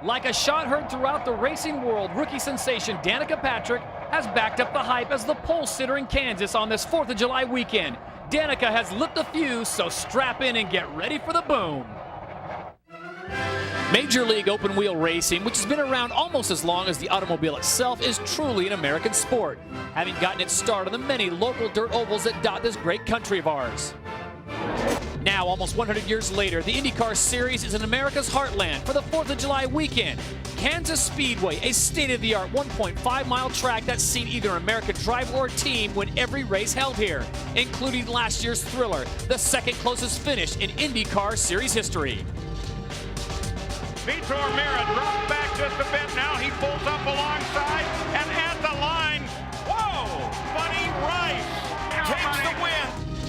Like a shot heard throughout the racing world, rookie sensation Danica Patrick has backed up the hype as the pole sitter in Kansas on this 4th of July weekend. Danica has lit the fuse, so strap in and get ready for the boom. Major League open wheel racing, which has been around almost as long as the automobile itself, is truly an American sport, having gotten its start on the many local dirt ovals that dot this great country of ours. Now, almost 100 years later, the INDYCAR Series is in America's heartland for the 4th of July weekend. Kansas Speedway, a state-of-the-art 1.5-mile track that's seen either an American driver or team win every race held here, including last year's thriller, the second closest finish in INDYCAR Series history. Vitor Mira drops back just a bit now. He pulls up alongside, and at the line, whoa, Buddy Rice takes the win.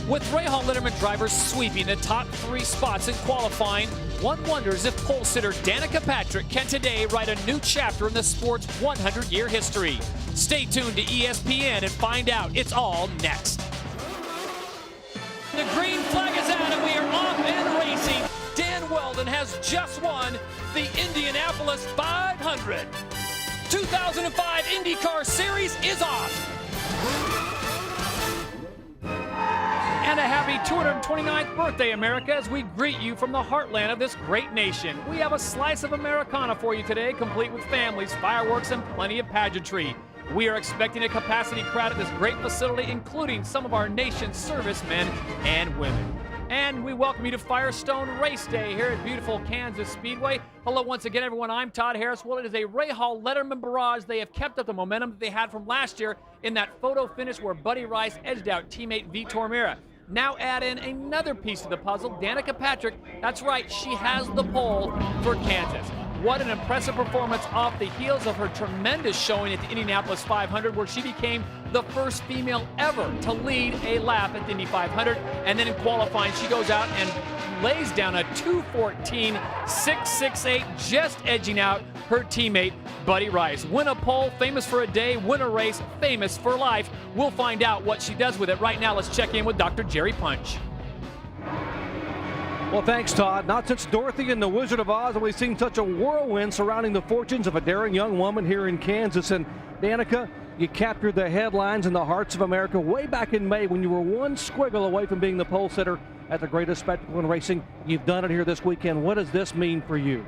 With Rahal Letterman drivers sweeping the top 3 spots in qualifying, one wonders if pole sitter Danica Patrick can today write a new chapter in the sport's 100-year history. Stay tuned to ESPN and find out. It's all next. The green flag is out and we are off and racing. Dan Weldon has just won the Indianapolis 500. 2005 INDYCAR Series is off. And a happy 229th birthday, America, as we greet you from the heartland of this great nation. We have a slice of Americana for you today, complete with families, fireworks, and plenty of pageantry. We are expecting a capacity crowd at this great facility, including some of our nation's servicemen and women. And we welcome you to Firestone Race Day here at beautiful Kansas Speedway. Hello once again, everyone. I'm Todd Harris. Well, it is a Rahal Letterman barrage. They have kept up the momentum that they had from last year in that photo finish where Buddy Rice edged out teammate Vitor Mira. Now add in another piece of the puzzle, Danica Patrick. That's right, she has the pole for Kansas. What an impressive performance off the heels of her tremendous showing at the Indianapolis 500, where she became the first female ever to lead a lap at the Indy 500. And then in qualifying, she goes out and lays down a 2:14.668, just edging out her teammate Buddy Rice. Win a pole, famous for a day. Win a race, famous for life. We'll find out what she does with it. Right now, let's check in with Dr. Jerry Punch. Well, thanks, Todd. Not since Dorothy and the Wizard of Oz have we seen such a whirlwind surrounding the fortunes of a daring young woman here in Kansas. And Danica, you captured the headlines and the hearts of America way back in May when you were one squiggle away from being the pole sitter at the greatest spectacle in racing. You've done it here this weekend. What does this mean for you?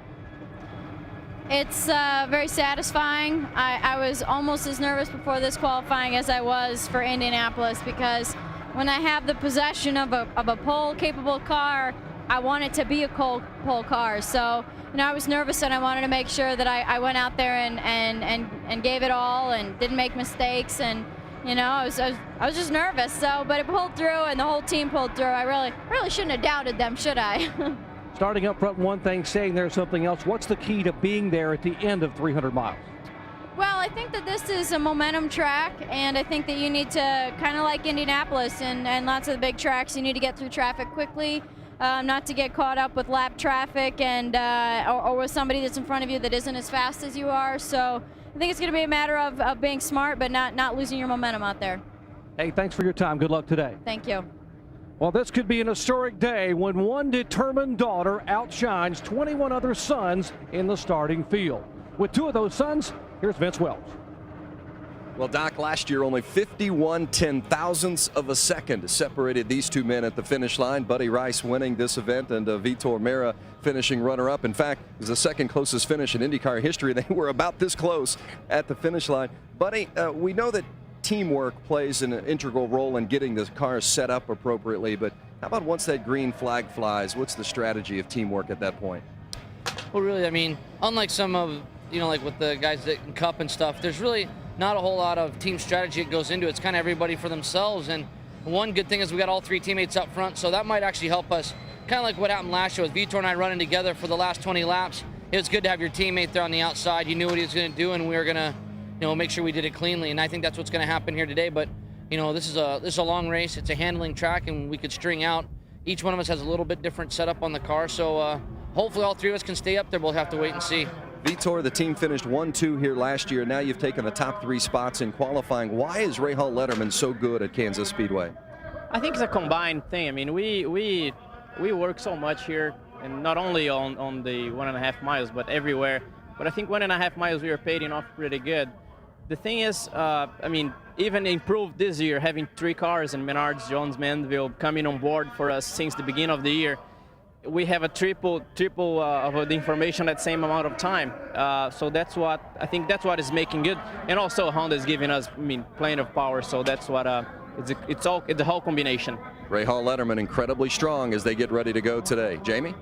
It's very satisfying. I was almost as nervous before this qualifying as I was for Indianapolis, because when I have the possession of a pole-capable car, I want it to be a pole car. So, you know, I was nervous, and I wanted to make sure that I went out there and gave it all and didn't make mistakes. And you know, I was just nervous. So, but it pulled through, and the whole team pulled through. I really shouldn't have doubted them, should I? Starting up front, one thing, staying there, something else. What's the key to being there at the end of 300 miles? Well, I think that this is a momentum track, and I think that you need to, kind of like Indianapolis and lots of the big tracks, you need to get through traffic quickly, not to get caught up with lap traffic and or with somebody that's in front of you that isn't as fast as you are. So I think it's going to be a matter of being smart, but not losing your momentum out there. Hey, thanks for your time. Good luck today. Thank you. Well, this could be an historic day when one determined daughter outshines 21 other sons in the starting field. With 2 of those sons, here's Vince Wells. Well, Doc, last year only 51/10,000ths of a second separated these 2 men at the finish line. Buddy Rice winning this event and Vitor Mira finishing runner-up. In fact, it was the second closest finish in IndyCar history. They were about this close at the finish line. Buddy, we know that teamwork plays an integral role in getting the cars set up appropriately, but how about once that green flag flies, what's the strategy of teamwork at that point? Well, really, I mean, unlike some of, you know, like with the guys that in Cup and stuff, there's really not a whole lot of team strategy that goes into it. It's kind of everybody for themselves, and one good thing is we got all 3 teammates up front, so that might actually help us. Kind of like what happened last year with Vitor and I running together for the last 20 laps. It was good to have your teammate there on the outside. You knew what he was going to do, and we were going to, you know, make sure we did it cleanly, and I think that's what's going to happen here today. But you know, this is a long race. It's a handling track, and we could string out. Each one of us has a little bit different setup on the car, so hopefully all three of us can stay up there. We'll have to wait and see. Vitor, the team finished 1-2 here last year. Now you've taken the top 3 spots in qualifying. Why is Rahal Letterman so good at Kansas Speedway? I think it's a combined thing. I mean, we work so much here, and not only on the 1.5 miles, but everywhere. But I think 1.5 miles we are paid enough pretty good. The thing is, I mean, even improved this year, having 3 cars and Menards, Jones, Mandeville coming on board for us since the beginning of the year. We have a triple of the information at the same amount of time. So that's what I think. That's what is making good. And also Honda is giving us, I mean, plenty of power. So that's what it's the whole combination. Rahal Letterman incredibly strong as they get ready to go today. Jamie?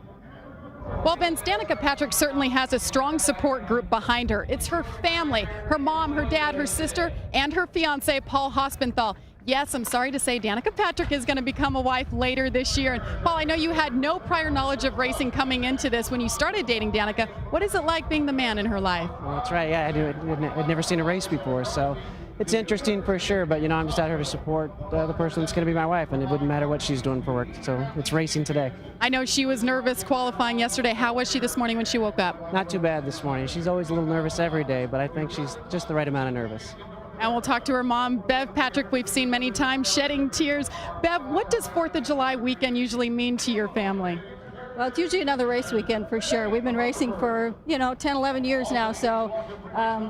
Well, Vince, Danica Patrick certainly has a strong support group behind her. It's her family, her mom, her dad, her sister, and her fiance, Paul Hospenthal. Yes, I'm sorry to say Danica Patrick is going to become a wife later this year. And Paul, I know you had no prior knowledge of racing coming into this when you started dating Danica. What is it like being the man in her life? Well, that's right. Yeah, I'd never seen a race before, so it's interesting for sure. But, you know, I'm just out here to support the person that's going to be my wife, and it wouldn't matter what she's doing for work. So it's racing today. I know she was nervous qualifying yesterday. How was she this morning when she woke up? Not too bad this morning. She's always a little nervous every day, but I think she's just the right amount of nervous. And we'll talk to her mom, Bev Patrick, we've seen many times shedding tears. Bev, what does 4th of July weekend usually mean to your family? Well, it's usually another race weekend for sure. We've been racing for, 10, 11 years now, so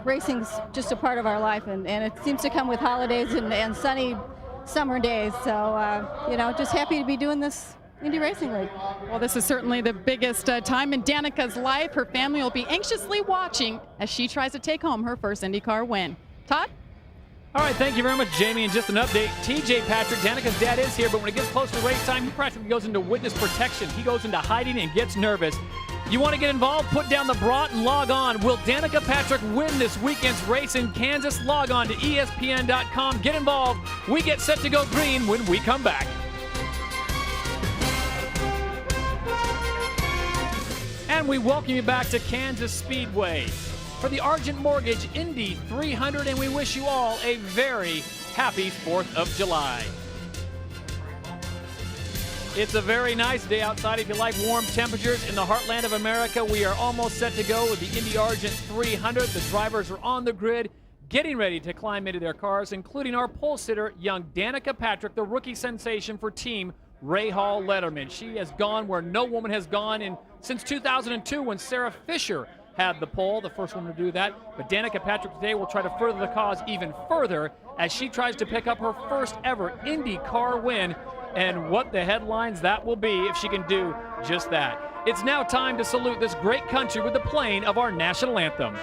racing's just a part of our life, and it seems to come with holidays and sunny summer days. So, just happy to be doing this Indy Racing League. Well, this is certainly the biggest time in Danica's life. Her family will be anxiously watching as she tries to take home her first IndyCar win. Todd? All right, thank you very much, Jamie. And just an update, TJ Patrick, Danica's dad, is here, but when it gets close to race time, he practically goes into witness protection. He goes into hiding and gets nervous. You want to get involved? Put down the brat and log on. Will Danica Patrick win this weekend's race in Kansas? Log on to ESPN.com. Get involved. We get set to go green when we come back. And we welcome you back to Kansas Speedway for the Argent Mortgage Indy 300, and we wish you all a very happy 4th of July. It's a very nice day outside if you like warm temperatures in the heartland of America. We are almost set to go with the Indy Argent 300. The drivers are on the grid, getting ready to climb into their cars, including our pole sitter, young Danica Patrick, the rookie sensation for Team Rahal Letterman. She has gone where no woman has gone since 2002 when Sarah Fisher had the pole, the first one to do that. But Danica Patrick today will try to further the cause even further as she tries to pick up her first ever IndyCar win. And what the headlines that will be if she can do just that. It's now time to salute this great country with the playing of our national anthem.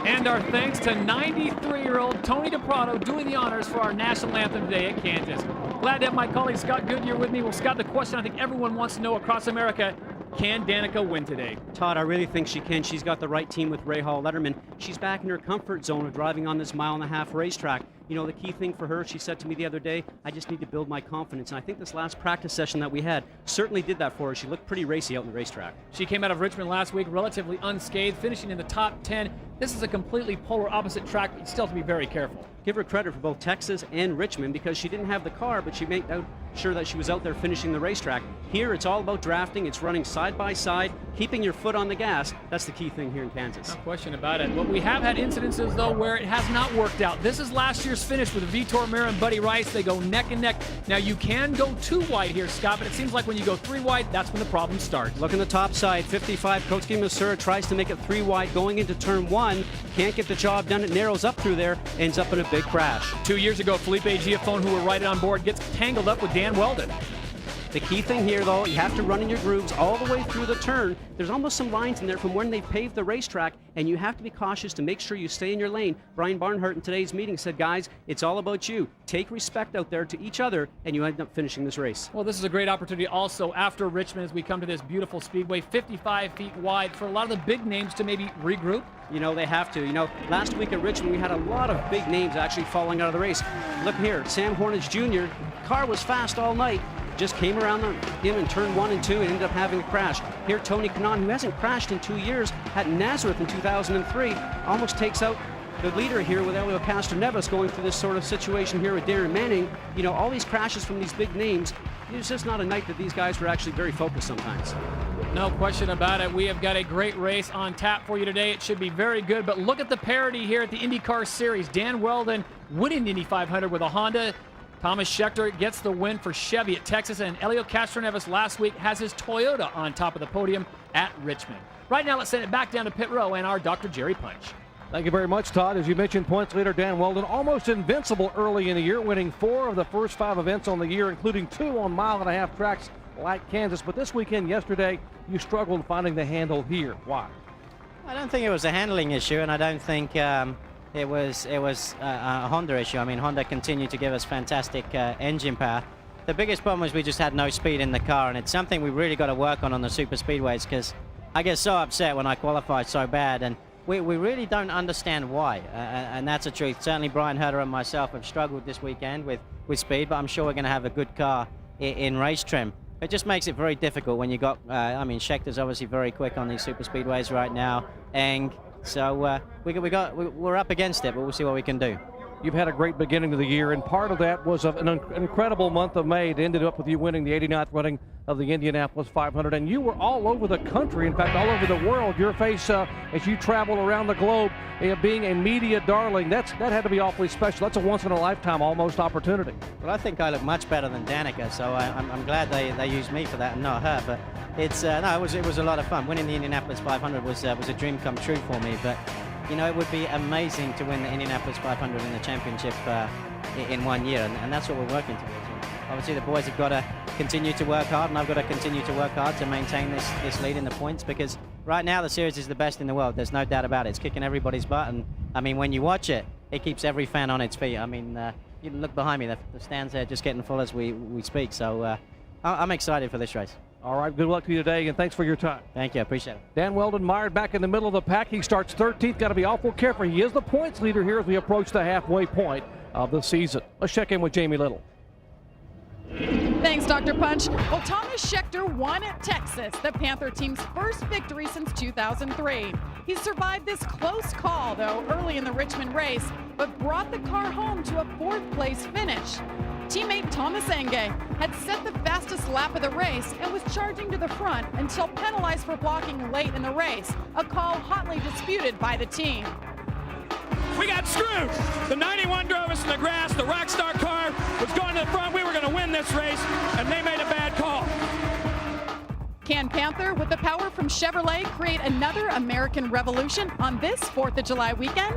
And our thanks to 93-year-old Tony DiPrato doing the honors for our national anthem today at Kansas. Glad to have my colleague Scott Goodyear with me. Well, Scott, the question I think everyone wants to know across America, can Danica win today? Todd, I really think she can. She's got the right team with Rahal Letterman. She's back in her comfort zone of driving on this 1.5 mile racetrack. You know, the key thing for her, she said to me the other day, I just need to build my confidence. And I think this last practice session that we had certainly did that for her. She looked pretty racy out in the racetrack. She came out of Richmond last week relatively unscathed, finishing in the top 10. This is a completely polar opposite track, but you still have to be very careful. Give her credit for both Texas and Richmond because she didn't have the car, but she made sure that she was out there finishing the racetrack. Here, it's all about drafting. It's running side by side, keeping your foot on the gas, that's the key thing here in Kansas. No question about it. But we have had incidences, though, where it has not worked out. This is last year's finish with Vitor Meira and Buddy Rice. They go neck and neck. Now, you can go 2 wide here, Scott, but it seems like when you go 3 wide, that's when the problem starts. Look on the top side, 55, Kotsky Masura tries to make it 3 wide going into turn 1. Can't get the job done. It narrows up through there, ends up in a big crash. 2 years ago, Felipe Giafone, who were right on board, gets tangled up with Dan Weldon. The key thing here, though, you have to run in your grooves all the way through the turn. There's almost some lines in there from when they paved the racetrack, and you have to be cautious to make sure you stay in your lane. Brian Barnhart in today's meeting said, guys, it's all about you. Take respect out there to each other, and you end up finishing this race. Well, this is a great opportunity also after Richmond as we come to this beautiful speedway, 55 feet wide, for a lot of the big names to maybe regroup. You know, they have to. You know, last week at Richmond, we had a lot of big names actually falling out of the race. Look here, Sam Hornich Jr., car was fast all night. Just came around him in turn 1 and 2 and ended up having a crash. Here, Tony Kanaan, who hasn't crashed in 2 years, at Nazareth in 2003, almost takes out the leader here with Elio Castroneves going through this sort of situation here with Darren Manning. You know, all these crashes from these big names, it's just not a night that these guys were actually very focused sometimes. No question about it. We have got a great race on tap for you today. It should be very good, but look at the parity here at the IndyCar Series. Dan Weldon winning the Indy 500 with a Honda. Thomas Scheckter gets the win for Chevy at Texas, and Elio Castroneves last week has his Toyota on top of the podium at Richmond. Right now, let's send it back down to pit row and our Dr. Jerry Punch. Thank you very much, Todd. As you mentioned, points leader Dan Weldon, almost invincible early in the year, winning 4 of the first 5 events on the year, including 2 on mile-and-a-half tracks like Kansas. But this weekend, yesterday, you struggled finding the handle here. Why? I don't think it was a handling issue, and I don't think it was a Honda issue. I mean, Honda continued to give us fantastic engine power. The biggest problem was we just had no speed in the car, and it's something we really got to work on the super speedways, because I get so upset when I qualify so bad, and we really don't understand why, and that's the truth. Certainly Brian Herter and myself have struggled this weekend with speed, but I'm sure we're going to have a good car in race trim. It just makes it very difficult when you got, I mean, Schechter's obviously very quick on these super speedways right now, and so we're up against it, but we'll see what we can do. You've had a great beginning of the year, and part of that was an incredible month of May. It ended up with you winning the 89th running of the Indianapolis 500, and you were all over the country, in fact, all over the world. Your face, as you traveled around the globe, being a media darling, that had to be awfully special. That's a once-in-a-lifetime almost opportunity. Well, I think I look much better than Danica, so I'm glad they used me for that and not her. But it's no, it was a lot of fun. Winning the Indianapolis 500 was a dream come true for me. But you know, it would be amazing to win the Indianapolis 500 in the championship in 1 year, and that's what we're working towards. Obviously, the boys have got to continue to work hard, and I've got to continue to work hard to maintain this lead in the points, because right now the series is the best in the world. There's no doubt about it. It's kicking everybody's butt, and I mean, when you watch it, it keeps every fan on its feet. I mean, you can look behind me, the stands there just getting full as we speak, so I'm excited for this race. All right, good luck to you today, and thanks for your time. Thank you, I appreciate it. Dan Weldon mired back in the middle of the pack. He starts 13th. Got to be awful careful. He is the points leader here as we approach the halfway point of the season. Let's check in with Jamie Little. Thanks, Dr. Punch. Well, Thomas Scheckter won at Texas, the Panther team's first victory since 2003. He survived this close call, though, early in the Richmond race, but brought the car home to a 4th place finish. Teammate Thomas Enge had set the fastest lap of the race and was charging to the front until penalized for blocking late in the race, a call hotly disputed by the team. We got screwed. The 91 drove us in the grass. The Rockstar car was going to the front. We were going to win this race, and they made a bad call. Can Panther, with the power from Chevrolet, create another American revolution on this 4th of July weekend?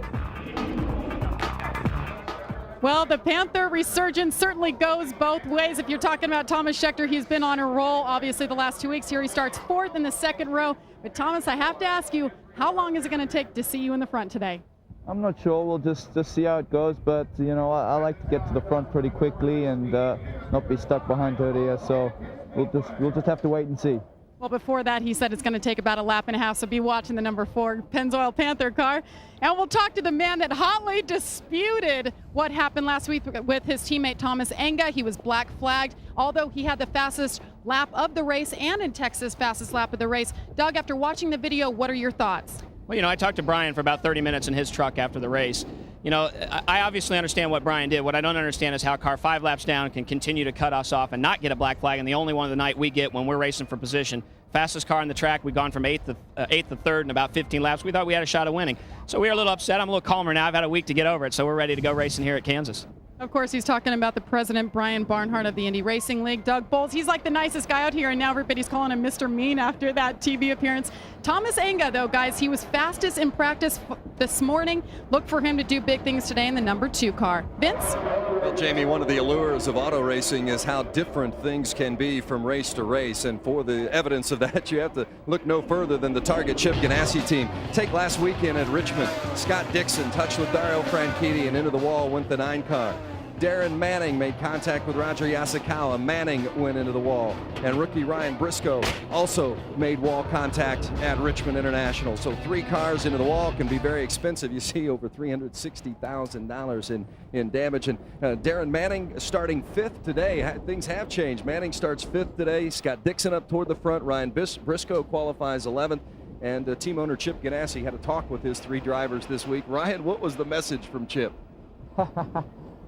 Well, the Panther resurgence certainly goes both ways. If you're talking about Thomas Scheckter, he's been on a roll, obviously, the last 2 weeks. Here he starts 4th in the 2nd row. But Thomas, I have to ask you, how long is it going to take to see you in the front today? I'm not sure. We'll just see how it goes. But, you know, I like to get to the front pretty quickly and not be stuck behind 30. So we'll just have to wait and see. Well, before that, he said it's going to take about a lap and a half, so be watching the number 4 Pennzoil Panther car. And we'll talk to the man that hotly disputed what happened last week with his teammate Thomas Enge. He was black flagged, although he had the fastest lap of the race and in Texas fastest lap of the race. Doug, after watching the video, what are your thoughts? Well, you know, I talked to Brian for about 30 minutes in his truck after the race. You know, I obviously understand what Brian did. What I don't understand is how a car 5 laps down can continue to cut us off and not get a black flag, and the only one of the night we get when we're racing for position. fastest car on the track. We've gone from 8th to 3rd in about 15 laps. We thought we had a shot of winning. So we were a little upset. I'm a little calmer now. I've had a week to get over it, so we're ready to go racing here at Kansas. Of course, he's talking about the president, Brian Barnhart of the Indy Racing League. Doug Bowles, he's like the nicest guy out here, and now everybody's calling him Mr. Mean after that TV appearance. Thomas Enga, though, guys, he was fastest in practice this morning. Look for him to do big things today in the number 2 car. Vince? Well, Jamie, one of the allures of auto racing is how different things can be from race to race. And for the evidence of that, you have to look no further than the Target Chip Ganassi team. Take last weekend at Richmond. Scott Dixon touched with Dario Franchitti and into the wall went the 9 car. Darren Manning made contact with Roger Yasukawa. Manning went into the wall. And rookie Ryan Briscoe also made wall contact at Richmond International. So 3 cars into the wall can be very expensive. You see over $360,000 in damage. And Darren Manning starting 5th today. Things have changed. Manning starts 5th today. Scott Dixon up toward the front. Ryan Briscoe qualifies 11th. And team owner Chip Ganassi had a talk with his 3 drivers this week. Ryan, what was the message from Chip?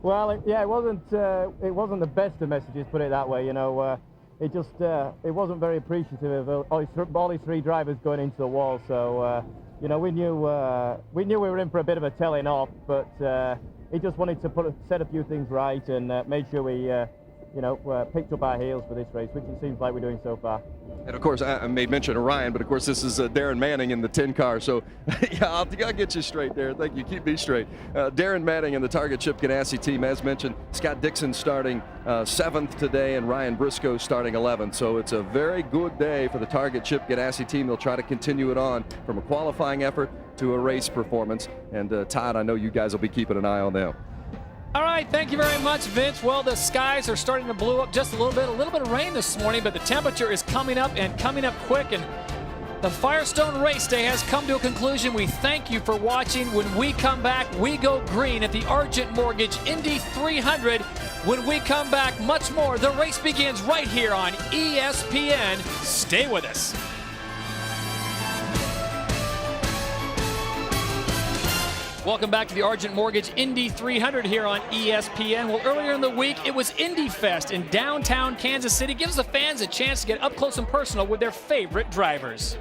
Well, it wasn't the best of messages, put it that way. You know, it wasn't very appreciative of all these 3 drivers going into the wall. So, you know, we knew we were in for a bit of a telling off, but he just wanted to set a few things right and made sure we picked up our heels for this race, which it seems like we're doing so far. And of course, I made mention of Ryan, but of course this is Darren Manning in the 10 car. So yeah, I'll get you straight there. Thank you. Keep me straight. Darren Manning and the Target Chip Ganassi team, as mentioned, Scott Dixon starting 7th today and Ryan Briscoe starting 11th. So it's a very good day for the Target Chip Ganassi team. They'll try to continue it on from a qualifying effort to a race performance. And Todd, I know you guys will be keeping an eye on them. All right, thank you very much, Vince. Well, the skies are starting to blow up just a little bit of rain this morning, but the temperature is coming up and coming up quick, and the Firestone Race Day has come to a conclusion. We thank you for watching. When we come back, we go green at the Argent Mortgage Indy 300. When we come back, much more. The race begins right here on ESPN. Stay with us. Welcome back to the Argent Mortgage Indy 300 here on ESPN. Well, earlier in the week, it was Indy Fest in downtown Kansas City. Gives the fans a chance to get up close and personal with their favorite drivers.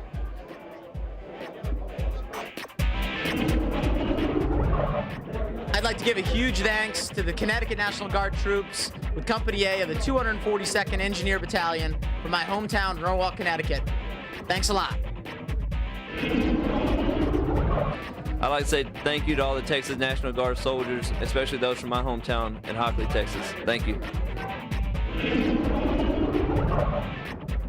I'd like to give a huge thanks to the Connecticut National Guard troops with Company A of the 242nd Engineer Battalion from my hometown, Norwalk, Connecticut. Thanks a lot. I'd like to say thank you to all the Texas National Guard soldiers, especially those from my hometown in Hockley, Texas. Thank you.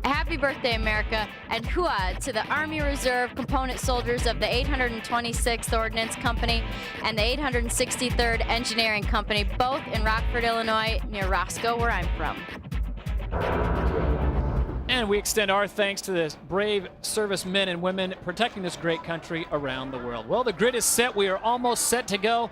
Happy birthday, America, and hooah to the Army Reserve component soldiers of the 826th Ordnance Company and the 863rd Engineering Company, both in Rockford, Illinois, near Roscoe, where I'm from. And we extend our thanks to the brave servicemen and women protecting this great country around the world. Well, the grid is set. We are almost set to go.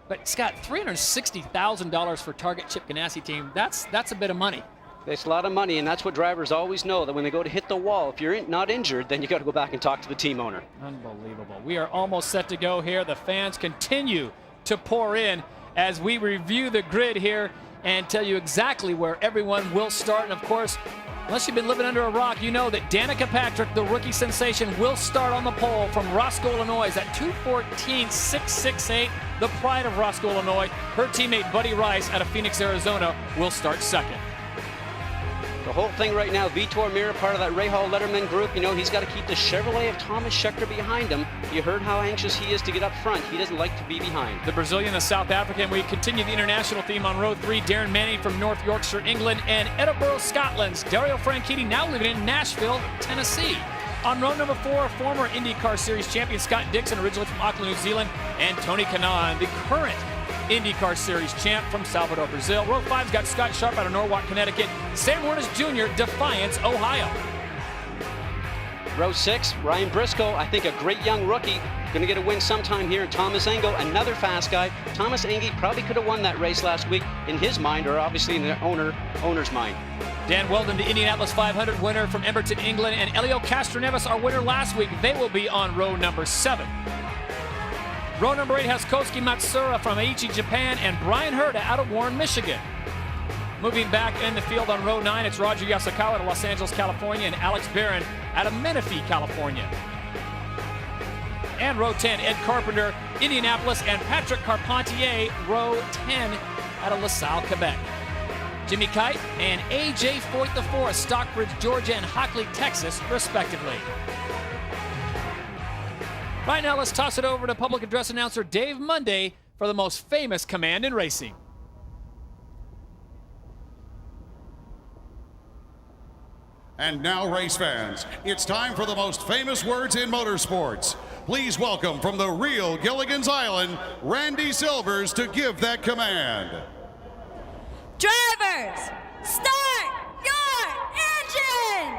But, Scott, $360,000 for Target Chip Ganassi team, that's a bit of money. It's a lot of money, and that's what drivers always know, that when they go to hit the wall, if you're not injured, then you got to go back and talk to the team owner. Unbelievable. We are almost set to go here. The fans continue to pour in as we review the grid here and tell you exactly where everyone will start. And, of course, unless you've been living under a rock, you know that Danica Patrick, the rookie sensation, will start on the pole from Roscoe, Illinois at 2:14.668. The pride of Roscoe, Illinois. Her teammate Buddy Rice out of Phoenix, Arizona will start second. The whole thing right now, Vitor Meira, part of that Rahal Letterman group, you know, he's got to keep the Chevrolet of Thomas Scheckter behind him. You heard how anxious he is to get up front. He doesn't like to be behind. The Brazilian, the South African. We continue the international theme on row 3. Darren Manning from North Yorkshire, England, and Edinburgh, Scotland's Dario Franchitti, now living in Nashville, Tennessee. On row number 4, former INDYCAR Series champion Scott Dixon, originally from Auckland, New Zealand, and Tony Kanaan, the current INDYCAR Series champ from Salvador, Brazil. Row 5's got Scott Sharp out of Norwalk, Connecticut. Sam Warnes Jr., Defiance, Ohio. Row 6, Ryan Briscoe, I think a great young rookie. Going to get a win sometime here. Thomas Engo, another fast guy. Thomas Engi probably could have won that race last week in his mind, or obviously in the owner's mind. Dan Weldon, the Indianapolis 500 winner from Emberton, England, and Elio Castroneves, our winner last week. They will be on row number 7. Row number 8 has Kosuke Matsura from Aichi, Japan, and Brian Herta out of Warren, Michigan. Moving back in the field on row 9, it's Roger Yasukawa out of Los Angeles, California, and Alex Barron out of Menifee, California. And row 10, Ed Carpenter, Indianapolis, and Patrick Carpentier, row 10 out of LaSalle, Quebec. Jimmy Kite and AJ Foyt IV, Stockbridge, Georgia, and Hockley, Texas, respectively. Right now, let's toss it over to public address announcer Dave Monday for the most famous command in racing. And now, race fans, it's time for the most famous words in motorsports. Please welcome from the real Gilligan's Island, Randy Silvers, to give that command. Drivers, start your engines!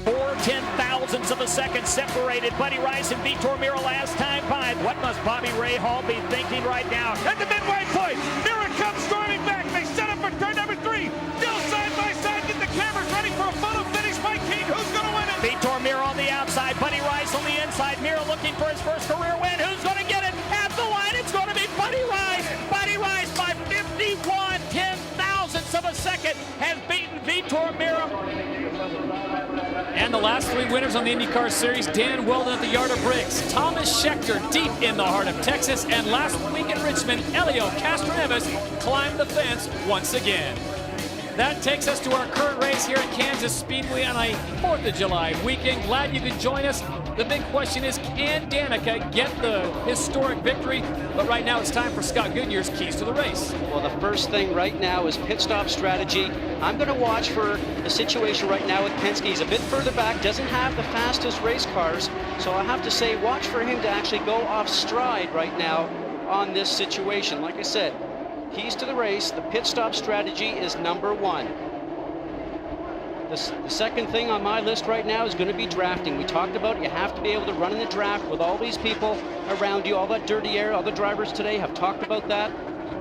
0.4 of a second separated Buddy Rice and Vitor Mira last time by. What must Bobby Rahal be thinking right now? At the midway point, Mira comes storming back. They set up for turn number 3. Still side by side. Get the cameras ready for a photo finish. Mike King, who's going to win it? Vitor Mira on the outside. Buddy Rice on the inside. Mira looking for his first career win. Who's going to get it? At the line, it's going to be Buddy Rice. Buddy Rice by 51/10,000ths of a second has beaten Vitor Mira. And the last 3 winners on the IndyCar Series, Dan Weldon at the Yard of Bricks, Thomas Schechter deep in the heart of Texas, and last week in Richmond, Elio Castroneves climbed the fence once again. That takes us to our current race here at Kansas Speedway on a 4th of July weekend. Glad you could join us. The big question is, can Danica get the historic victory? But right now it's time for Scott Goodyear's keys to the race. Well, the first thing right now is pit stop strategy. I'm going to watch for the situation right now with Penske. He's a bit further back, doesn't have the fastest race cars, so I have to say watch for him to actually go off stride right now on this situation. Like I said, keys to the race, the pit stop strategy is number 1. The second thing on my list right now is going to be drafting. We talked about you have to be able to run in the draft with all these people around you, all that dirty air. All the drivers today have talked about that.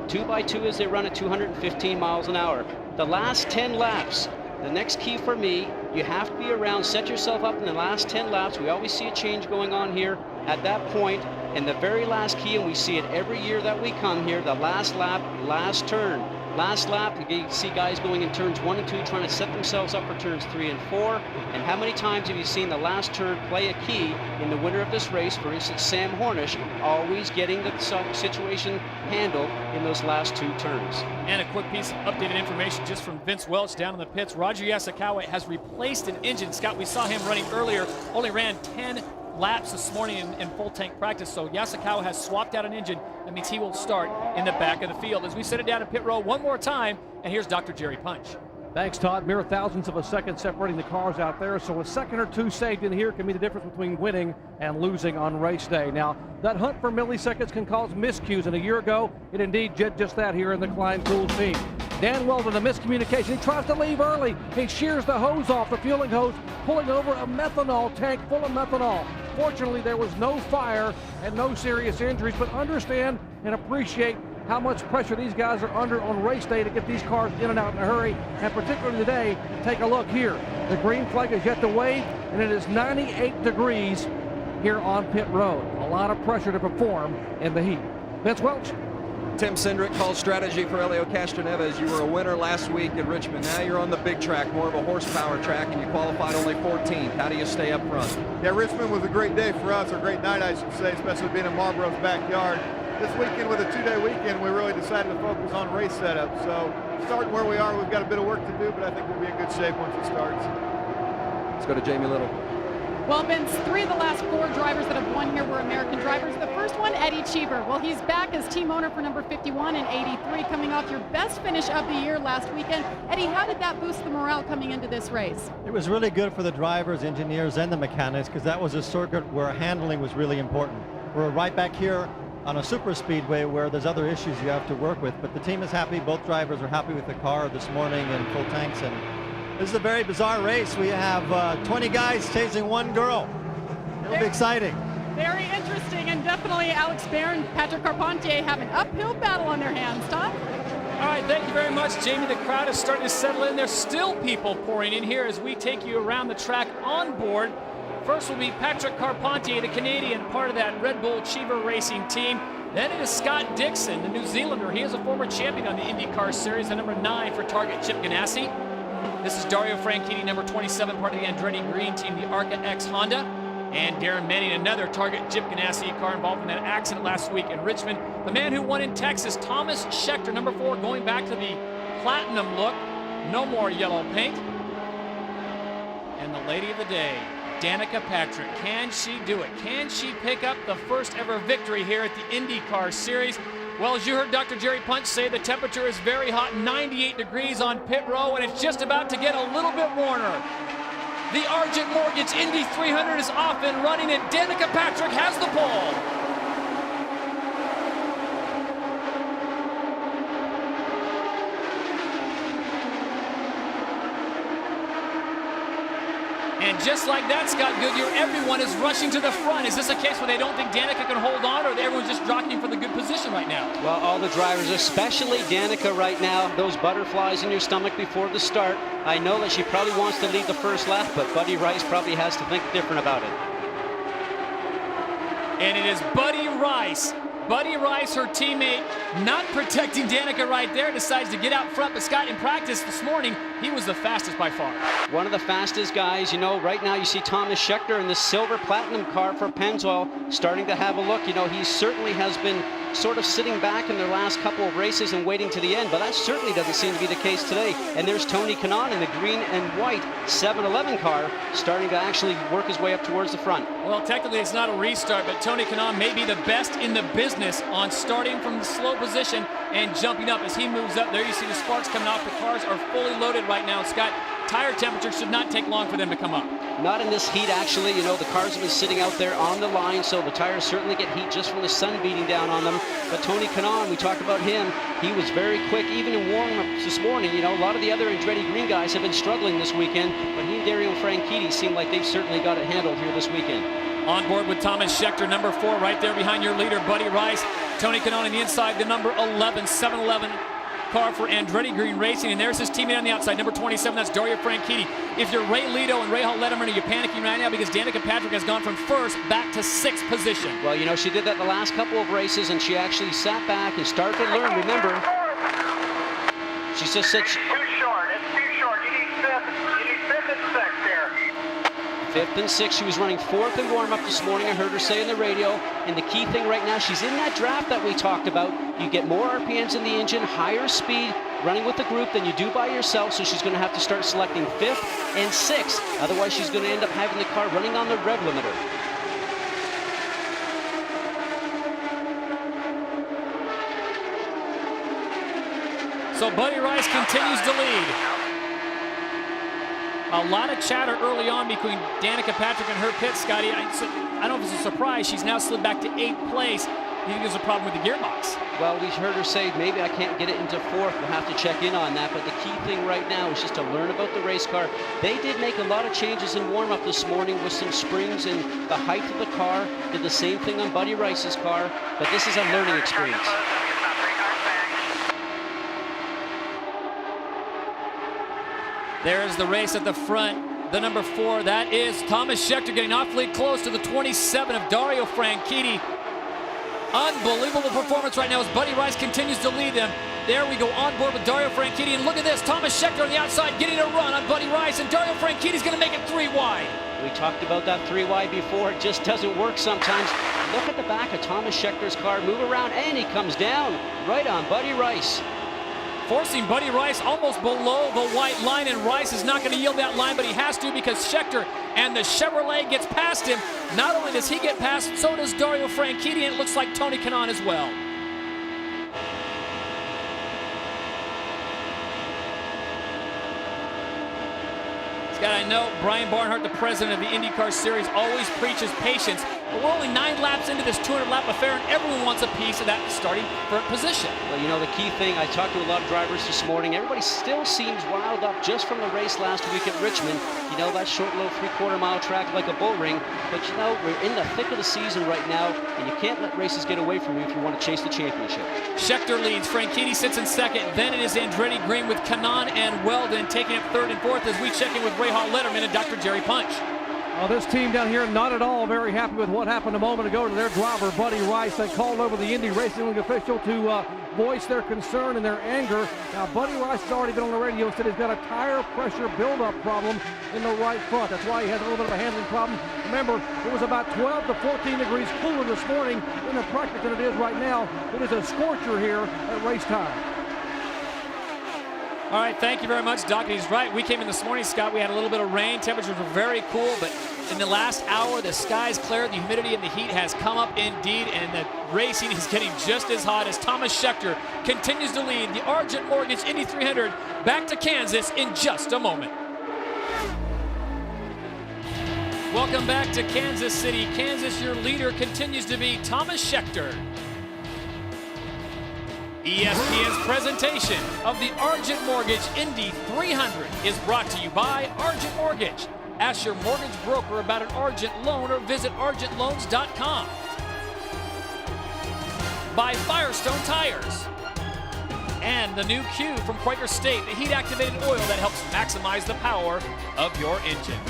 2x2 as they run at 215 miles an hour. The last 10 laps, the next key for me, you have to be around, set yourself up in the last 10 laps. We always see a change going on here at that point. And the very last key, and we see it every year that we come here, the last lap, last turn. Last lap, you see guys going in turns 1 and 2, trying to set themselves up for turns 3 and 4. And how many times have you seen the last turn play a key in the winner of this race? For instance, Sam Hornish, always getting the situation handled in those last 2 turns. And a quick piece of updated information just from Vince Welch down in the pits. Roger Yasukawa has replaced an engine. Scott, we saw him running earlier, only ran 10 laps this morning in full tank practice, so Yasukawa has swapped out an engine. That means he will start in the back of the field. As we set it down in pit row one more time, and here's Dr. Jerry Punch. Thanks, Todd. Mere thousandths of a second separating the cars out there, so a second or 2 saved in here can be the difference between winning and losing on race day. Now, that hunt for milliseconds can cause miscues, and a year ago, it indeed did just that here in the Klein Tools team. Dan Weldon, a miscommunication. He tries to leave early. He shears the hose off, the fueling hose, pulling over a methanol tank full of methanol. Fortunately, there was no fire and no serious injuries, but understand and appreciate how much pressure these guys are under on race day to get these cars in and out in a hurry, and particularly today, take a look here. The green flag is yet to wave, and it is 98 degrees here on pit road. A lot of pressure to perform in the heat. Vince Welch. Tim Cindric calls strategy for Elio Castroneves. You were a winner last week at Richmond. Now you're on the big track, more of a horsepower track, and you qualified only 14th. How do you stay up front? Yeah, Richmond was a great day for us, a great night, I should say, especially being in Marlborough's backyard. This weekend, with a 2-day weekend, we really decided to focus on race setup. So starting where we are, we've got a bit of work to do, but I think we'll be in good shape once it starts. Let's go to Jamie Little. Well, Vince, 3 of the last 4 drivers that have won here were American drivers. The first one, Eddie Cheever. Well, he's back as team owner for number 51 and 83, coming off your best finish of the year last weekend. Eddie, how did that boost the morale coming into this race? It was really good for the drivers, engineers, and the mechanics, because that was a circuit where handling was really important. We're right back here on a super speedway where there's other issues you have to work with, but the team is happy. Both drivers are happy with the car this morning and full tanks, and this is a very bizarre race. We have 20 guys chasing one girl. It'll be exciting. Very interesting, and definitely Alex Barron and Patrick Carpentier have an uphill battle on their hands. Todd? All right, thank you very much, Jamie. The crowd is starting to settle in. There's still people pouring in here as we take you around the track on board. First will be Patrick Carpentier, the Canadian, part of that Red Bull Cheever Racing team. Then it is Scott Dixon, the New Zealander. He is a former champion on the INDYCAR series, the number 9 for Target Chip Ganassi. This is Dario Franchitti, number 27, part of the Andretti Green team, the Arca X Honda. And Darren Manning, another Target Chip Ganassi car involved in that accident last week in Richmond. The man who won in Texas, Thomas Schechter, number 4, going back to the platinum look. No more yellow paint. And the lady of the day, Danica Patrick. Can she do it? Can she pick up the first ever victory here at the INDYCAR series? Well, as you heard Dr. Jerry Punch say, the temperature is very hot, 98 degrees on pit row, and it's just about to get a little bit warmer. The Argent Mortgage Indy 300 is off and running, and Danica Patrick has the pole. And just like that, Scott Goodyear, everyone is rushing to the front. Is this a case where they don't think Danica can hold on, or everyone's just jockeying for the good position right now? Well, all the drivers, especially Danica right now, those butterflies in your stomach before the start. I know that she probably wants to lead the first lap, but Buddy Rice probably has to think different about it. And it is Buddy Rice. Buddy Rice, her teammate, not protecting Danica right there, decides to get out front. But Scott, in practice this morning, he was the fastest by far. One of the fastest guys. You know, right now you see Thomas Schechter in the silver platinum car for Pennzoil starting to have a look. You know, he certainly has been sort of sitting back in their last couple of races and waiting to the end, but that certainly doesn't seem to be the case today. And there's Tony Kanaan in the green and white 7-Eleven car starting to actually work his way up towards the front. Well, technically it's not a restart, but Tony Kanaan may be the best in the business on starting from the slow position and jumping up as he moves up. There you see the sparks coming off. The cars are fully loaded right now. Scott, tire temperature should not take long for them to come up. Not in this heat, actually. You know, the cars have been sitting out there on the line, so the tires certainly get heat just from the sun beating down on them. But Tony Kanaan, we talked about him. He was very quick, even in warm-ups this morning. You know, a lot of the other Andretti Green guys have been struggling this weekend, but he and Dario Franchitti seem like they've certainly got it handled here this weekend. On board with Thomas Schechter, number 4, right there behind your leader, Buddy Rice. Tony Kanaan on the inside, the number 11, 7-Eleven car for Andretti Green Racing, and there's his teammate on the outside, number 27, that's Dario Franchitti. If you're Ray Lito and Rahal Letterman, are you panicking right now because Danica Patrick has gone from 1st back to 6th position? Well, you know, she did that the last couple of races, and she actually sat back and started to learn. Remember, she just said... Too short, it's too short. You need 5th and 6th here. 5th and 6th. She was running 4th in warm-up this morning. I heard her say in the radio. And the key thing right now, she's in that draft that we talked about. You get more RPMs in the engine, higher speed, running with the group than you do by yourself. So she's going to have to start selecting 5th and 6th. Otherwise, she's going to end up having the car running on the rev limiter. So Buddy Rice continues to lead. A lot of chatter early on between Danica Patrick and her pit, Scotty. I don't know if it's a surprise. She's now slid back to 8th place. Do you think there's a problem with the gearbox? Well, we heard her say, maybe I can't get it into 4th. We'll have to check in on that. But the key thing right now is just to learn about the race car. They did make a lot of changes in warm-up this morning with some springs and the height of the car. Did the same thing on Buddy Rice's car. But this is a learning experience. There's the race at the front. The number 4, that is Thomas Schechter getting awfully close to the 27 of Dario Franchitti. Unbelievable performance right now as Buddy Rice continues to lead them. There we go on board with Dario Franchitti, and look at this, Thomas Schechter on the outside getting a run on Buddy Rice, and Dario Franchitti's going to make it 3 wide. We talked about that 3 wide before. It just doesn't work sometimes. Look at the back of Thomas Schechter's car, move around, and he comes down right on Buddy Rice. Forcing Buddy Rice almost below the white line, and Rice is not going to yield that line, but he has to because Schechter and the Chevrolet gets past him. Not only does he get past, so does Dario Franchitti, and it looks like Tony Kanaan as well. Scott, I know Brian Barnhart, the president of the IndyCar Series, always preaches patience, But we're only 9 laps into this 200-lap affair, and everyone wants a piece of that starting position. Well, you know, the key thing, I talked to a lot of drivers this morning. Everybody still seems riled up just from the race last week at Richmond. You know, that short little 3/4-mile track like a bull ring. But, you know, we're in the thick of the season right now, and you can't let races get away from you if you want to chase the championship. Schechter leads. Franchitti sits in second. Then it is Andretti Green with Kanaan and Weldon taking up third and fourth as we check in with Rahal Letterman and Dr. Jerry Punch. This team down here not at all very happy with what happened a moment ago to their driver, Buddy Rice. They called over the Indy Racing League official to voice their concern and their anger. Now, Buddy Rice has already been on the radio, said he's got a tire pressure buildup problem in the right front. That's why he has a little bit of a handling problem. Remember, it was about 12 to 14 degrees cooler this morning in the practice than it is right now. It is a scorcher here at race time. All right, thank you very much, Doc. He's right. We came in this morning, Scott. We had a little bit of rain. Temperatures were very cool, but in the last hour, the skies cleared. The humidity and the heat has come up indeed, and the racing is getting just as hot as Thomas Schechter continues to lead the Argent Mortgage Indy 300 back to Kansas in just a moment. Welcome back to Kansas City. Kansas, your leader continues to be Thomas Schechter. ESPN's presentation of the Argent Mortgage Indy 300 is brought to you by Argent Mortgage. Ask your mortgage broker about an Argent loan or visit argentloans.com. By Firestone Tires. And the new Q from Quaker State, the heat-activated oil that helps maximize the power of your engine.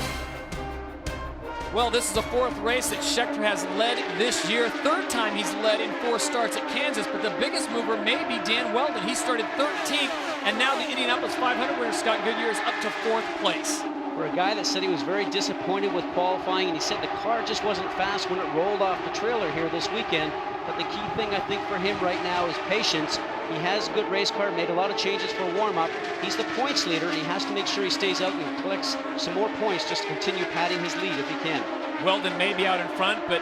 Well, this is the 4th race that Schechter has led this year. 3rd time he's led in 4 starts at Kansas, but the biggest mover may be Dan Weldon. He started 13th, and now the Indianapolis 500 winner, Scott Goodyear, is up to 4th place. For a guy that said he was very disappointed with qualifying, and he said the car just wasn't fast when it rolled off the trailer here this weekend, but the key thing I think for him right now is patience. He has a good race car, made a lot of changes for warm-up. He's the points leader, and he has to make sure he stays out and collects some more points just to continue padding his lead if he can. Weldon may be out in front, but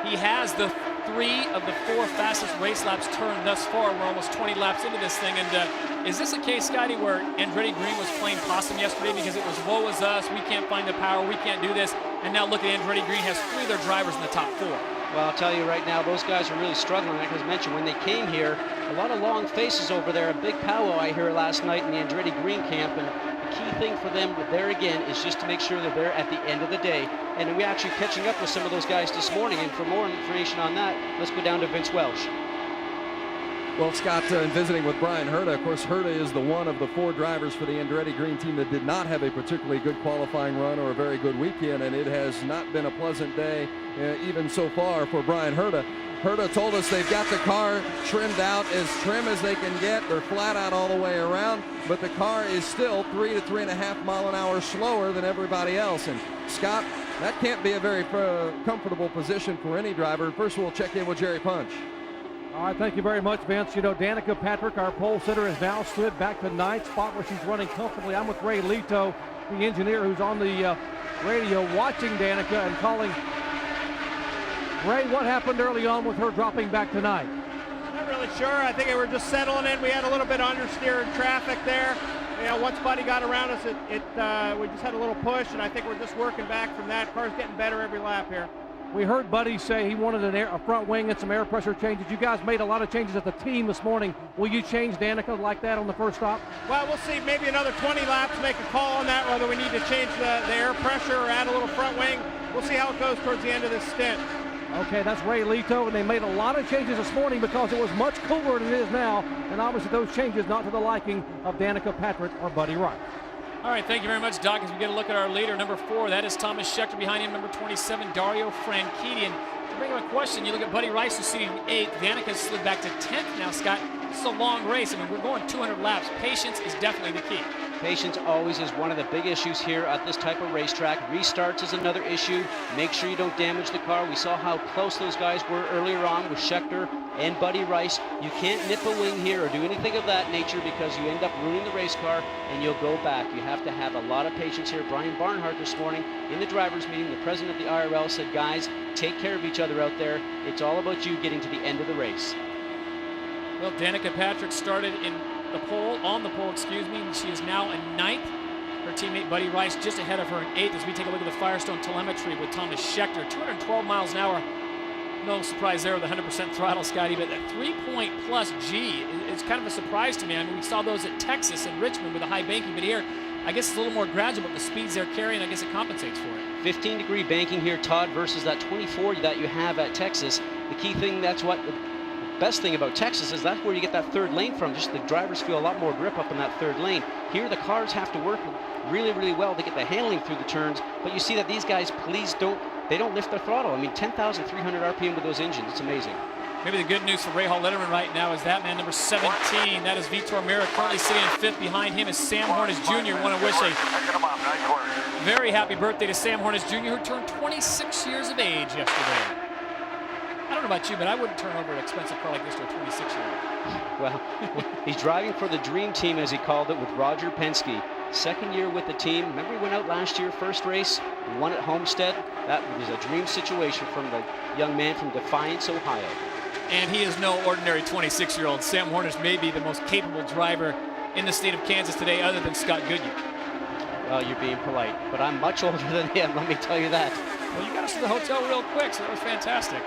he has the 3 of the 4 fastest race laps turned thus far. We're almost 20 laps into this thing, and is this a case, Scotty, where Andretti Green was playing possum yesterday because it was woe is us, we can't find the power, we can't do this, and now look at Andretti Green has 3 of their drivers in the top 4. Well, I'll tell you right now, those guys are really struggling. Like I mentioned, when they came here, a lot of long faces over there, a big powwow I heard last night in the Andretti Green camp, and the key thing for them there again is just to make sure they're there at the end of the day. And we're actually catching up with some of those guys this morning, and for more information on that, let's go down to Vince Welch. Well, Scott, in visiting with Brian Herta, of course, Herta is the one of the 4 drivers for the Andretti Green team that did not have a particularly good qualifying run or a very good weekend, and it has not been a pleasant day even so far for Brian Herta. Herta told us they've got the car trimmed out as trim as they can get. They're flat out all the way around, but the car is still 3 to 3.5 mile an hour slower than everybody else. And Scott, that can't be a very comfortable position for any driver. First, we'll check in with Jerry Punch. All right, thank you very much, Vince. You know, Danica Patrick, our pole sitter, has now slid back to 9th spot where she's running comfortably. I'm with Ray Lito, the engineer who's on the radio watching Danica and calling. Ray, what happened early on with her dropping back tonight? Not really sure. I think we were just settling in. We had a little bit of understeer in traffic there. You know, once Buddy got around us, we just had a little push, and I think we're just working back from that. Car's getting better every lap here. We heard Buddy say he wanted a front wing and some air pressure changes. You guys made a lot of changes at the team this morning. Will you change Danica like that on the first stop? Well, we'll see. Maybe another 20 laps, make a call on that, whether we need to change the air pressure or add a little front wing. We'll see how it goes towards the end of this stint. Okay, that's Ray Lito, and they made a lot of changes this morning because it was much cooler than it is now, and obviously those changes not to the liking of Danica Patrick or Buddy Rice. All right, thank you very much, Doc. As we get a look at our leader, number 4, that is Thomas Schechter. Behind him, number 27, Dario Franchitti. And to bring up a question, you look at Buddy Rice, who's sitting 8th. Danica slid back to 10th now, Scott. It's a long race. I mean, we're going 200 laps. Patience is definitely the key. Patience always is one of the big issues here at this type of racetrack. Restarts is another issue. Make sure you don't damage the car. We saw how close those guys were earlier on with Schechter and Buddy Rice. You can't nip a wing here or do anything of that nature because you end up ruining the race car and you'll go back. You have to have a lot of patience here. Brian Barnhart this morning in the driver's meeting, the president of the IRL said, guys, take care of each other out there. It's all about you getting to the end of the race. Well, Danica Patrick started on the pole, and she is now in 9th. Her teammate Buddy Rice just ahead of her in 8th as we take a look at the Firestone telemetry with Thomas Schechter. 212 miles an hour No surprise there with 100% throttle, Scotty, but that 3-point-plus G is kind of a surprise to me. I mean, we saw those at Texas and Richmond with a high banking, but here, I guess it's a little more gradual, but the speeds they're carrying, I guess it compensates for it. 15-degree banking here, Todd, versus that 24 that you have at Texas. The key thing, that's what the best thing about Texas is that's where you get that third lane from. Just the drivers feel a lot more grip up in that third lane. Here, the cars have to work really, really well to get the handling through the turns, but you see that these guys, they don't lift their throttle. I mean, 10,300 RPM with those engines. It's amazing. Maybe the good news for Rahal Letterman right now is that man, number 17. That is Vitor Meira, currently sitting in 5th. Behind him is Sam Hornish Jr. Want to wish a very happy birthday to Sam Hornish Jr., who turned 26 years of age yesterday. I don't know about you, but I wouldn't turn over an expensive car like this to a 26-year-old. Well, he's driving for the Dream Team, as he called it, with Roger Penske. Second year with the team. Remember, he went out last year, first race, won at Homestead. That was a dream situation from the young man from Defiance, Ohio. And he is no ordinary 26-year-old. Sam Hornish may be the most capable driver in the state of Kansas today, other than Scott Goodyear. Well, you're being polite, but I'm much older than him, let me tell you that. Well, you got us to the hotel real quick, so that was fantastic.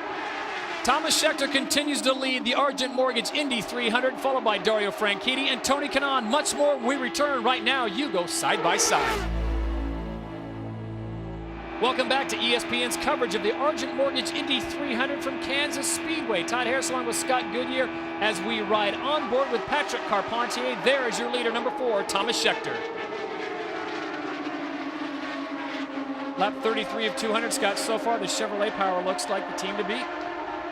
Thomas Scheckter continues to lead the Argent Mortgage Indy 300, followed by Dario Franchitti and Tony Kanaan. Much more when we return. Right now, you go side by side. Welcome back to ESPN's coverage of the Argent Mortgage Indy 300 from Kansas Speedway. Todd Harris along with Scott Goodyear as we ride on board with Patrick Carpentier. There is your leader, number 4, Thomas Scheckter. Lap 33 of 200, Scott. So far, the Chevrolet Power looks like the team to beat.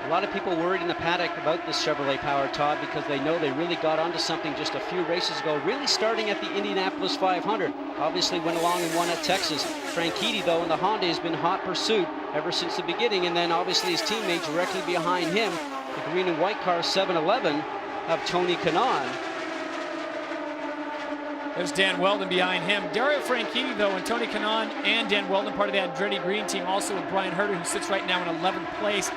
A lot of people worried in the paddock about this Chevrolet Power, Todd, because they know they really got onto something just a few races ago, really starting at the Indianapolis 500. Obviously went along and won at Texas. Franchitti, though, in the Honda has been hot pursuit ever since the beginning, and then obviously his teammate directly behind him, the green and white car 711 of Tony Kanaan. There's Dan Weldon behind him. Dario Franchitti, though, and Tony Kanaan and Dan Weldon, part of the Andretti Green team, also with Brian Herter, who sits right now in 11th place.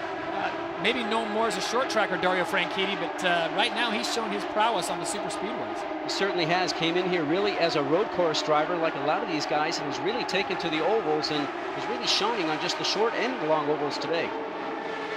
Maybe known more as a short tracker, Dario Franchitti, but right now he's shown his prowess on the super speedways. He certainly has. Came in here really as a road course driver like a lot of these guys, and has really taken to the ovals and is really shining on just the short and the long ovals today.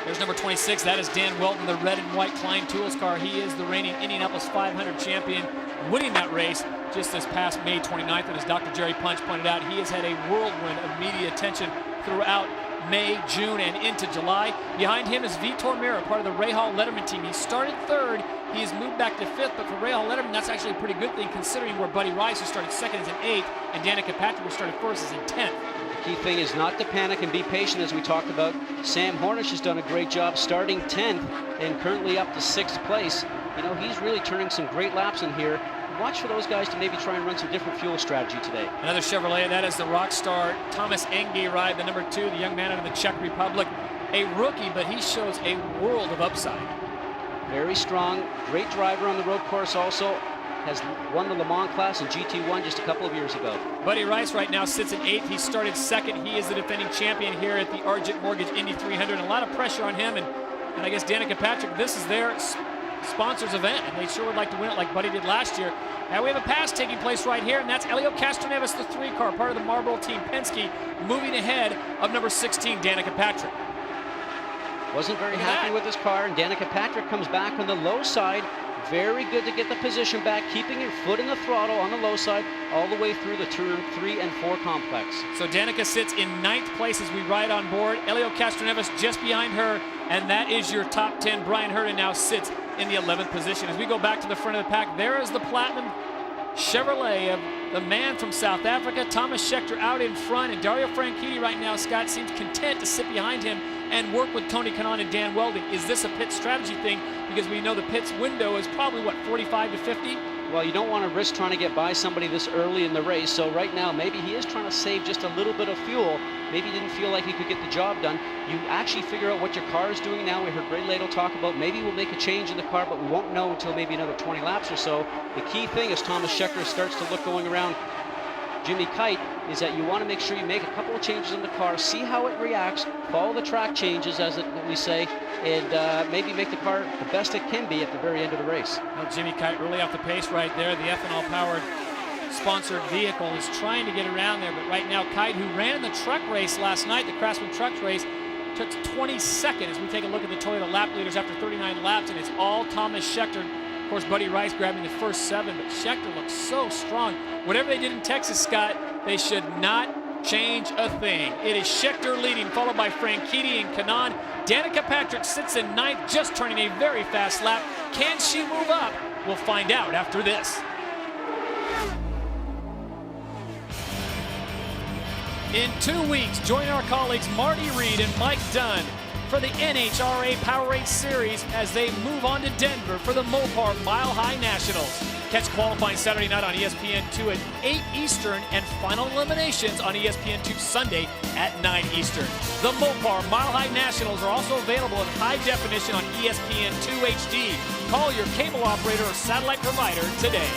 There's number 26. That is Dan Weldon, the red and white Klein Tools car. He is the reigning Indianapolis 500 champion, winning that race just this past May 29th. And as Dr. Jerry Punch pointed out, he has had a whirlwind of media attention throughout May, June, and into July. Behind him is Vitor Meira, part of the Rahal Letterman team. He started 3rd. He has moved back to 5th, but for Rahal Letterman, that's actually a pretty good thing considering where Buddy Rice, who started 2nd, is in 8th, and Danica Patrick, who started 1st, is in 10th. The key thing is not to panic and be patient, as we talked about. Sam Hornish has done a great job starting 10th and currently up to 6th place. You know, he's really turning some great laps in here. Watch for those guys to maybe try and run some different fuel strategy today. Another Chevrolet, that is the rock star Thomas Engay ride, the number 2, the young man out of the Czech Republic. A rookie, but he shows a world of upside. Very strong, great driver on the road course also. Has won the Le Mans class in GT1 just a couple of years ago. Buddy Rice right now sits in 8th. He started 2nd. He is the defending champion here at the Argent Mortgage Indy 300. And a lot of pressure on him. And I guess Danica Patrick, this is their sponsors event, and they sure would like to win it like Buddy did last year. Now we have a pass taking place right here, and that's Elio Castroneves, the 3 car, part of the Marlboro team. Penske moving ahead of number 16, Danica Patrick. Wasn't very happy with his car, and Danica Patrick comes back on the low side. Very good to get the position back, keeping your foot in the throttle on the low side all the way through the turn 3 and 4 complex. So Danica sits in 9th place as we ride on board. Elio Castroneves just behind her, and that is your top 10. Brian Herta now sits in the 11th position. As we go back to the front of the pack, there is the Platinum Chevrolet of the man from South Africa, Thomas Scheckter out in front, and Dario Franchitti right now, Scott, seems content to sit behind him and work with Tony Kanaan and Dan Weldon. Is this a pit strategy thing? Because we know the pit's window is probably, what, 45 to 50? Well, you don't want to risk trying to get by somebody this early in the race, so right now maybe he is trying to save just a little bit of fuel. Maybe he didn't feel like he could get the job done. You actually figure out what your car is doing now. We heard Ray Ladle talk about maybe we'll make a change in the car, but we won't know until maybe another 20 laps or so. The key thing as Thomas Scheckter starts to look going around Jimmy Kite is that you want to make sure you make a couple of changes in the car, see how it reacts, follow the track changes, as we say, and maybe make the car the best it can be at the very end of the race. Well, Jimmy Kite really off the pace right there. The ethanol-powered sponsored vehicle is trying to get around there, but right now Kite, who ran in the truck race last night, the Craftsman Trucks race, took 22nd as we take a look at the Toyota lap leaders after 39 laps, and it's all Thomas Scheckter. Of course, Buddy Rice grabbing the first 7, but Scheckter looks so strong. Whatever they did in Texas, Scott, they should not change a thing. It is Scheckter leading, followed by Franchitti and Kanaan. Danica Patrick sits in 9th, just turning a very fast lap. Can she move up? We'll find out after this. In 2 weeks, join our colleagues Marty Reed and Mike Dunn for the NHRA Power Race Series as they move on to Denver for the Mopar Mile High Nationals. Catch qualifying Saturday night on ESPN2 at 8 Eastern and final eliminations on ESPN2 Sunday at 9 Eastern. The Mopar Mile High Nationals are also available in high definition on ESPN2 HD. Call your cable operator or satellite provider today.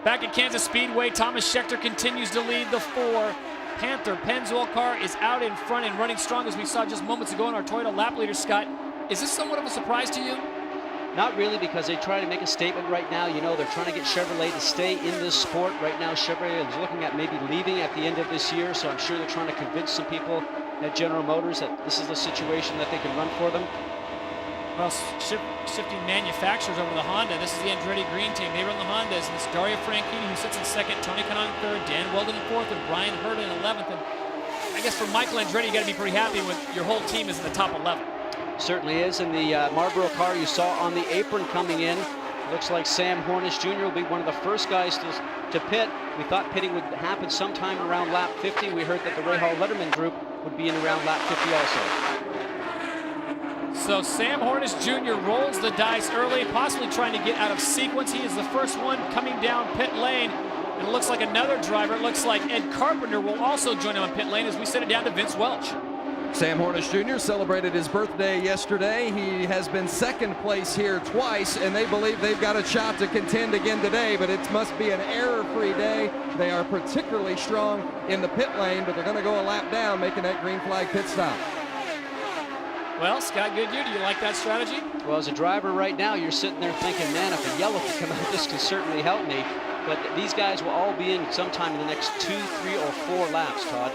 Back at Kansas Speedway, Thomas Scheckter continues to lead the 4. Panther Pennzoil car is out in front and running strong as we saw just moments ago in our Toyota lap leader. Scott, is this somewhat of a surprise to you? Not really, because they try to make a statement right now. You know, they're trying to get Chevrolet to stay in this sport. Right now, Chevrolet is looking at maybe leaving at the end of this year, so I'm sure they're trying to convince some people at General Motors that this is the situation that they can run for them. Well, shifting manufacturers over to the Honda. This is the Andretti Green team. They run the Hondas, and it's Dario Franchitti who sits in 2nd, Tony Kanaan in 3rd, Dan Weldon in 4th, and Brian Hurd in 11th. And I guess for Michael Andretti, you got to be pretty happy with your whole team is in the top 11. Certainly is. And the Marlboro car you saw on the apron coming in, looks like Sam Hornish Jr. will be one of the first guys to pit. We thought pitting would happen sometime around lap 50. We heard that the Rahal Letterman group would be in around lap 50 also. So Sam Hornish Jr. rolls the dice early, possibly trying to get out of sequence. He is the first one coming down pit lane. And it looks like another driver. It looks like Ed Carpenter will also join him on pit lane as we send it down to Vince Welch. Sam Hornish Jr. celebrated his birthday yesterday. He has been 2nd place here twice, and they believe they've got a shot to contend again today, but it must be an error-free day. They are particularly strong in the pit lane, but they're going to go a lap down, making that green flag pit stop. Well, Scott Goodyear, do you like that strategy? Well, as a driver right now, you're sitting there thinking, man, if a yellow can come out, this can certainly help me. But these guys will all be in sometime in the next 2, 3, or 4 laps, Todd.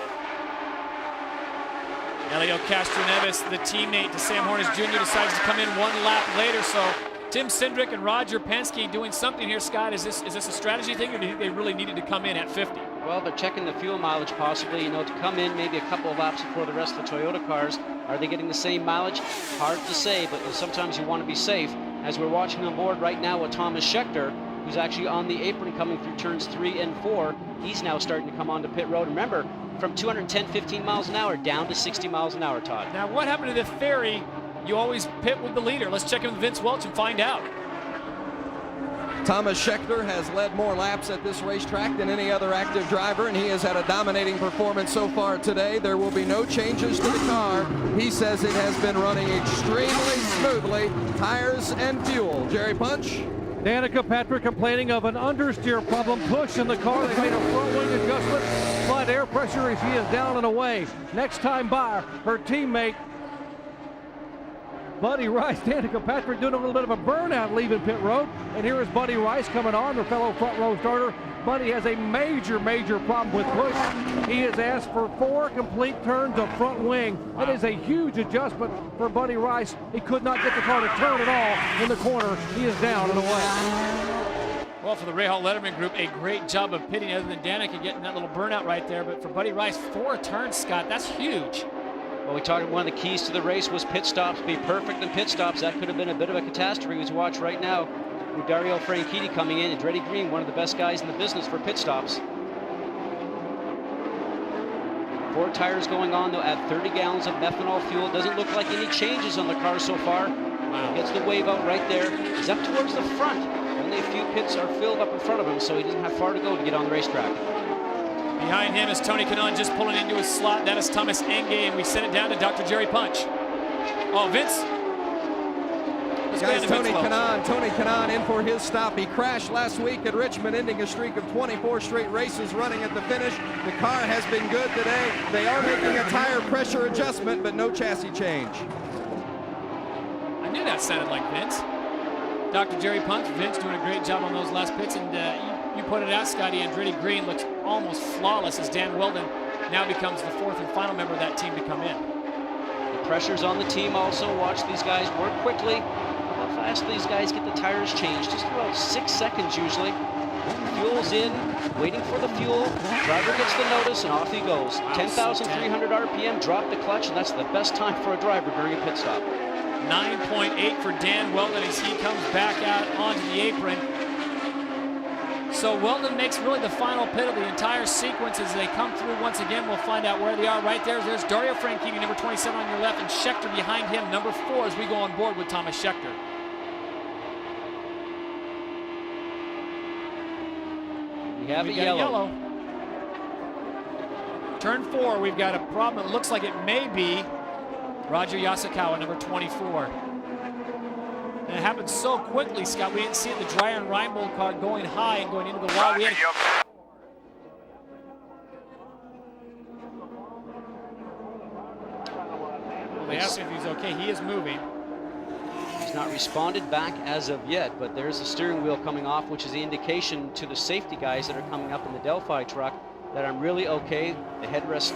Elio Castroneves, the teammate to Sam Hornish Jr., decides to come in 1 lap later. So Tim Cindric and Roger Penske doing something here, Scott. Is this a strategy thing, or do you think they really needed to come in at 50? Well, they're checking the fuel mileage possibly, you know, to come in maybe a couple of laps before the rest of the Toyota cars. Are they getting the same mileage? Hard to say, but sometimes you want to be safe. As we're watching on board right now with Thomas Scheckter, who's actually on the apron coming through turns 3 and 4. He's now starting to come onto pit road. Remember, from 210-15 miles an hour down to 60 miles an hour, Todd. Now, what happened to the theory? You always pit with the leader. Let's check in with Vince Welch and find out. Thomas Scheckter has led more laps at this racetrack than any other active driver, and he has had a dominating performance so far today. There will be no changes to the car. He says it has been running extremely smoothly, tires and fuel. Jerry Punch? Danica Patrick complaining of an understeer problem. Push in the car. They made a front wing adjustment. Slight air pressure as he is down and away. Next time by, her teammate Buddy Rice. Danica Patrick doing a little bit of a burnout leaving pit road. And here is Buddy Rice coming on, their fellow front row starter. Buddy has a major problem with push. He has asked for 4 complete turns of front wing. That is a huge adjustment for Buddy Rice. He could not get the car to turn at all in the corner. He is down and away. Well, for the Rahal Letterman group, a great job of pitting other than Danica getting that little burnout right there. But for Buddy Rice, 4 turns, Scott, that's huge. Well, we talked one of the keys to the race was pit stops. Be perfect in pit stops. That could have been a bit of a catastrophe as we watch right now. With Dario Franchitti coming in, and Andretti Green, one of the best guys in the business for pit stops. 4 tires going on, though, at 30 gallons of methanol fuel. Doesn't look like any changes on the car so far. Wow. Gets the wave out right there. He's up towards the front. Only a few pits are filled up in front of him, so he doesn't have far to go to get on the racetrack. Behind him is Tony Kanaan just pulling into his slot. That is Thomas Enge, and we send it down to Dr. Jerry Punch. Oh, Vince. Guys, Tony Kanaan in for his stop. He crashed last week at Richmond, ending a streak of 24 straight races running at the finish. The car has been good today. They are making a tire pressure adjustment, but no chassis change. I knew that sounded like Vince. Dr. Jerry Punch, Vince doing a great job on those last pits, and you put it out, Scotty. Andretti Green looks almost flawless as Dan Weldon now becomes the fourth and final member of that team to come in. The pressure's on the team also. Watch these guys work quickly. How fast these guys get the tires changed? Just about 6 seconds usually. Fuel's in, waiting for the fuel. Driver gets the notice and off he goes. 10,300 RPM, drop the clutch, and that's the best time for a driver during a pit stop. 9.8 for Dan Weldon as he comes back out onto the apron. So Weldon makes really the final pit of the entire sequence as they come through. Once again, we'll find out where they are. Right there's Dario Franchitti, number 27 on your left, and Scheckter behind him, number 4, as we go on board with Thomas Scheckter. We have a yellow. Turn 4, we've got a problem. It looks like it may be Roger Yasukawa, number 24. And it happened so quickly, Scott. We didn't see it. The Dreyer and Reinbold car going high and going into the wall. We had well, they asked him if he's okay. He is moving. He's not responded back as of yet, but there's the steering wheel coming off, which is the indication to the safety guys that are coming up in the Delphi truck that I'm really okay. The headrest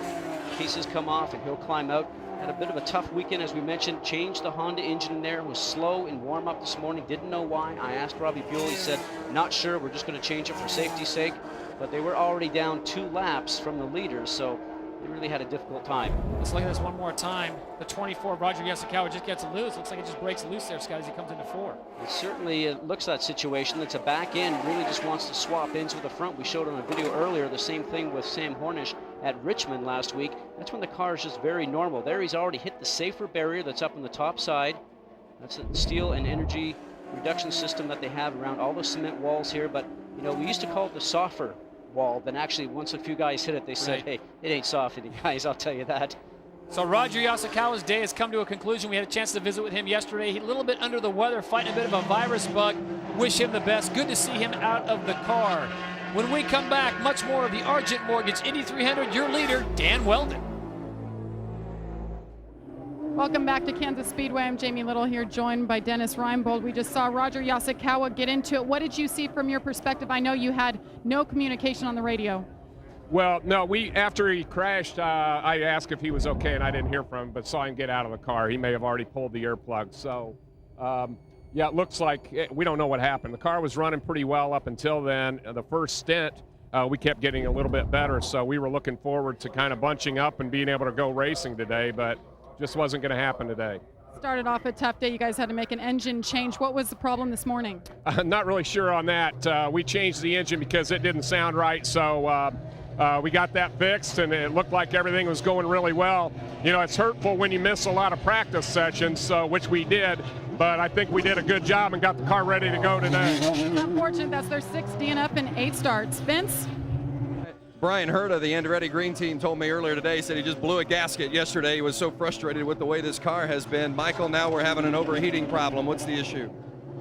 pieces come off and he'll climb out. Had a bit of a tough weekend, as we mentioned. Changed the Honda engine in there. Was slow in warm-up this morning. Didn't know why. I asked Robbie Buell. He said, not sure. We're just going to change it for safety's sake. But they were already down 2 laps from the leaders, so they really had a difficult time. Let's look at this one more time. The 24, Roger Yasukawa, just gets loose. Looks like it just breaks loose there, Scott, as he comes into 4. It certainly looks that situation. It's a back end, really just wants to swap ends with the front. We showed on a video earlier the same thing with Sam Hornish at Richmond last week. That's when the car is just very normal. There he's already hit the safer barrier that's up on the top side. That's a steel and energy reduction system that they have around all the cement walls here. But, you know, we used to call it the softer wall. Then actually, once a few guys hit it, they said, hey, it ain't soft, guys, I'll tell you that. So Roger Yasukawa's day has come to a conclusion. We had a chance to visit with him yesterday. He's a little bit under the weather, fighting a bit of a virus bug. Wish him the best. Good to see him out of the car. When we come back, much more of the Argent Mortgage Indy 300, your leader, Dan Weldon. Welcome back to Kansas Speedway. I'm Jamie Little here, joined by Dennis Reinbold. We just saw Roger Yasukawa get into it. What did you see from your perspective? I know you had no communication on the radio. Well, no, after he crashed, I asked if he was okay, and I didn't hear from him, but saw him get out of the car. He may have already pulled the earplug. So, yeah, it looks like we don't know what happened. The car was running pretty well up until then. The first stint, we kept getting a little bit better, so we were looking forward to kind of bunching up and being able to go racing today, but just wasn't going to happen today. Started off a tough day. You guys had to make an engine change. What was the problem this morning? Not really sure on that. We changed the engine because it didn't sound right, so we got that fixed, and it looked like everything was going really well. You know, it's hurtful when you miss a lot of practice sessions, which we did, but I think we did a good job and got the car ready to go today. Unfortunate, that's their 6th DNF and 8 starts. Vince? Brian Herta, the Andretti Green Team, told me earlier today, said he just blew a gasket yesterday. He was so frustrated with the way this car has been. Michael, now we're having an overheating problem. What's the issue?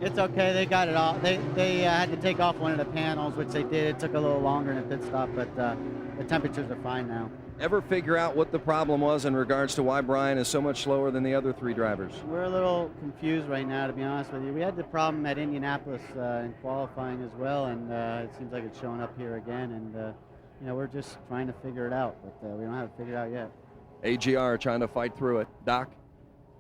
It's okay. They got it all. They had to take off one of the panels, which they did. It took a little longer in a pit stop, but the temperatures are fine now. Ever figure out what the problem was in regards to why Brian is so much slower than the other 3 drivers? We're a little confused right now, to be honest with you. We had the problem at Indianapolis in qualifying as well, and it seems like it's showing up here again. And you know, we're just trying to figure it out, but we don't have it figured out yet. AGR trying to fight through it. Doc?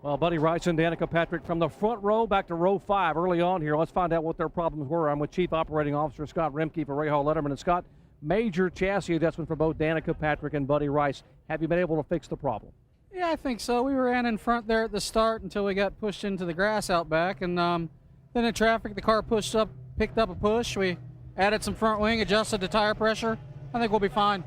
Well, Buddy Rice and Danica Patrick from the front row back to row 5 early on here. Let's find out what their problems were. I'm with Chief Operating Officer Scott Remke for Rahal Letterman. And Scott, major chassis adjustment for both Danica Patrick and Buddy Rice. Have you been able to fix the problem? Yeah, I think so. We ran in front there at the start until we got pushed into the grass out back. And then in traffic, the car picked up a push. We added some front wing, adjusted the tire pressure. I think we'll be fine.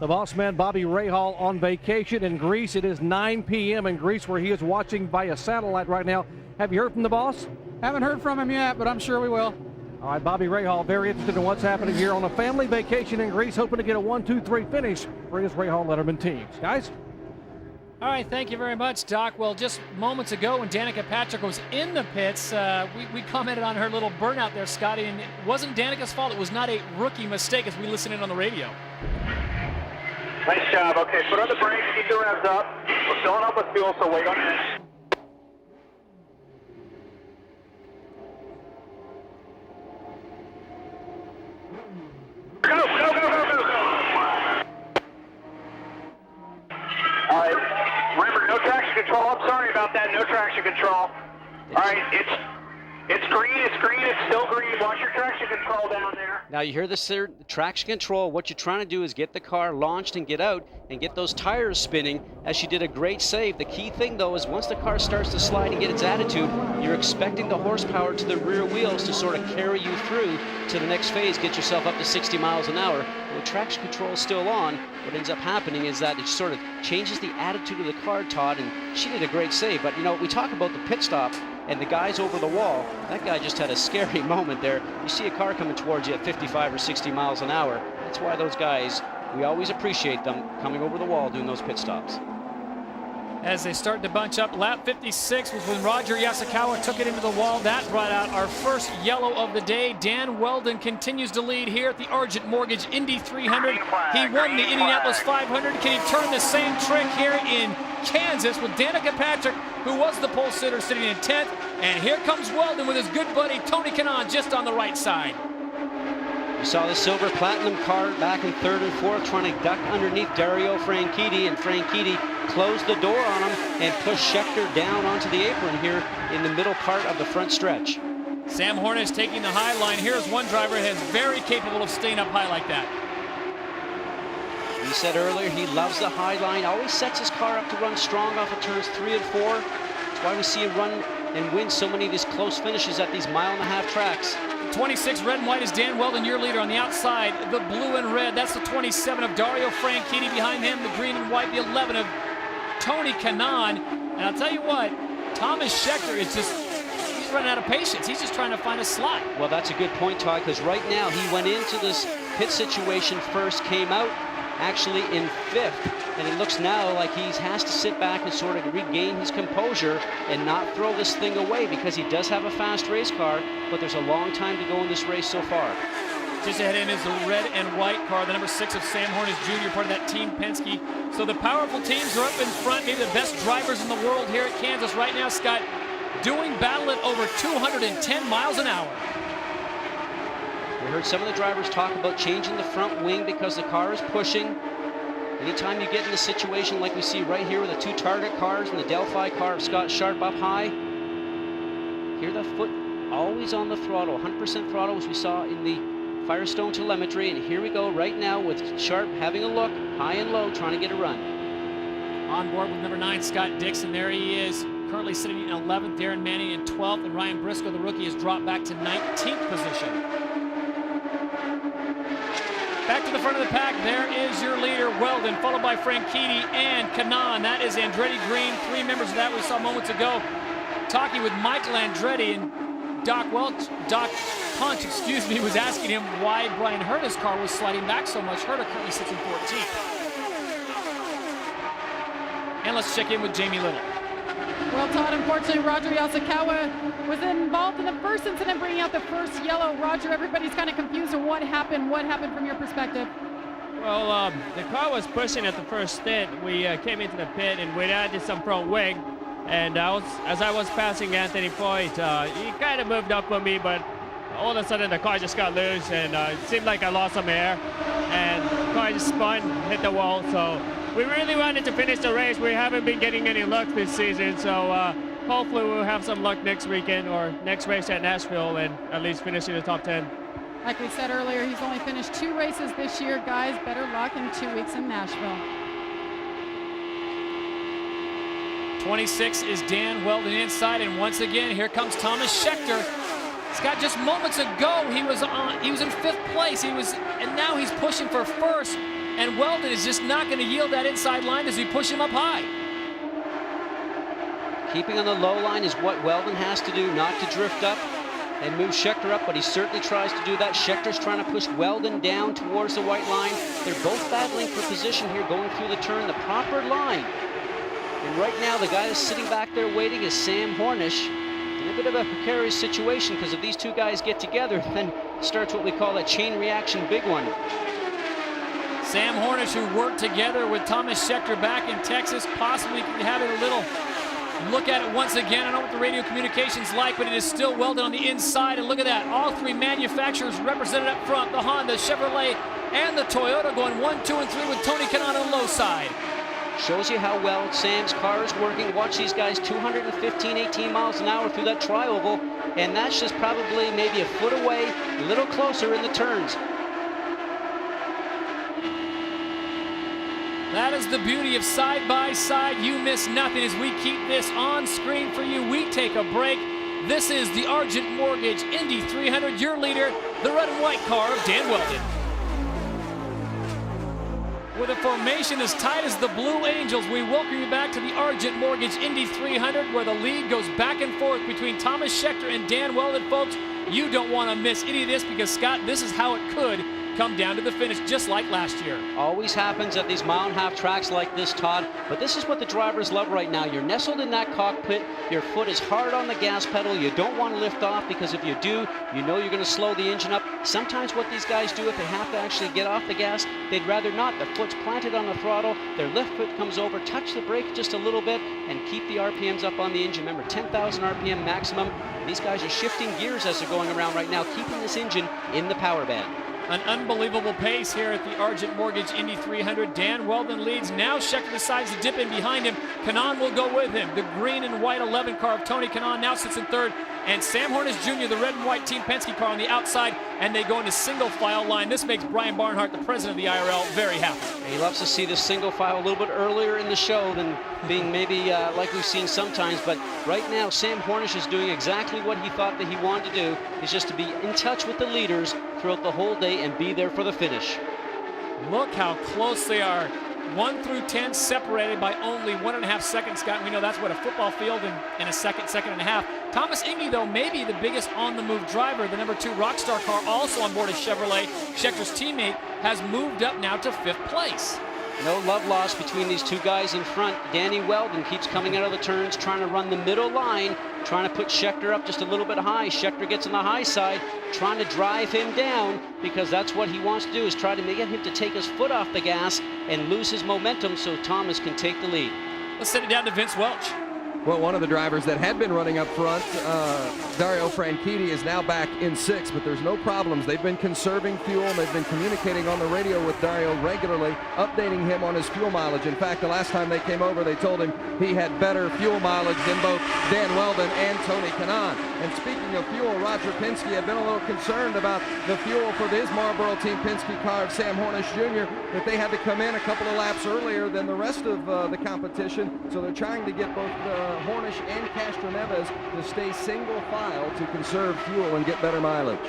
The boss man, Bobby Rahal, on vacation in Greece. It is 9 p.m. in Greece, where he is watching via satellite right now. Have you heard from the boss? Haven't heard from him yet, but I'm sure we will. All right, Bobby Rahal, very interested in what's happening here on a family vacation in Greece, hoping to get a 1-2-3 finish for his Rahal Letterman teams. Guys? All right, thank you very much, Doc. Well, just moments ago when Danica Patrick was in the pits, we commented on her little burnout there, Scotty, and it wasn't Danica's fault. It was not a rookie mistake as we listen in on the radio. Nice job. Okay, put on the brakes, keep the revs up. We're filling up with fuel, so wait on it. Go, go, go, go, go, go. All right, it's green, it's still green. Watch your traction control down there. Now you hear this there, traction control. What you're trying to do is get the car launched and get out and get those tires spinning, as she did a great save. The key thing though is once the car starts to slide and get its attitude, you're expecting the horsepower to the rear wheels to sort of carry you through to the next phase, get yourself up to 60 miles an hour. With traction control still on, what ends up happening is that it sort of changes the attitude of the car, Todd, and she did a great save. But you know, we talk about the pit stop and the guys over the wall. That guy just had a scary moment there. You see a car coming towards you at 55 or 60 miles an hour. That's why those guys, we always appreciate them coming over the wall doing those pit stops. As they start to bunch up, lap 56 was when Roger Yasukawa took it into the wall. That brought out our first yellow of the day. Dan Weldon continues to lead here at the Argent Mortgage Indy 300. He won the Indianapolis 500. Can he turn the same trick here in Kansas with Danica Patrick, who was the pole sitter, sitting in 10th? And here comes Weldon with his good buddy Tony Kanaan just on the right side. You saw the silver platinum car back in 3rd and 4th trying to duck underneath Dario Franchitti, and Franchitti closed the door on him and pushed Scheckter down onto the apron here in the middle part of the front stretch. Sam Hornish taking the high line. Here's one driver that's very capable of staying up high like that. He said earlier he loves the high line, always sets his car up to run strong off of turns 3 and 4. That's why we see him run and win so many of these close finishes at these mile-and-a-half tracks. 26 red and white is Dan Weldon, your leader. On the outside, the blue and red, that's the 27 of Dario Franchitti. Behind him, the green and white, the 11 of Tony Kanaan. And I'll tell you what, Thomas Scheckter is just, he's running out of patience. He's just trying to find a slot. Well, that's a good point, Todd, because right now he went into this pit situation first, came out actually in 5th, and it looks now like he has to sit back and sort of regain his composure and not throw this thing away, because he does have a fast race car, but there's a long time to go in this race so far. Just ahead of him is the red and white car, the number 6 of Sam Hornish Jr., part of that Team Penske. So the powerful teams are up in front, maybe the best drivers in the world here at Kansas right now, Scott, doing battle at over 210 miles an hour. We heard some of the drivers talk about changing the front wing because the car is pushing. Anytime you get in a situation like we see right here with the 2 Target cars and the Delphi car of Scott Sharp up high, hear the foot always on the throttle, 100% throttle, as we saw in the Firestone telemetry. And here we go right now with Sharp having a look, high and low, trying to get a run. On board with number 9, Scott Dixon. There he is, currently sitting in 11th. Darren Manning in 12th, and Ryan Briscoe, the rookie, has dropped back to 19th position. Back to the front of the pack, there is your leader, Weldon, followed by Franchitti and Kanaan. That is Andretti Green, 3 members of that we saw moments ago. Talking with Michael Andretti, and Doc Punch, was asking him why Brian Herta's car was sliding back so much. Herta currently sits in 14th. And let's check in with Jamie Little. Well, Todd, unfortunately, Roger Yasukawa was involved in the first incident, bringing out the first yellow. Roger, everybody's kind of confused on what happened. What happened from your perspective? Well, the car was pushing at the first stint. We came into the pit and we added some front wing. And as I was passing Anthony Foyt, he kind of moved up on me, but all of a sudden the car just got loose, and it seemed like I lost some air. And the car just spun, hit the wall. So we really wanted to finish the race. We haven't been getting any luck this season, so hopefully we'll have some luck next weekend or next race at Nashville, and at least finish in the top 10. Like we said earlier, he's only finished 2 races this year. Guys, better luck in 2 weeks in Nashville. 26 is Dan Weldon inside, and once again, here comes Thomas Scheckter. Scott, just moments ago, he was in 5th place. And now he's pushing for 1st. And Weldon is just not going to yield that inside line as we push him up high. Keeping on the low line is what Weldon has to do, not to drift up and move Scheckter up, but he certainly tries to do that. Scheckter's trying to push Weldon down towards the white line. They're both battling for position here, going through the turn, the proper line. And right now, the guy that's sitting back there waiting is Sam Hornish. In a bit of a precarious situation, because if these 2 guys get together, then starts what we call a chain reaction big one. Sam Hornish, who worked together with Thomas Scheckter back in Texas, possibly having a little look at it once again. I don't know what the radio communication's like, but it is still Weldon on the inside. And look at that, all 3 manufacturers represented up front, the Honda, Chevrolet, and the Toyota, going 1, 2, and 3 with Tony Kanaan on the low side. Shows you how well Sam's car is working. Watch these guys, 215, 18 miles an hour through that tri-oval, and that's just probably maybe a foot away, a little closer in the turns. That is the beauty of side-by-side. You miss nothing as we keep this on screen for you. We take a break. This is the Argent Mortgage Indy 300. Your leader, the red and white car of Dan Weldon. With a formation as tight as the Blue Angels, we welcome you back to the Argent Mortgage Indy 300, where the lead goes back and forth between Thomas Scheckter and Dan Weldon. Folks, you don't want to miss any of this because, Scott, this is how it could come down to the finish, just like last year. Always happens at these mile-and-a-half tracks like this, Todd, but this is what the drivers love right now. You're nestled in that cockpit, your foot is hard on the gas pedal, you don't want to lift off, because if you do, you know you're going to slow the engine up. Sometimes what these guys do, if they have to actually get off the gas, they'd rather not. The foot's planted on the throttle, their left foot comes over, touch the brake just a little bit, and keep the RPMs up on the engine. Remember, 10,000 RPM maximum. These guys are shifting gears as they're going around right now, keeping this engine in the power band. An unbelievable pace here at the Argent Mortgage Indy 300. Dan Weldon leads. Now Scheckter decides to dip in behind him. Kanaan will go with him. The green and white 11 car of Tony Kanaan now sits in third. And Sam Hornish Jr., the red and white Team Penske car on the outside, and they go into single file line. This makes Brian Barnhart, the president of the IRL, very happy. He loves to see this single file a little bit earlier in the show than being maybe like we've seen sometimes. But right now, Sam Hornish is doing exactly what he thought that he wanted to do, is just to be in touch with the leaders throughout the whole day and be there for the finish. Look how close they are. 1 through 10 separated by only 1.5 seconds, Scott. We know that's what a football field in a second and a half. Thomas Indy, though, may be the biggest on-the-move driver. The number 2 Rockstar car, also on board a Chevrolet, Schecter's teammate, has moved up now to 5th place. No love lost between these two guys in front. Danny Weldon keeps coming out of the turns, trying to run the middle line, trying to put Scheckter up just a little bit high. Scheckter gets on the high side, trying to drive him down, because that's what he wants to do, is try to get him to take his foot off the gas and lose his momentum so Thomas can take the lead. Let's send it down to Vince Welch. Well, one of the drivers that had been running up front, Dario Franchitti, is now back in 6th, but there's no problems. They've been conserving fuel, and they've been communicating on the radio with Dario regularly, updating him on his fuel mileage. In fact, the last time they came over, they told him he had better fuel mileage than both Dan Weldon and Tony Kanaan. And speaking of fuel, Roger Penske had been a little concerned about the fuel for his Marlboro Team Penske car of Sam Hornish Jr., that they had to come in a couple of laps earlier than the rest of the competition, so they're trying to get both Hornish and Castroneves to stay single file to conserve fuel and get better mileage.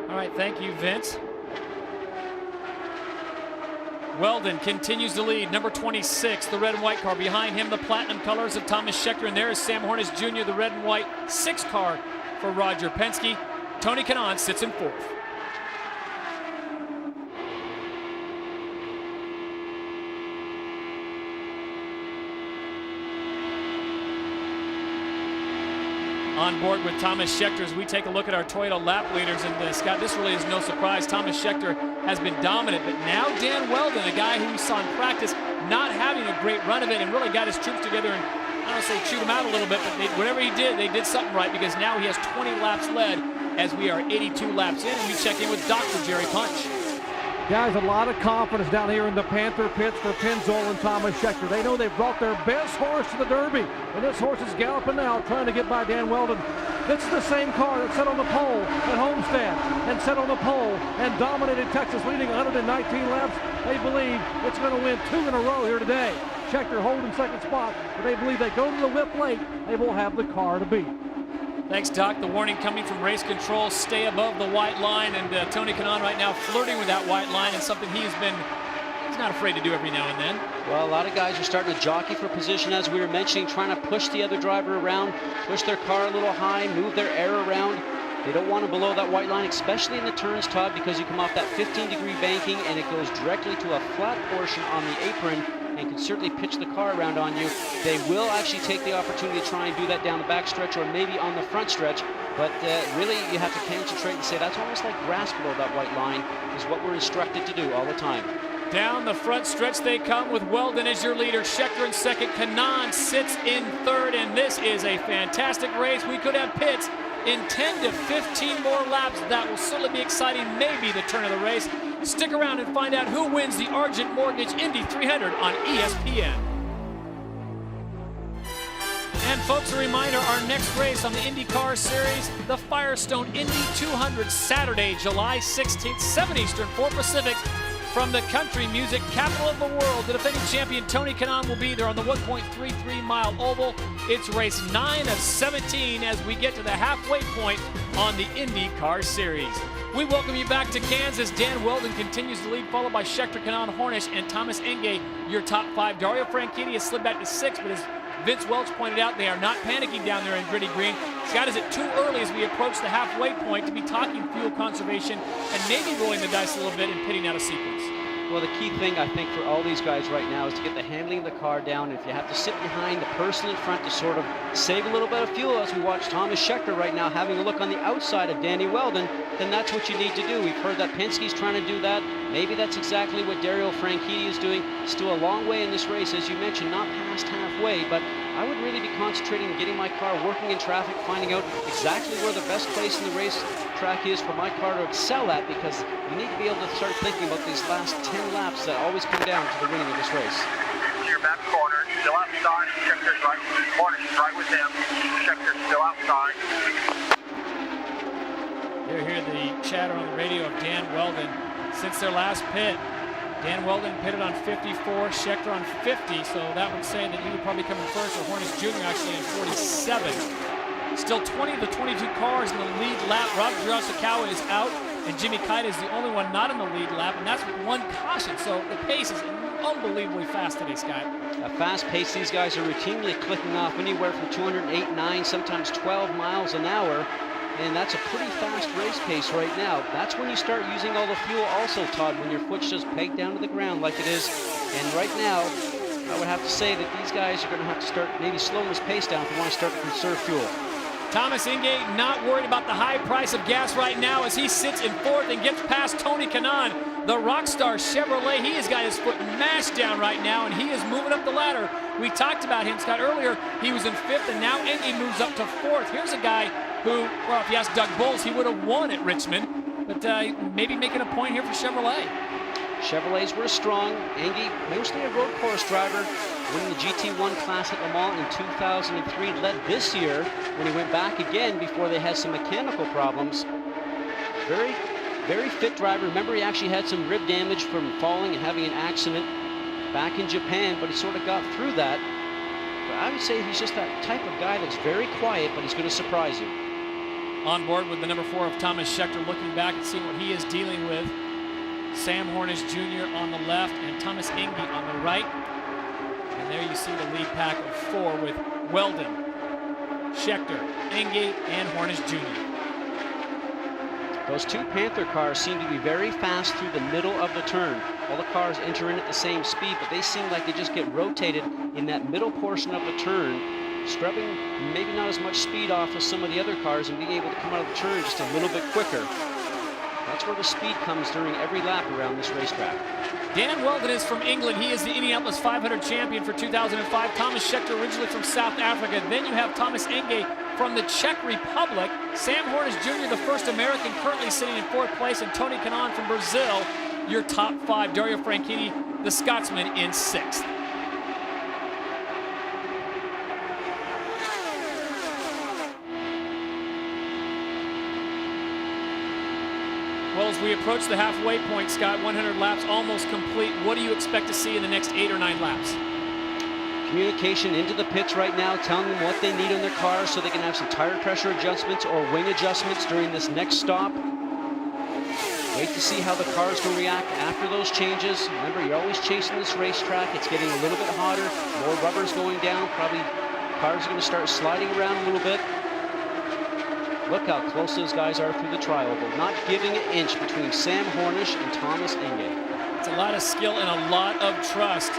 All right, thank you, Vince. Weldon continues to lead, number 26, the red and white car. Behind him, the platinum colors of Thomas Scheckter, and there is Sam Hornish Jr., the red and white 6 car for Roger Penske. Tony Kanaan sits in 4th. On board with Thomas Scheckter as we take a look at our Toyota lap leaders. And Scott, this really is no surprise. Thomas Scheckter has been dominant, but now Dan Weldon, a guy who we saw in practice not having a great run of it, and really got his troops together and, I don't say shoot him out a little bit, but whatever he did, they did something right, because now he has 20 laps led as we are 82 laps in, and we check in with Dr. Jerry Punch. Guys, a lot of confidence down here in the Panther pits for Pennzoil and Thomas Scheckter. They know they've brought their best horse to the Derby, and this horse is galloping now, trying to get by Dan Weldon. This is the same car that sat on the pole at Homestead and sat on the pole and dominated Texas, leading 119 laps. They believe it's going to win 2 in a row here today. Scheckter holding 2nd spot, but they believe they go to the whip late, they will have the car to beat. Thanks, Doc. The warning coming from race control, stay above the white line, and Tony Kanaan right now flirting with that white line, and something he's not afraid to do every now and then. Well, a lot of guys are starting to jockey for position, as we were mentioning, trying to push the other driver around, push their car a little high, move their air around. They don't want to below that white line, especially in the turns, Todd, because you come off that 15-degree banking and it goes directly to a flat portion on the apron and can certainly pitch the car around on you. They will actually take the opportunity to try and do that down the back stretch or maybe on the front stretch, but really you have to concentrate and say that's almost like grass below that white line is what we're instructed to do all the time. Down the front stretch they come with Weldon as your leader, Scheckter in 2nd, Kanaan sits in 3rd, and this is a fantastic race. We could have pits In 10 to 15 more laps, that will certainly be exciting, maybe the turn of the race. Stick around and find out who wins the Argent Mortgage Indy 300 on ESPN. And folks, a reminder, our next race on the INDYCAR Series, the Firestone Indy 200, Saturday, July 16th, 7 Eastern, 4 Pacific, from the country music capital of the world. The defending champion, Tony Kanaan, will be there on the 1.33-mile oval. It's race 9 of 17 as we get to the halfway point on the INDYCAR Series. We welcome you back to Kansas. Dan Weldon continues to lead, followed by Schechter, Kanaan, Hornish, and Thomas Enge, your top 5. Dario Franchitti has slid back to 6, but as Vince Welch pointed out, they are not panicking down there in gritty green. Scott, is it too early as we approach the halfway point to be talking fuel conservation and maybe rolling the dice a little bit and pitting out a sequence? Well, the key thing, I think, for all these guys right now is to get the handling of the car down. If you have to sit behind the person in front to sort of save a little bit of fuel, as we watch Thomas Schechter right now having a look on the outside of Danny Weldon, then that's what you need to do. We've heard that Penske's trying to do that. Maybe that's exactly what Dario Franchitti is doing. Still a long way in this race, as you mentioned, not past halfway, but I would really be concentrating on getting my car working in traffic, finding out exactly where the best place in the race track is for my car to excel at, because you need to be able to start thinking about these last 10 laps that always come down to the winning of this race. Your back corner, still outside. Schechter's right with the corner, she's right with him. Schechter's still outside. You hear the chatter on the radio of Dan Weldon. Since their last pit, Dan Weldon pitted on 54, Schechter on 50, so that would say that he would probably come in first, or Hornish Jr. actually in 47. Still 20 of the 22 cars in the lead lap. Rob Yasukawa is out, and Jimmy Kite is the only one not in the lead lap, and that's with one caution. So the pace is unbelievably fast today, Scott. A fast pace, these guys are routinely clicking off anywhere from 208, 9, sometimes 12 miles an hour. And that's a pretty fast race pace right now. That's when you start using all the fuel also, Todd, when your foot's just pegged down to the ground like it is. And right now, I would have to say that these guys are going to have to start maybe slowing this pace down if they want to start to conserve fuel. Thomas Enge not worried about the high price of gas right now as he sits in fourth and gets past Tony Kanaan. The Rockstar Chevrolet, he has got his foot mashed down right now, and he is moving up the ladder. We talked about him, Scott, earlier. He was in fifth, and now Enge moves up to fourth. Here's a guy who, well, if you ask Doug Bowles, he would have won at Richmond, but maybe making a point here for Chevrolet. Chevrolets were strong. Enge, mostly a road course driver, winning the GT1 class at Le Mans in 2003, led this year when he went back again before they had some mechanical problems. Very, very fit driver. Remember, he actually had some rib damage from falling and having an accident back in Japan, but he sort of got through that. But I would say he's just that type of guy that's very quiet, but he's going to surprise you. On board with the number 4 of Thomas Schechter, looking back and seeing what he is dealing with. Sam Hornish Jr. on the left and Thomas Enge on the right. And there you see the lead pack of 4 with Weldon, Schechter, Enge, and Hornish Jr. Those two Panther cars seem to be very fast through the middle of the turn. All the cars enter in at the same speed, but they seem like they just get rotated in that middle portion of the turn, scrubbing maybe not as much speed off as some of the other cars and being able to come out of the turn just a little bit quicker. That's where the speed comes during every lap around this racetrack. Dan Weldon is from England. He is the Indianapolis 500 champion for 2005. Thomas Schechter originally from South Africa. Then you have Thomas Enge from the Czech Republic. Sam Hornish Jr., the first American currently sitting in 4th place, and Tony Kanaan from Brazil, your top 5. Dario Franchitti, the Scotsman, in 6th. Well, as we approach the halfway point, Scott, 100 laps almost complete. What do you expect to see in the next 8 or 9 laps? Communication into the pits right now, telling them what they need on their cars so they can have some tire pressure adjustments or wing adjustments during this next stop. Wait to see how the cars will react after those changes. Remember, you're always chasing this racetrack. It's getting a little bit hotter, more rubber's going down. Probably cars are going to start sliding around a little bit. Look how close those guys are through the trioval. Not giving an inch between Sam Hornish and Thomas Enge. It's a lot of skill and a lot of trust.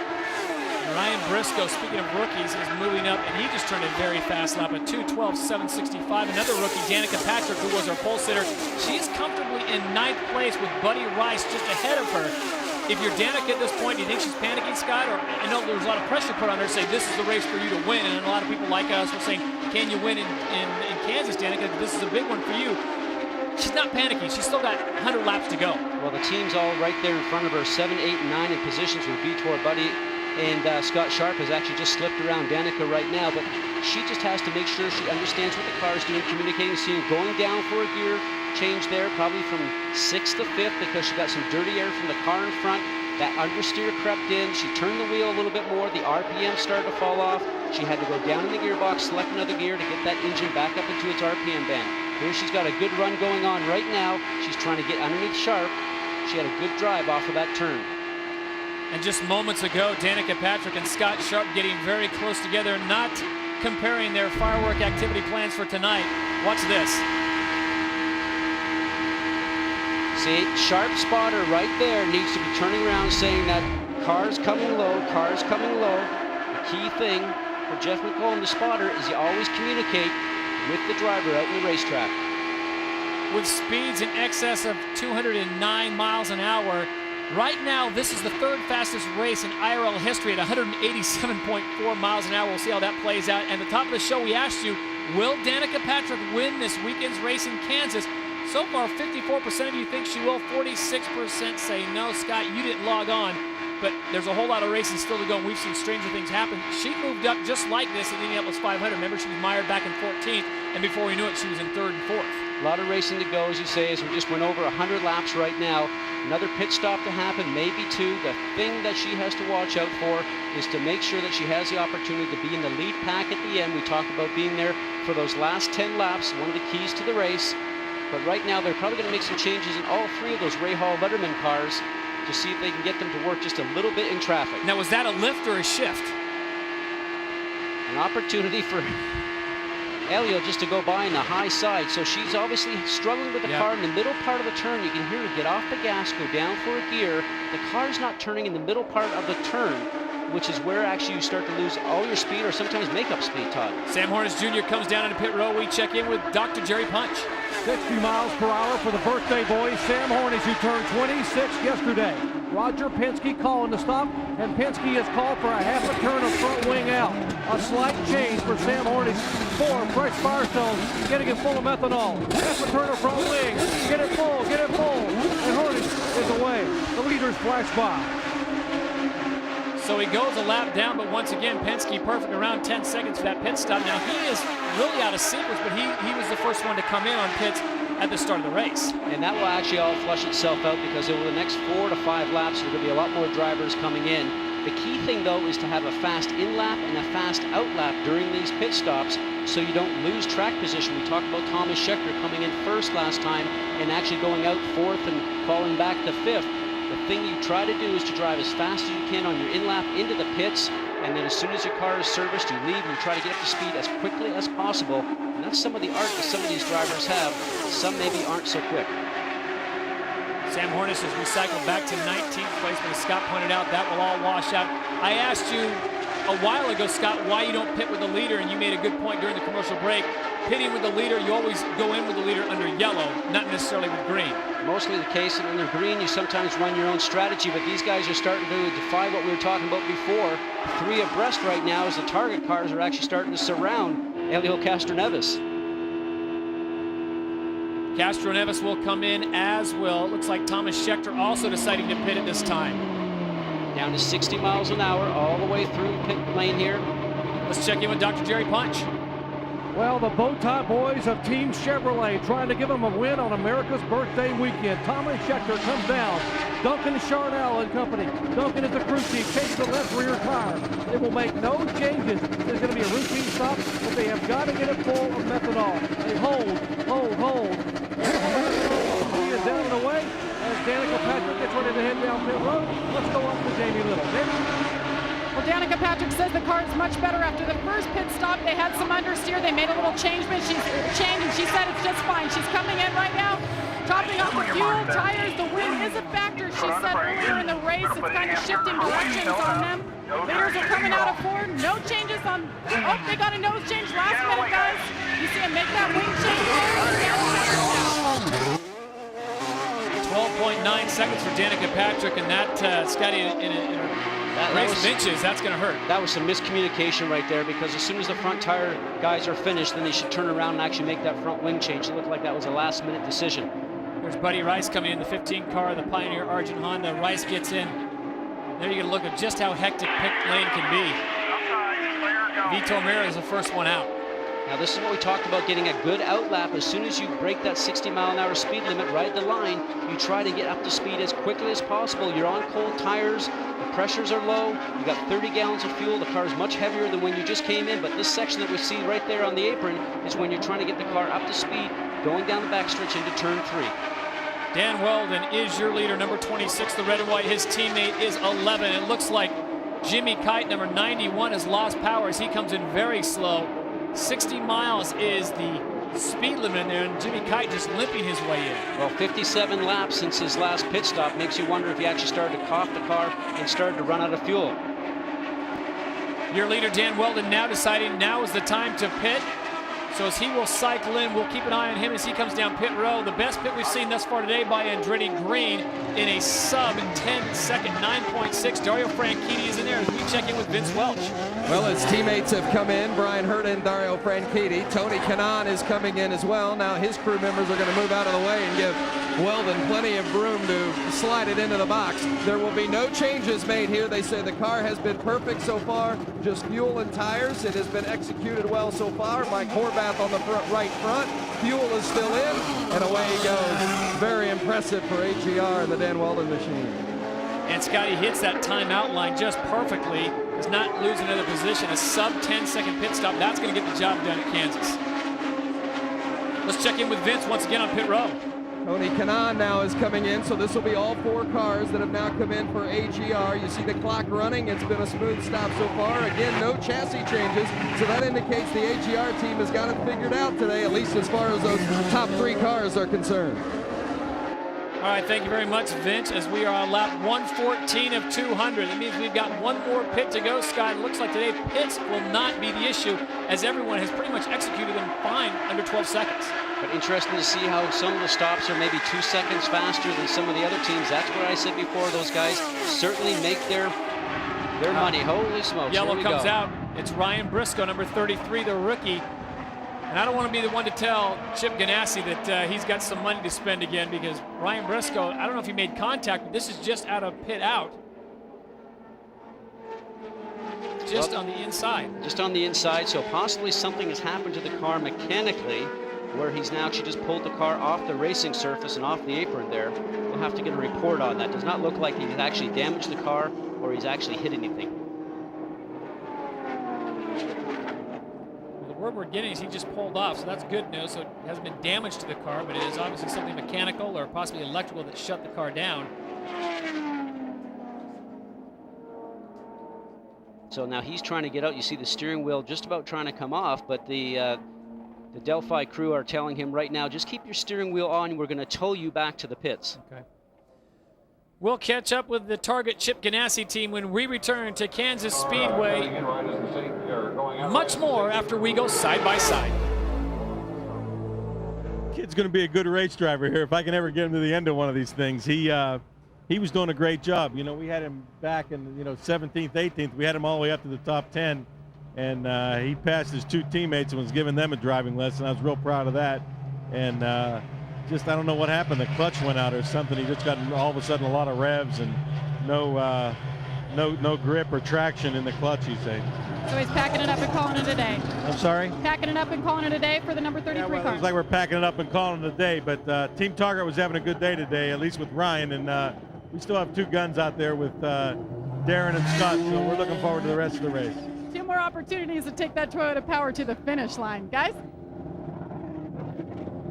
Ryan Briscoe, speaking of rookies, is moving up, and he just turned a very fast lap at 2:12.765. Another rookie, Danica Patrick, who was our pole sitter, she's comfortably in 9th place with Buddy Rice just ahead of her. If you're Danica at this point, do you think she's panicking, Scott? Or I know there's a lot of pressure put on her to say this is the race for you to win, and a lot of people like us were saying, can you win in Kansas, Danica. This is a big one for you. She's not panicking. She's still got 100 laps to go. Well, the team's all right there in front of her, 7, 8, and 9 in positions with Vitor, Buddy, and Scott Sharp has actually just slipped around Danica right now, but she just has to make sure she understands what the car is doing, communicating, seeing, going down for a gear change there, probably from 6th to 5th because she got some dirty air from the car in front. That understeer crept in. She turned the wheel a little bit more. The RPM started to fall off. She had to go down in the gearbox, select another gear to get that engine back up into its RPM band. Here she's got a good run going on right now. She's trying to get underneath Sharp. She had a good drive off of that turn. And just moments ago, Danica Patrick and Scott Sharp getting very close together, not comparing their firework activity plans for tonight. Watch this. See, Sharp spotter right there needs to be turning around saying that car's coming low, car's coming low. The key thing for Jeff McCollum, the spotter, is you always communicate with the driver out in the racetrack. With speeds in excess of 209 miles an hour, right now this is the third fastest race in IRL history at 187.4 miles an hour. We'll see how that plays out. And at the top of the show, we asked you, will Danica Patrick win this weekend's race in Kansas? So far, 54% of you think she will, 46% say no. Scott, you didn't log on, but there's a whole lot of racing still to go, and we've seen stranger things happen. She moved up just like this in Indianapolis 500. Remember, she was mired back in 14th, and before we knew it, she was in 3rd and 4th. A lot of racing to go, as you say, as we just went over 100 laps right now. Another pit stop to happen, maybe 2. The thing that she has to watch out for is to make sure that she has the opportunity to be in the lead pack at the end. We talked about being there for those last 10 laps, one of the keys to the race. But right now, they're probably going to make some changes in all 3 of those Ray Hall Letterman cars to see if they can get them to work just a little bit in traffic. Now, was that a lift or a shift? An opportunity for Elio just to go by in the high side. So she's obviously struggling with the car in the middle part of the turn. You can hear her get off the gas, go down for a gear. The car's not turning in the middle part of the turn, which is where actually you start to lose all your speed or sometimes make up speed, Todd. Sam Hornis Jr. comes down into pit row. We check in with Dr. Jerry Punch. 60 miles per hour for the birthday boy, Sam Hornis, who turned 26 yesterday. Roger Penske calling the stop, and Penske has called for a half a turn of front wing out. A slight change for Sam Hornis. 4 fresh Firestone, getting it full of methanol. Half a turn of front wing. Get it full, get it full. And Hornis is away. The leaders flash by. So he goes a lap down, but once again, Penske perfect around 10 seconds for that pit stop. Now, he is really out of sequence, but he was the first one to come in on pits at the start of the race. And that will actually all flush itself out because over the next 4 to 5 laps, there will be a lot more drivers coming in. The key thing, though, is to have a fast in-lap and a fast out-lap during these pit stops so you don't lose track position. We talked about Thomas Schechter coming in first last time and actually going out 4th and falling back to 5th. The thing you try to do is to drive as fast as you can on your in-lap into the pits, and then as soon as your car is serviced, you leave and you try to get up to speed as quickly as possible. And that's some of the art that some of these drivers have. Some maybe aren't so quick. Sam Hornis has recycled back to 19th place, but as Scott pointed out, that will all wash out. I asked you a while ago, Scott, why you don't pit with the leader, and you made a good point during the commercial break. Pitting with the leader, you always go in with the leader under yellow, not necessarily with green. Mostly the case, and under green, you sometimes run your own strategy, but these guys are starting to defy what we were talking about before. 3 abreast right now as the target cars are actually starting to surround Elio Castroneves. Castroneves will come in, as will, looks like Thomas Schechter also deciding to pit at this time. Down to 60 miles an hour all the way through pit lane here. Let's check in with Dr. Jerry Punch. Well, the Bowtie boys of Team Chevrolet trying to give them a win on America's birthday weekend. Thomas Schechter comes down. Duncan Charnell and company. Duncan is the crew chief, takes the left rear tire. They will make no changes. There's going to be a routine stop, but they have got to get it full of methanol. They hold. He is down and away as Danica Patrick gets ready to head down pit road. Let's go up to Jamie Little. Well, Danica Patrick says the car is much better after the first pit stop. They had some understeer. They made a little change, and she said it's just fine. She's coming in right now, topping off the fuel, tires. The wind is a factor. She said earlier in the race it's kind of shifting directions on them. Leaders are coming out of 4. No changes on. Oh, they got a nose change last minute, guys. You see him make that wing change there. 12.9 seconds for Danica Patrick, and that, Scotty, in a race of inches, that's going to hurt. That was some miscommunication right there, because as soon as the front tire guys are finished, then they should turn around and actually make that front wing change. It looked like that was a last-minute decision. There's Buddy Rice coming in the 15 car, the Pioneer Argent Honda. Rice gets in. There you get a look at just how hectic pit lane can be. Vitor Meira is the first one out. Now this is what we talked about, getting a good out lap. As soon as you break that 60-mile-an-hour speed limit right at the line, you try to get up to speed as quickly as possible. You're on cold tires, the pressures are low, you got 30 gallons of fuel, the car is much heavier than when you just came in, but this section that we see right there on the apron is when you're trying to get the car up to speed, going down the backstretch into turn 3. Dan Weldon is your leader, number 26, the red and white. His teammate is 11. It looks like Jimmy Kite, number 91, has lost power as he comes in very slow. 60 miles is the speed limit in there, and Jimmy Kite just limping his way in. Well, 57 laps since his last pit stop makes you wonder if he actually started to cough the car and started to run out of fuel. Your leader, Dan Weldon, now deciding now is the time to pit. So as he will cycle in, we'll keep an eye on him as he comes down pit row. The best pit we've seen thus far today by Andretti Green in a sub 10-second, 9.6. Dario Franchitti is in there as we check in with Vince Welch. Well, his teammates have come in, Brian Herta and Dario Franchitti. Tony Kanaan is coming in as well. Now his crew members are going to move out of the way and give Weldon plenty of room to slide it into the box. There will be no changes made here. They say the car has been perfect so far, just fuel and tires. It has been executed well so far. Mike Horvath on the right front. Fuel is still in, and away he goes. Very impressive for AGR and the Dan Weldon machine. And Scotty hits that timeout line just perfectly. Does not lose another position. A sub 10-second pit stop. That's going to get the job done at Kansas. Let's check in with Vince once again on pit row. Tony Kanaan now is coming in, so this will be all 4 cars that have now come in for AGR. You see the clock running. It's been a smooth stop so far. Again, no chassis changes, so that indicates the AGR team has got it figured out today, at least as far as those top 3 cars are concerned. All right, thank you very much, Vince, as we are on lap 114 of 200. That means we've got one more pit to go, Scott. It looks like today pits will not be the issue, as everyone has pretty much executed them fine under 12 seconds. But interesting to see how some of the stops are maybe 2 seconds faster than some of the other teams. That's what I said before. Those guys certainly make their money. Holy smokes. Yellow comes out. It's Ryan Briscoe, number 33, the rookie. And I don't want to be the one to tell Chip Ganassi that he's got some money to spend again, because Ryan Briscoe, I don't know if he made contact, but this is just out of pit out. Just on the inside. Just on the inside, so possibly something has happened to the car mechanically, where he's now actually just pulled the car off the racing surface and off the apron there. We'll have to get a report on that. Does not look like he's actually damaged the car or he's actually hit anything. Well, the word we're getting is he just pulled off, so that's good news. So it hasn't been damage to the car, but it is obviously something mechanical or possibly electrical that shut the car down. So now he's trying to get out. You see the steering wheel just about trying to come off, but the Delphi crew are telling him right now, just keep your steering wheel on. We're going to tow you back to the pits. Okay. We'll catch up with the Target Chip Ganassi team when we return to Kansas Speedway. Much more after we go side by side. Kid's going to be a good race driver here if I can ever get him to the end of one of these things. He was doing a great job. You know, we had him back in 17th, 18th. We had him all the way up to the top 10. And he passed his 2 teammates and was giving them a driving lesson. I was real proud of that. And just, I don't know what happened. The clutch went out or something. He just got all of a sudden a lot of revs and no grip or traction in the clutch, you say. So he's packing it up and calling it a day. I'm sorry? Packing it up and calling it a day for the number 33 well, car. It was like we're packing it up and calling it a day. But Team Target was having a good day today, at least with Ryan. And we still have 2 guns out there with Darren and Scott. So we're looking forward to the rest of the race. 2 more opportunities to take that Toyota Power to the finish line. Guys?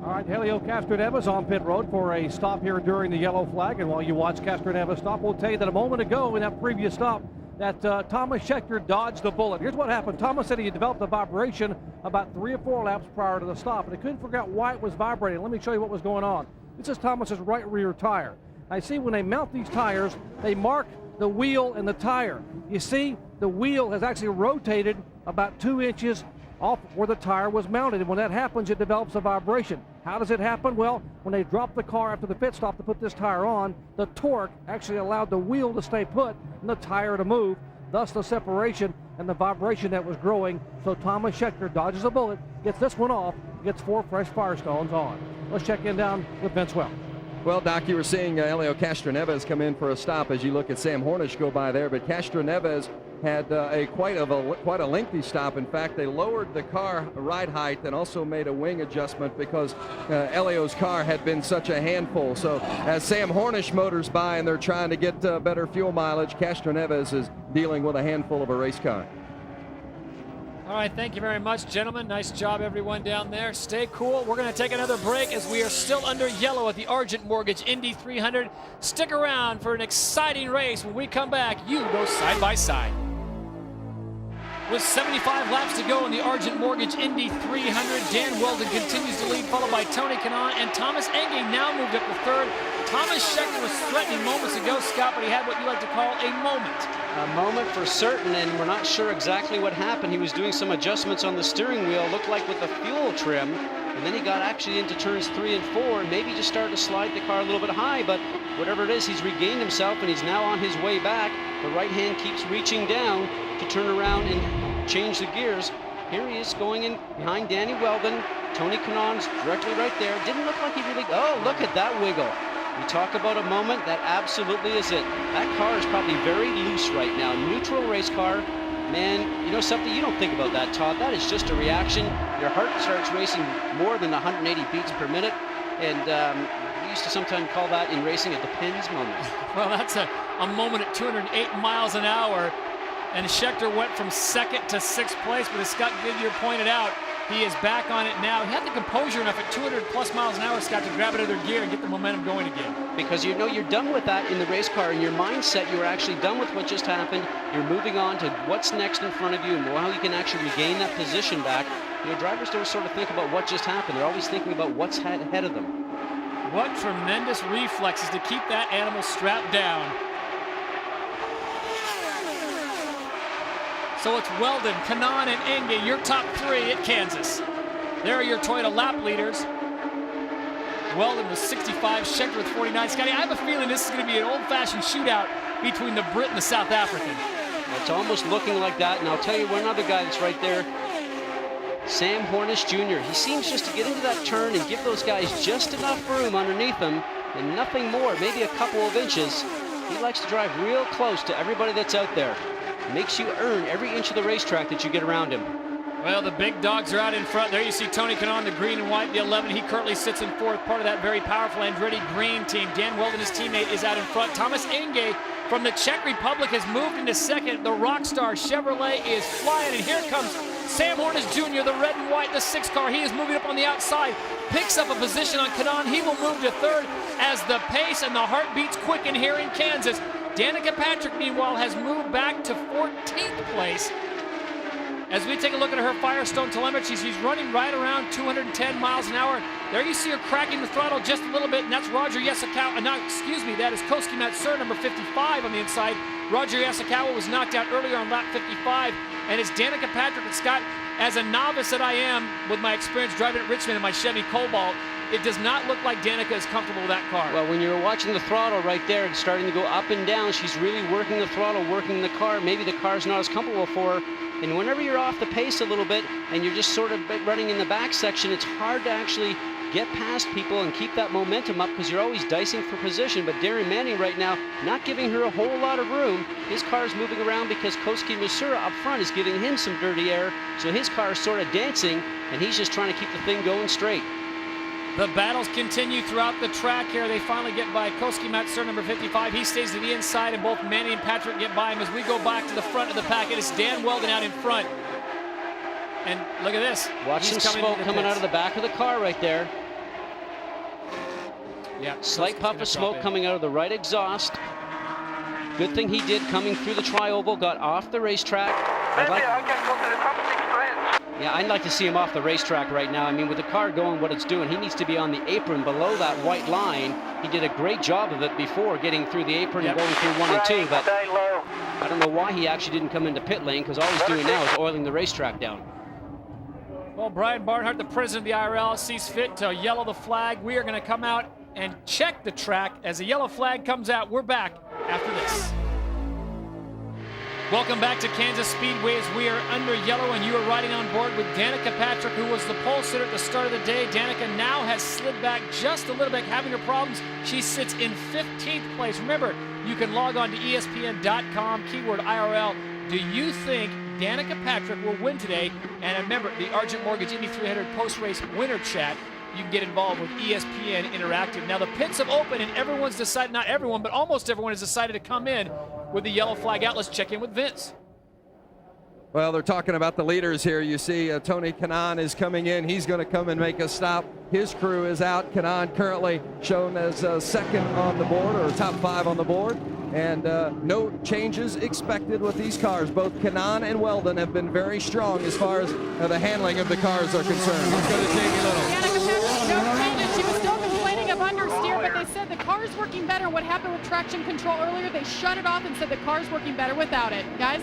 All right, Helio Castroneves on pit road for a stop here during the yellow flag. And while you watch Castroneves stop, we'll tell you that a moment ago in that previous stop that Thomas Schechter dodged the bullet. Here's what happened. Thomas said he had developed a vibration about 3 or 4 laps prior to the stop, and he couldn't figure out why it was vibrating. Let me show you what was going on. This is Thomas's right rear tire. I see when they mount these tires, they mark the wheel and the tire. You see, the wheel has actually rotated about 2 inches off where the tire was mounted, and when that happens, it develops a vibration. How does it happen? Well, when they dropped the car after the pit stop to put this tire on, the torque actually allowed the wheel to stay put and the tire to move, thus the separation and the vibration that was growing. So Thomas Scheckter dodges a bullet, gets this one off, gets 4 fresh Firestones on. Let's check in down with Vince Well. Well, Doc, you were seeing Helio Castroneves come in for a stop as you look at Sam Hornish go by there, but Castroneves had quite a lengthy stop. In fact, they lowered the car ride height and also made a wing adjustment because Helio's car had been such a handful. So as Sam Hornish motors by and they're trying to get better fuel mileage, Castroneves is dealing with a handful of a race car. All right, thank you very much, gentlemen. Nice job, everyone down there. Stay cool. We're going to take another break as we are still under yellow at the Argent Mortgage Indy 300. Stick around for an exciting race. When we come back, you go side by side. With 75 laps to go in the Argent Mortgage Indy 300, Dan Weldon continues to lead, followed by Tony Kanaan, and Thomas Enge now moved up to third. Thomas Scheckter was threatening moments ago, Scott, but he had what you like to call a moment. A moment for certain, and we're not sure exactly what happened. He was doing some adjustments on the steering wheel, looked like with the fuel trim, and then he got actually into turns 3 and 4, and maybe just started to slide the car a little bit high, but whatever it is, he's regained himself, and he's now on his way back. The right hand keeps reaching down to turn around and change the gears. Here he is going in behind Danny Weldon. Tony Kanaan's directly right there. Didn't look like he really, oh, look at that wiggle. We talk about a moment, that absolutely is it. That car is probably very loose right now. Neutral race car. Man, you know something, you don't think about that, Todd. That is just a reaction. Your heart starts racing more than 180 beats per minute. And we used to sometimes call that in racing a depends moment. Well, that's a moment at 208 miles an hour. And Scheckter went from 2nd to 6th place, but as Scott Goodyear pointed out, he is back on it now. He had the composure enough at 200 plus miles an hour, Scott, to grab another gear and get the momentum going again. Because you know you're done with that in the race car. In your mindset, you're actually done with what just happened. You're moving on to what's next in front of you and how you can actually regain that position back. You know, drivers don't sort of think about what just happened. They're always thinking about what's ahead of them. What tremendous reflexes to keep that animal strapped down. So it's Weldon, Kanaan, and Enge, your top 3 at Kansas. There are your Toyota lap leaders. Weldon with 65, Scheckter with 49. Scotty, I have a feeling this is going to be an old-fashioned shootout between the Brit and the South African. It's almost looking like that, and I'll tell you one other guy that's right there, Sam Hornish Jr. He seems just to get into that turn and give those guys just enough room underneath him, and nothing more, maybe a couple of inches. He likes to drive real close to everybody that's out there. Makes you earn every inch of the racetrack that you get around him. Well, the big dogs are out in front. There you see Tony Kanaan, the green and white, the 11. He currently sits in 4th, part of that very powerful Andretti green team. Dan Weldon, his teammate, is out in front. Thomas Enge from the Czech Republic has moved into 2nd. The Rockstar Chevrolet is flying, and here comes Sam Hornish Jr., the red and white, the 6 car. He is moving up on the outside, picks up a position on Kanaan. He will move to 3rd as the pace and the heartbeats quicken here in Kansas. Danica Patrick, meanwhile, has moved back to 14th place. As we take a look at her Firestone telemetry, she's running right around 210 miles an hour. There you see her cracking the throttle just a little bit, and that's Roger Yasukawa. That is Koski Matsur, number 55 on the inside. Roger Yasukawa was knocked out earlier on lap 55, and it's Danica Patrick. And Scott, as a novice that I am, with my experience driving at Richmond in my Chevy Cobalt, it does not look like Danica is comfortable with that car. Well, when you're watching the throttle right there, it's starting to go up and down. She's really working the throttle, working the car. Maybe the car's not as comfortable for her. And whenever you're off the pace a little bit and you're just sort of running in the back section, it's hard to actually get past people and keep that momentum up because you're always dicing for position. But Darren Manning right now, not giving her a whole lot of room. His car is moving around because Koski Masura up front is giving him some dirty air. So his car is sort of dancing, and he's just trying to keep the thing going straight. The battles continue throughout the track here. They finally get by Koski Matsur, number 55. He stays to the inside, and both Manny and Patrick get by him. As we go back to the front of the pack, it is Dan Weldon out in front. And look at this. Watch some smoke coming out of the back of the car right there. Yeah. Slight puff of smoke coming out of the right exhaust. Good thing he did coming through the tri-oval, got off the racetrack. I'd like to see him off the racetrack right now. I mean, with the car going what it's doing, he needs to be on the apron below that white line. He did a great job of it before, getting through the apron and going through 1 and 2, but I don't know why he actually didn't come into pit lane, because all he's doing now is oiling the racetrack down. Well, Well, Brian Barnhart, the president of the IRL, sees fit to yellow the flag. We are going to come out and check the track. As the yellow flag comes out, we're back after this. Welcome back to Kansas Speedway as we are under yellow and you are riding on board with Danica Patrick, who was the pole sitter at the start of the day. Danica now has slid back just a little bit, having her problems. She sits in 15th place. Remember, you can log on to ESPN.com, keyword IRL. Do you think Danica Patrick will win today? And remember, the Argent Mortgage Indy 300 post-race winner chat. You can get involved with ESPN Interactive. Now the pits have opened and everyone's decided, not everyone, but almost everyone has decided to come in with the yellow flag out. Let's check in with Vince. Well, they're talking about the leaders here. You see Tony Kanaan is coming in. He's going to come and make a stop. His crew is out. Kanaan currently shown as second on the board, or top 5 on the board. And no changes expected with these cars. Both Kanaan and Weldon have been very strong as far as the handling of the cars are concerned. Let's go to Jamie Little. Danica Patrick, no changes. She was still complaining of understeer, but they said the car's working better. What happened with traction control earlier, they shut it off and said the car's working better without it. Guys?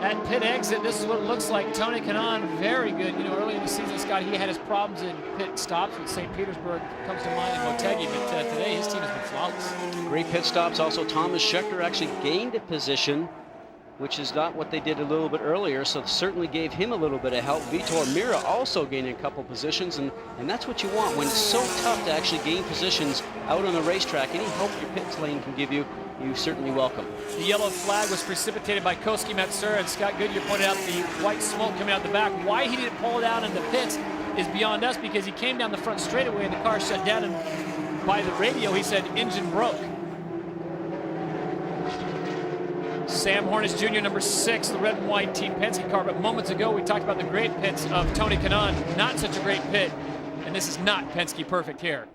At pit exit, this is what it looks like. Tony Kanaan, very good. You know, early in the season, Scott, he had his problems in pit stops with St. Petersburg, comes to mind, and Motegi, but today his team has been flawless. Great pit stops. Also, Thomas Scheckter actually gained a position, which is not what they did a little bit earlier, so certainly gave him a little bit of help. Vitor Mira also gaining a couple positions, and that's what you want when it's so tough to actually gain positions out on the racetrack. Any help your pit lane can give you, you certainly welcome. The yellow flag was precipitated by Koski Matsura, and Scott Goodyear pointed out the white smoke coming out the back. Why he didn't pull it out in the pits is beyond us, because he came down the front straightaway and the car shut down, and by the radio he said engine broke. Sam Hornish Jr., number 6, the red and white Team Penske car. But moments ago, we talked about the great pits of Tony Kanaan. Not such a great pit, and this is not Penske perfect here.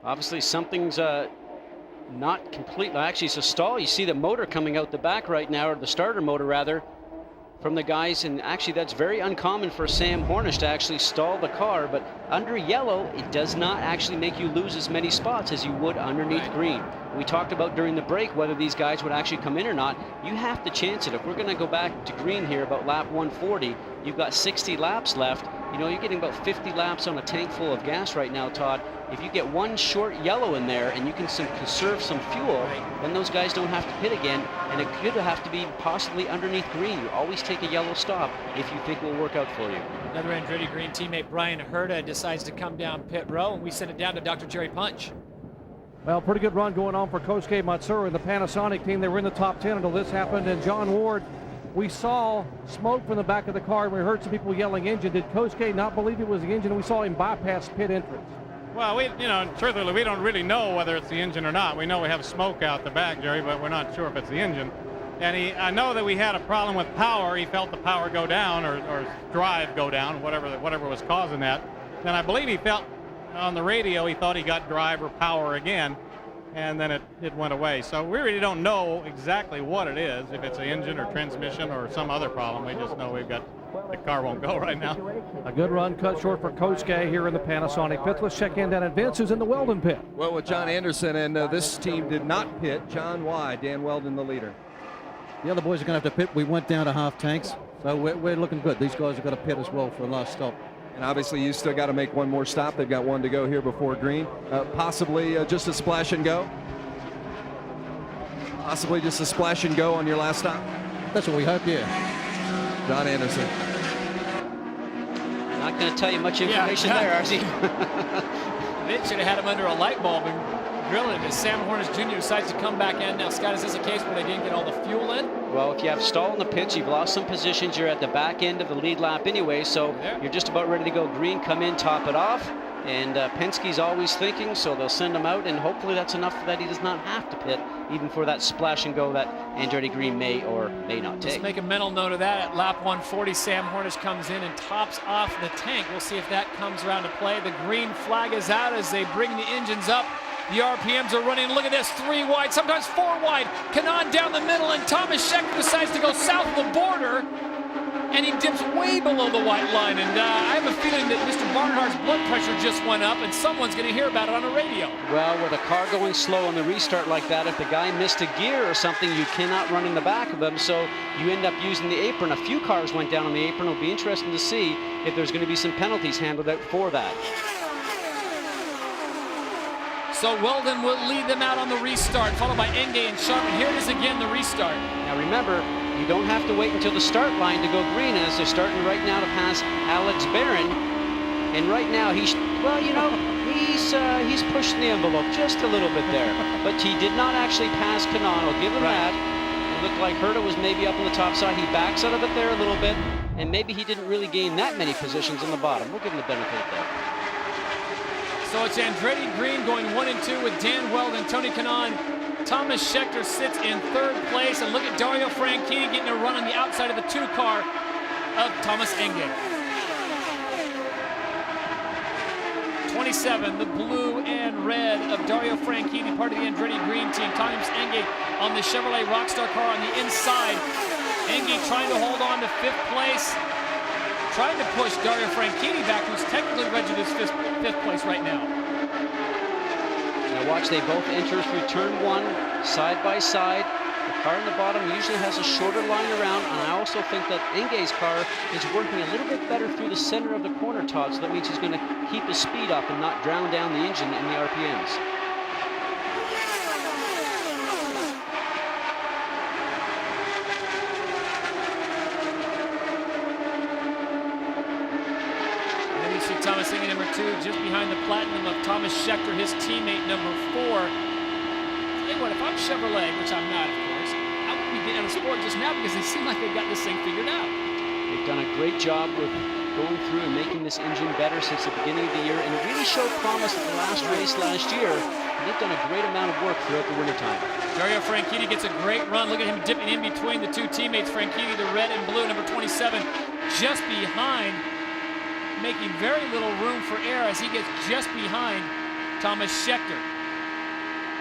Obviously, something's not complete. Actually, it's a stall. You see the motor coming out the back right now, or the starter motor rather, from the guys, and actually that's very uncommon for Sam Hornish to actually stall the car, but under yellow it does not actually make you lose as many spots as you would underneath green. We talked about during the break whether these guys would actually come in or not. You have to chance it. If we're going to go back to green here about lap 140, you've got 60 laps left. You know, you're getting about 50 laps on a tank full of gas right now, Todd. If you get one short yellow in there and you can conserve some fuel, then those guys don't have to pit again, and it could have to be possibly underneath green. You always take a yellow stop if you think it will work out for you. Another Andretti Green teammate, Brian Herta, decides to come down pit row, and we send it down to Dr. Jerry Punch. Well, pretty good run going on for Kosuke Matsura and the Panasonic team. They were in the top 10 until this happened, and John Ward, we saw smoke from the back of the car, and we heard some people yelling engine. Did Kosuke not believe it was the engine? We saw him bypass pit entrance. Well, truthfully, we don't really know whether it's the engine or not. We know we have smoke out the back, Jerry, but we're not sure if it's the engine. And I know that we had a problem with power. He felt the power go down, or drive go down, whatever was causing that. And I believe he felt on the radio, he thought he got drive or power again, and then it went away. So we really don't know exactly what it is, if it's an engine or transmission or some other problem. We just know the car won't go right now. A good run cut short for Kosuke here in the Panasonic pit. Let's check in down at Vince, who's in the Weldon pit. Well, with John Anderson, and this team did not pit. John Y. Dan Weldon, the leader. The other boys are going to have to pit. We went down to half tanks, so we're looking good. These guys are going to pit as well for the last stop. And obviously, you still got to make one more stop. They've got one to go here before green. Possibly just a splash and go. Possibly just a splash and go on your last stop. That's what we hope, yeah. John Anderson. Not going to tell you much information there, RC. Vince should have had him under a light bulb and grilling him as Sam Hornish Jr. decides to come back in. Now, Scott, is this a case where they didn't get all the fuel in? Well, if you have stall in the pits, you've lost some positions. You're at the back end of the lead lap anyway, so you're just about ready to go green. Come in, top it off. And Penske's always thinking, so they'll send him out, and hopefully that's enough that he does not have to pit, even for that splash and go that Andretti Green may or may not take. Let's make a mental note of that. At lap 140, Sam Hornish comes in and tops off the tank. We'll see if that comes around to play. The green flag is out as they bring the engines up. The RPMs are running. Look at this, 3 wide, sometimes 4 wide. Kanaan down the middle, and Thomas Scheckter decides to go south of the border. and he dips way below the white line. And I have a feeling that Mr. Barnhart's blood pressure just went up, and someone's going to hear about it on the radio. Well, with a car going slow on the restart like that, if the guy missed a gear or something, you cannot run in the back of him, so you end up using the apron. A few cars went down on the apron. It'll be interesting to see if there's going to be some penalties handled out for that. So Weldon will lead them out on the restart, followed by Enge and Sharp. And here it is again, the restart. Now remember, you don't have to wait until the start line to go green, as they're starting right now to pass Alex Barron. And right now he's, well, you know, he's pushing the envelope just a little bit there. But he did not actually pass Kanaan. I'll give him that. It looked like Herta was maybe up on the top side. He backs out of it there a little bit, and maybe he didn't really gain that many positions on the bottom. We'll give him the benefit of that. So it's Andretti Green going 1 and 2 with Dan Weldon, Tony Kanaan. Thomas Scheckter sits in 3rd place, and look at Dario Franchitti getting a run on the outside of the 2 car of Thomas Enge. 27, the blue and red of Dario Franchitti, part of the Andretti Green team. Thomas Enge on the Chevrolet Rockstar car on the inside. Enge trying to hold on to 5th place, trying to push Dario Franchitti back, who's technically registered as 5th place right now. Now watch, they both enter through turn 1 side by side. The car in the bottom usually has a shorter line around, and I also think that Enge's car is working a little bit better through the center of the corner, Todd, so that means he's going to keep his speed up and not drown down the engine in the RPMs. Thomas Enge, number 2, just behind the platinum of Thomas Scheckter, his teammate, number 4. Hey, what, if I'm Chevrolet, which I'm not, of course, I wouldn't be getting out of sport just now because they seem like they've got this thing figured out. They've done a great job with going through and making this engine better since the beginning of the year, and it really showed promise at the last race last year. And they've done a great amount of work throughout the wintertime. Dario Franchitti gets a great run. Look at him dipping in between the 2 teammates. Franchitti, the red and blue, number 27, just behind, making very little room for air as he gets just behind Thomas Scheckter.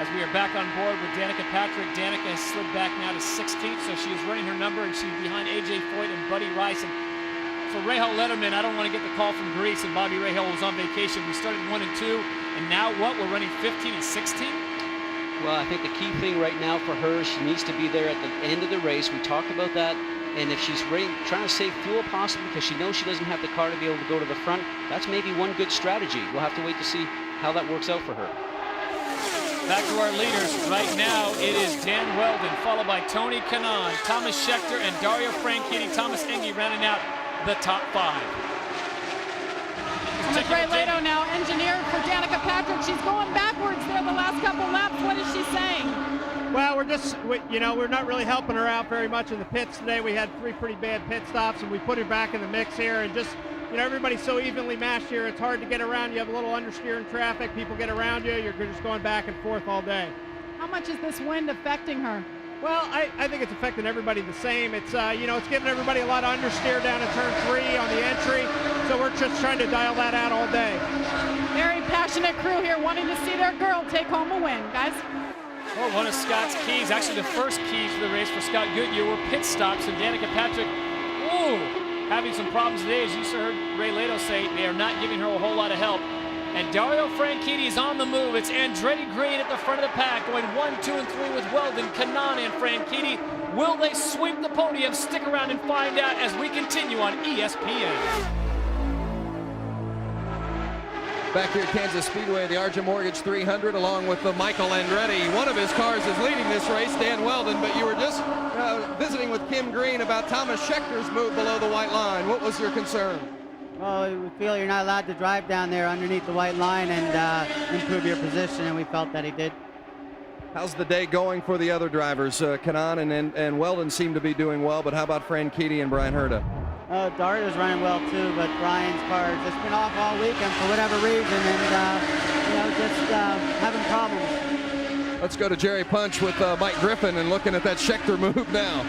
As we are back on board with Danica Patrick, Danica has slid back now to 16th, so she is running her number, and she's behind AJ Foyt and Buddy Rice. And for Rahal Letterman, I don't want to get the call from Greece, and Bobby Rahal was on vacation. We started 1 and 2, and now what? We're running 15 and 16? Well, I think the key thing right now for her, she needs to be there at the end of the race. We talked about that. And if she's trying to save fuel possibly because she knows she doesn't have the car to be able to go to the front, that's maybe one good strategy. We'll have to wait to see how that works out for her. Back to our leaders. Right now, it is Dan Weldon, followed by Tony Kanaan, Thomas Scheckter, and Dario Franchitti. Thomas Enge rounding out the top 5. On the Ray Lato now, engineer for Danica Patrick. She's going backwards there the last couple laps. What is she saying? Well, we're not really helping her out very much in the pits today. We had 3 pretty bad pit stops, and we put her back in the mix here. And just, everybody's so evenly matched here. It's hard to get around. You have a little understeer in traffic. People get around you. You're just going back and forth all day. How much is this wind affecting her? Well, I think it's affecting everybody the same. It's, it's giving everybody a lot of understeer down in turn 3 on the entry. So we're just trying to dial that out all day. Very passionate crew here wanting to see their girl take home a win, guys. Well, one of Scott's keys, actually the first keys for the race for Scott Goodyear, were pit stops, and Danica Patrick, having some problems today. As you heard Ray Lato say, they are not giving her a whole lot of help. And Dario Franchitti is on the move. It's Andretti Green at the front of the pack, going 1, 2, and 3 with Weldon, Kanaan, and Franchitti. Will they sweep the podium? Stick around and find out as we continue on ESPN. Back here at Kansas Speedway, the Argent Mortgage 300, along with Michael Andretti. One of his cars is leading this race, Dan Weldon, but you were just visiting with Kim Green about Thomas Scheckter's move below the white line. What was your concern? Well, we feel you're not allowed to drive down there underneath the white line and improve your position, and we felt that he did. How's the day going for the other drivers? Kanaan and Weldon seem to be doing well, but how about Franchitti and Brian Herta? Dario's running well too, but Brian's car has just been off all weekend for whatever reason, and just having problems. Let's go to Jerry Punch with Mike Griffin and looking at that Scheckter move now.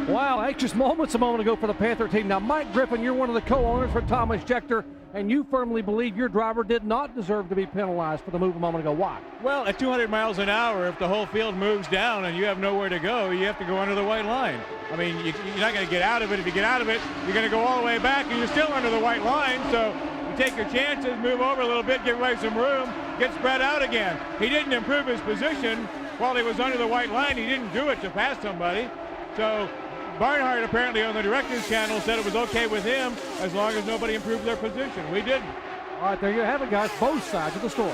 Wow, anxious moments a moment ago for the Panther team. Now, Mike Griffin, you're one of the co-owners for Thomas Scheckter, and you firmly believe your driver did not deserve to be penalized for the move a moment ago. Why? Well, at 200 miles an hour, if the whole field moves down and you have nowhere to go, you have to go under the white line. I mean, you're not going to get out of it. If you get out of it, you're going to go all the way back, and you're still under the white line. So you take your chances, move over a little bit, give away some room, get spread out again. He didn't improve his position while he was under the white line. He didn't do it to pass somebody. So Barnhart apparently on the director's channel said it was okay with him as long as nobody improved their position. We didn't. All right, there you have it, guys. Both sides of the story.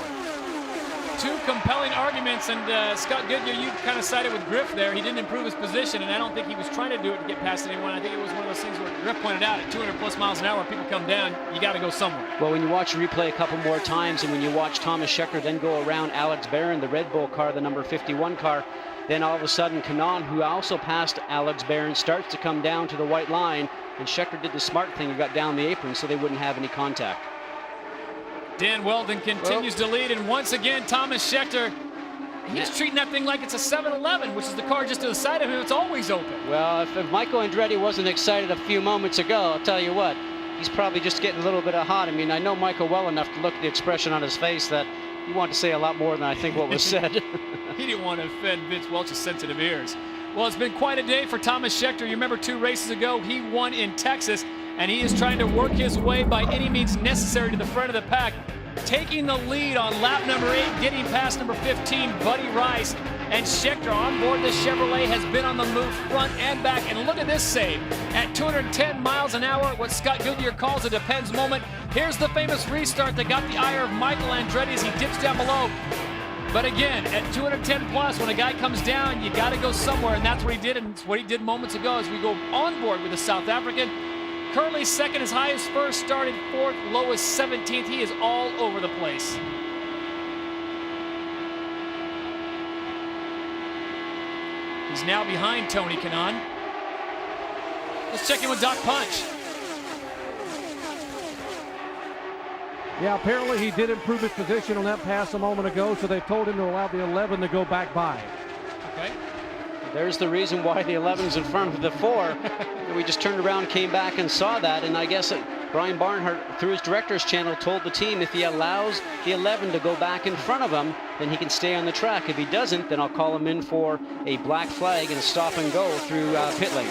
Two compelling arguments, and Scott Goodyear, you kind of sided with Griff there. He didn't improve his position, and I don't think he was trying to do it to get past anyone. I think it was one of those things where Griff pointed out at 200 plus miles an hour, people come down, you got to go somewhere. Well, when you watch replay a couple more times, and when you watch Thomas Scheckter then go around Alex Barron, the Red Bull car, the number 51 car, then all of a sudden Kanaan, who also passed Alex Barron, starts to come down to the white line, and Scheckter did the smart thing and got down the apron so they wouldn't have any contact. Dan Weldon continues to lead, and once again, Thomas Scheckter, he's treating that thing like it's a 7-Eleven, which is the car just to the side of him. It's always open. Well, if Michael Andretti wasn't excited a few moments ago, I'll tell you what, he's probably just getting a little bit hot. I mean, I know Michael well enough to look at the expression on his face that he wanted to say a lot more than I think what was said. He didn't want to offend Vince Welch's sensitive ears. Well, it's been quite a day for Thomas Scheckter. You remember 2 races ago, he won in Texas, and he is trying to work his way by any means necessary to the front of the pack, taking the lead on lap number 8, getting past number 15, Buddy Rice. And Scheckter on board the Chevrolet has been on the move front and back. And look at this save. At 210 miles an hour, what Scott Goodyear calls a depends moment. Here's the famous restart that got the ire of Michael Andretti as he dips down below. But again, at 210 plus, when a guy comes down, you got to go somewhere, and that's what he did, and it's what he did moments ago as we go on board with the South African. Currently second, as high as first, started 4th, lowest 17th. He is all over the place. He's now behind Tony Kanaan. Let's check in with Doc Punch. Yeah, apparently he did improve his position on that pass a moment ago, so they told him to allow the 11 to go back by. Okay. There's the reason why the 11's in front of the 4. We just turned around, came back, and saw that. And I guess Brian Barnhart, through his director's channel, told the team if he allows the 11 to go back in front of him, then he can stay on the track. If he doesn't, then I'll call him in for a black flag and a stop and go through pit lane.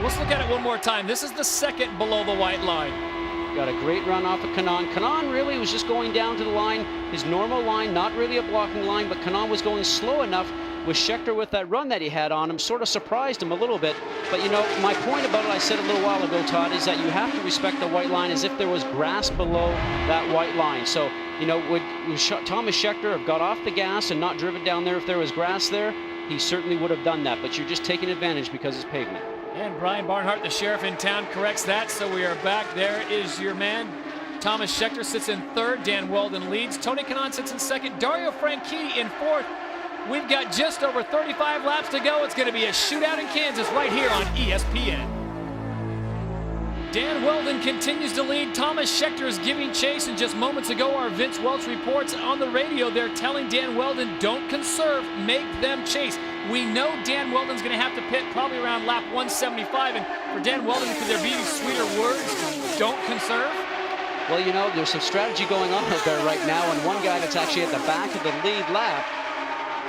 Let's look at it one more time. This is the second below the white line. Got a great run off of Kanaan. Kanaan really was just going down to the line, his normal line, not really a blocking line, but Kanaan was going slow enough with Scheckter with that run that he had on him, sort of surprised him a little bit. But you know, my point about it, I said a little while ago, Todd, is that you have to respect the white line as if there was grass below that white line. So, you know, would Thomas Scheckter have got off the gas and not driven down there if there was grass there? He certainly would have done that, but you're just taking advantage because it's pavement. And Brian Barnhart, the sheriff in town, corrects that, so we are back. There is your man. Thomas Scheckter sits in 3rd. Dan Weldon leads. Tony Kanaan sits in 2nd. Dario Franchitti in 4th. We've got just over 35 laps to go. It's going to be a shootout in Kansas right here on ESPN. Dan Weldon continues to lead. Thomas Scheckter is giving chase, and just moments ago our Vince Welch reports on the radio, they're telling Dan Weldon, don't conserve, make them chase. We know Dan Weldon's going to have to pit probably around lap 175, and for Dan Weldon, could there be sweeter words? Don't conserve? Well, you know, there's some strategy going on out there right now, and one guy that's actually at the back of the lead lap,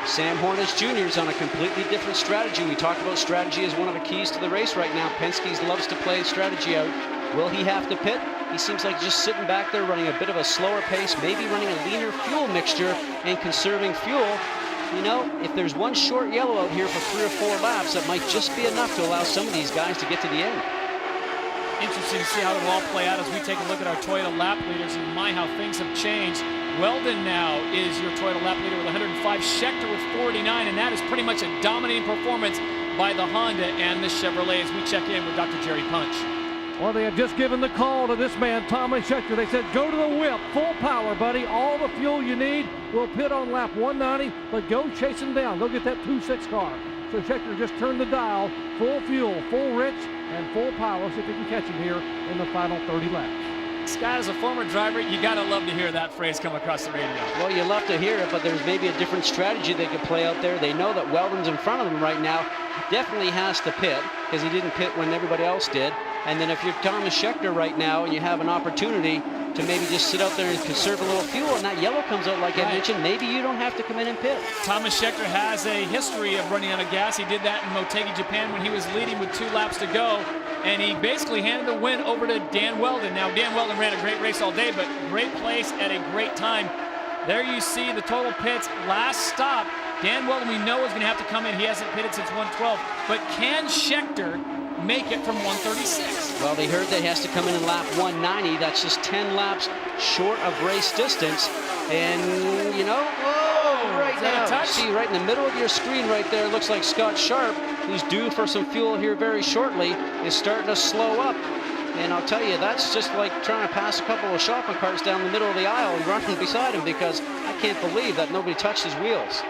Sam Hornish Jr. is on a completely different strategy. We talked about strategy as one of the keys to the race right now. Penske loves to play strategy out. Will he have to pit? He seems like just sitting back there running a bit of a slower pace, maybe running a leaner fuel mixture and conserving fuel. You know, if there's one short yellow out here for 3 or 4 laps, that might just be enough to allow some of these guys to get to the end. Interesting to see how it will all play out as we take a look at our Toyota lap leaders, and my, how things have changed. Weldon now is your Toyota lap leader with 105, Scheckter with 49, and that is pretty much a dominating performance by the Honda and the Chevrolet as we check in with Dr. Jerry Punch. Well, they have just given the call to this man, Thomas Scheckter. They said, go to the whip, full power, buddy, all the fuel you need. We'll pit on lap 190, but go chase him down. Go get that 2.6 car. So Scheckter just turned the dial, full fuel, full rich, and full power, so if he can catch him here in the final 30 laps. Scott, as a former driver, you gotta love to hear that phrase come across the radio. Well, you love to hear it, but there's maybe a different strategy they could play out there. They know that Weldon's in front of them right now. Definitely has to pit, because he didn't pit when everybody else did. And then if you're Thomas Scheckter right now and you have an opportunity to maybe just sit out there and conserve a little fuel, and that yellow comes out like I mentioned, maybe you don't have to come in and pit. Thomas Scheckter has a history of running out of gas. He did that in Motegi, Japan when he was leading with 2 laps to go. And he basically handed the win over to Dan Weldon. Now, Dan Weldon ran a great race all day, but great place at a great time. There you see the total pits. Last stop. Dan Weldon, we know, is going to have to come in. He hasn't pitted since 112. But can Scheckter make it from 136? Well, they heard that he has to come in lap 190. That's just 10 laps short of race distance. And, you know, right now, see right in the middle of your screen right there, looks like Scott Sharp, who's due for some fuel here very shortly, is starting to slow up. And I'll tell you, that's just like trying to pass a couple of shopping carts down the middle of the aisle and running beside him, because I can't believe that nobody touched his wheels.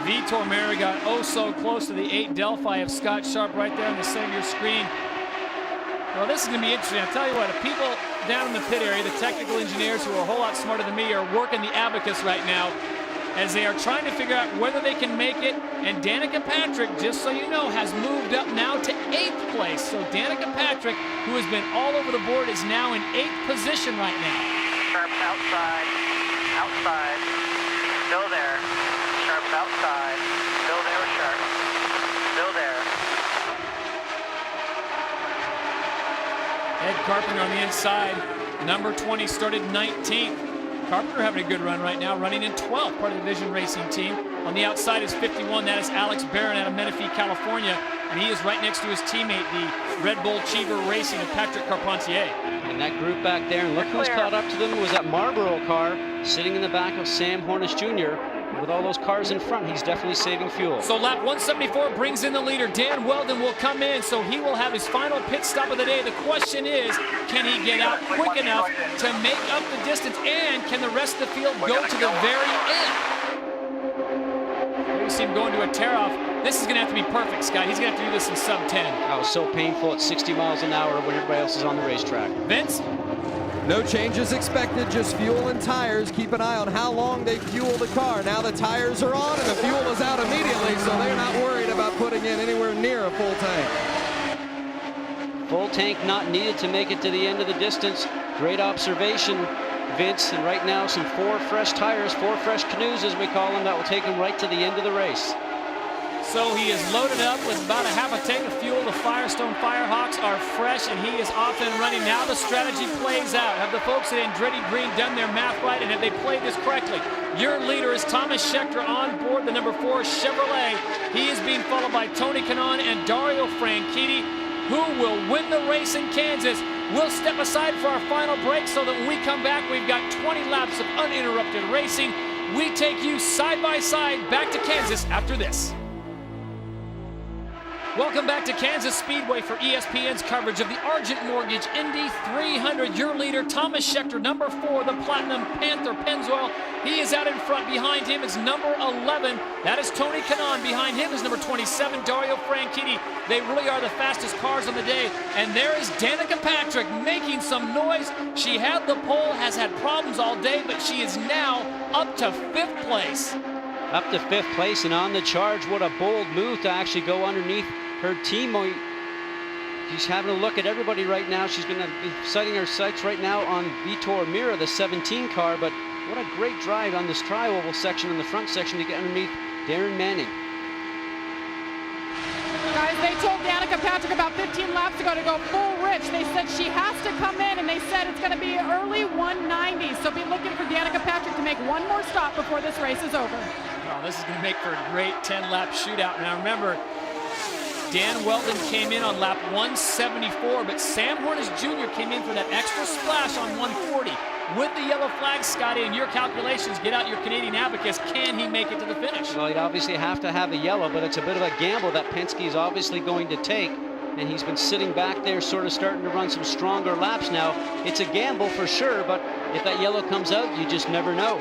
Vitor Mera got oh so close to the 8 Delphi of Scott Sharp right there on the center of your screen. Well, this is going to be interesting. I'll tell you what, the people down in the pit area, the technical engineers who are a whole lot smarter than me, are working the abacus right now as they are trying to figure out whether they can make it. And Danica Patrick, just so you know, has moved up now to 8th place. So Danica Patrick, who has been all over the board, is now in 8th position right now. Sharp's outside, outside, still there. Sharp's outside, still there with Sharp, still there. Ed Carpenter on the inside, number 20, started 19th. Carpenter having a good run right now, running in 12th, part of the Vision Racing team. On the outside is 51, that is Alex Barron out of Menifee, California. And he is right next to his teammate, the Red Bull Cheever Racing of Patrick Carpentier. And that group back there, and look who's caught up to them, was that Marlboro car sitting in the back of Sam Hornish Jr. With all those cars in front, he's definitely saving fuel. So lap 174 brings in the leader. Dan Weldon will come in, so he will have his final pit stop of the day. The question is, can he get out quick enough to make up the distance, and can the rest of the field go to the very end? There you see him going to a tear-off. This is going to have to be perfect, Scott. He's going to have to do this in sub-10. That was so painful at 60 miles an hour when everybody else is on the racetrack. Vince? No changes expected, just fuel and tires. Keep an eye on how long they fuel the car. Now the tires are on and the fuel is out immediately, so they're not worried about putting in anywhere near a full tank. Full tank not needed to make it to the end of the distance. Great observation, Vince. And right now, some 4 fresh tires, 4 fresh canoes, as we call them, that will take him right to the end of the race. So he is loaded up with about a half a tank of fuel. The Firestone Firehawks are fresh, and he is off and running. Now the strategy plays out. Have the folks at Andretti Green done their math right, and have they played this correctly? Your leader is Thomas Scheckter on board the number 4 Chevrolet. He is being followed by Tony Kanaan and Dario Franchitti. Who will win the race in Kansas? We'll step aside for our final break so that when we come back, we've got 20 laps of uninterrupted racing. We take you side by side back to Kansas after this. Welcome back to Kansas Speedway for ESPN's coverage of the Argent Mortgage Indy 300. Your leader, Thomas Scheckter, number 4, the Platinum Panther Pennzoil. He is out in front. Behind him is number 11. That is Tony Kanaan. Behind him is number 27, Dario Franchitti. They really are the fastest cars on the day. And there is Danica Patrick making some noise. She had the pole, has had problems all day, but she is now up to 5th place. Up to 5th place and on the charge. What a bold move to actually go underneath her teammate. She's having a look at everybody right now. She's going to be setting her sights right now on Vitor Mera, the 17 car, but what a great drive on this tri-oval section in the front section to get underneath Darren Manning. Guys, they told Danica Patrick about 15 laps ago to go full rich. They said she has to come in, and they said it's going to be early 190. So be looking for Danica Patrick to make one more stop before this race is over. Oh, this is going to make for a great 10-lap shootout. Now remember, Dan Weldon came in on lap 174, but Sam Hornish Jr. came in for that extra splash on 140. With the yellow flag, Scotty, in your calculations, get out your Canadian abacus. Can he make it to the finish? Well, he'd obviously have to have a yellow, but it's a bit of a gamble that Penske is obviously going to take. And he's been sitting back there sort of starting to run some stronger laps now. It's a gamble for sure, but if that yellow comes out, you just never know.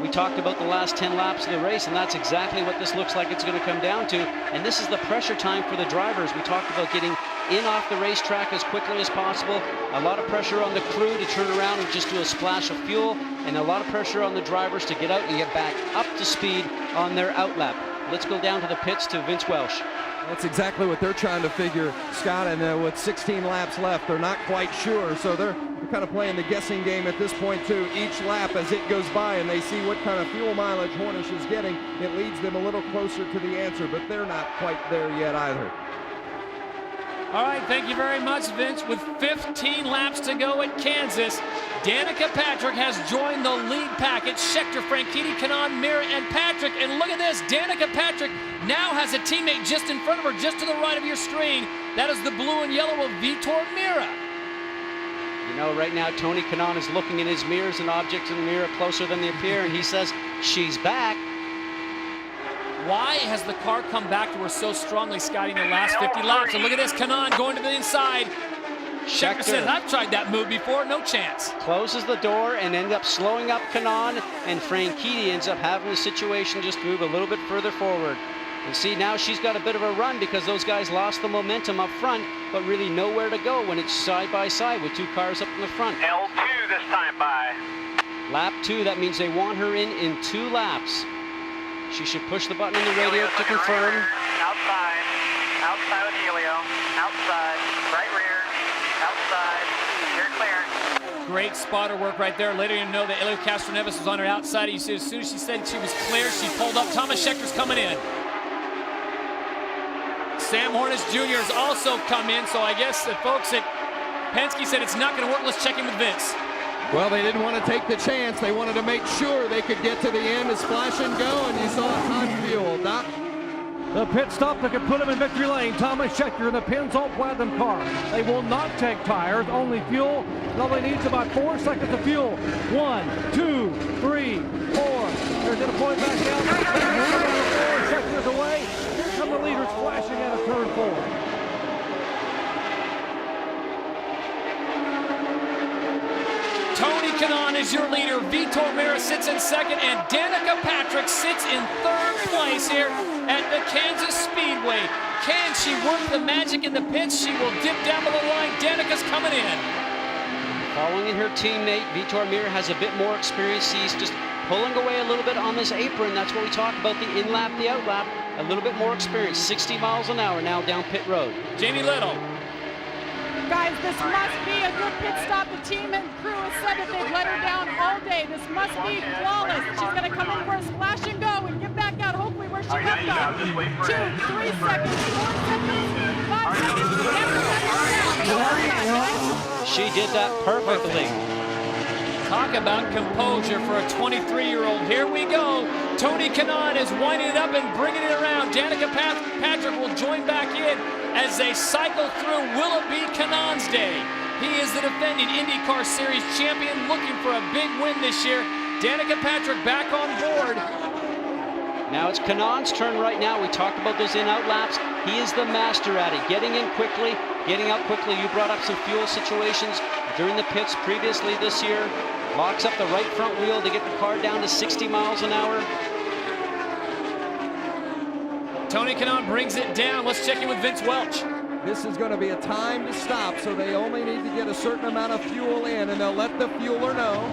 We talked about the last 10 laps of the race, and that's exactly what this looks like it's going to come down to. And this is the pressure time for the drivers. We talked about getting in off the racetrack as quickly as possible. A lot of pressure on the crew to turn around and just do a splash of fuel, and a lot of pressure on the drivers to get out and get back up to speed on their outlap. Let's go down to the pits to Vince Welsh. That's exactly what they're trying to figure, Scott, and with 16 laps left, they're not quite sure, so they're kind of playing the guessing game at this point too. Each lap as it goes by and they see what kind of fuel mileage Hornish is getting, it leads them a little closer to the answer, but they're not quite there yet either. All right, thank you very much, Vince. With 15 laps to go at Kansas, Danica Patrick has joined the lead package. Scheckter, Franchitti, Kanaan, Mir, and Patrick. And look at this, Danica Patrick now has a teammate just in front of her, just to the right of your screen. That is the blue and yellow of Vitor Mira. You know, right now, Tony Kanaan is looking in his mirrors and objects in the mirror closer than they appear, and he says, she's back. Why has the car come back to her so strongly, Scotty, in the last 50 laps? And look at this, Kanaan going to the inside. Scheckter says, I've tried that move before, no chance. Closes the door and end up slowing up Kanaan, and Franchitti ends up having the situation just move a little bit further forward. And see, now she's got a bit of a run because those guys lost the momentum up front, but really nowhere to go when it's side by side with two cars up in the front. L2 this time by. Lap 2, that means they want her in 2 laps. She should push the button on the radio to confirm. Outside. Outside with Helio. Outside. Right rear. Outside. You're clear. Great spotter work right there. Later you know that Elio Castroneves was on her outside. You see, as soon as she said she was clear, she pulled up. Thomas Schecter's coming in. Sam Hornish Jr. has also come in, so I guess the folks at Penske said it's not going to work. Let's check in with Vince. Well, they didn't want to take the chance. They wanted to make sure they could get to the end and splash and go, and you saw hot fuel. Doc? The pit stop that could put him in victory lane. Thomas Scheckter in the Pennzoil Platinum car. They will not take tires, only fuel. And all they need is about 4 seconds of fuel. 1, 2, 3, 4. There's going to point back down. Scheckter's away. Here come the leaders flashing out of turn 4. Tony Kanaan is your leader. Vitor Mira sits in second, and Danica Patrick sits in third place here at the Kansas Speedway. Can she work the magic in the pits? She will dip down below the line. Danica's coming in. Following in her teammate, Vitor Mira has a bit more experience. He's just pulling away a little bit on this apron. That's what we talk about, the in-lap, the out-lap. A little bit more experience. 60 miles an hour now down pit road. Jamie Little. Guys, this must be a good pit stop. The team and crew has said that they've let her down all day. This must be flawless. She's going to come in for a splash and go and get back out, hopefully where she left off. 2, 3 seconds, 4 seconds, 5 seconds. She did that perfectly. Talk about composure for a 23-year-old. Here we go. Tony Kanaan is winding it up and bringing it around. Danica Patrick will join back in as they cycle through. Will it be Kanaan's day? He is the defending IndyCar Series champion, looking for a big win this year. Danica Patrick back on board. Now it's Kanaan's turn right now. We talked about those in-out laps. He is the master at it, getting in quickly, getting out quickly. You brought up some fuel situations during the pits previously this year. Locks up the right front wheel to get the car down to 60 miles an hour. Tony Kanaan brings it down. Let's check in with Vince Welch. This is going to be a time to stop, so they only need to get a certain amount of fuel in, and they'll let the fueler know.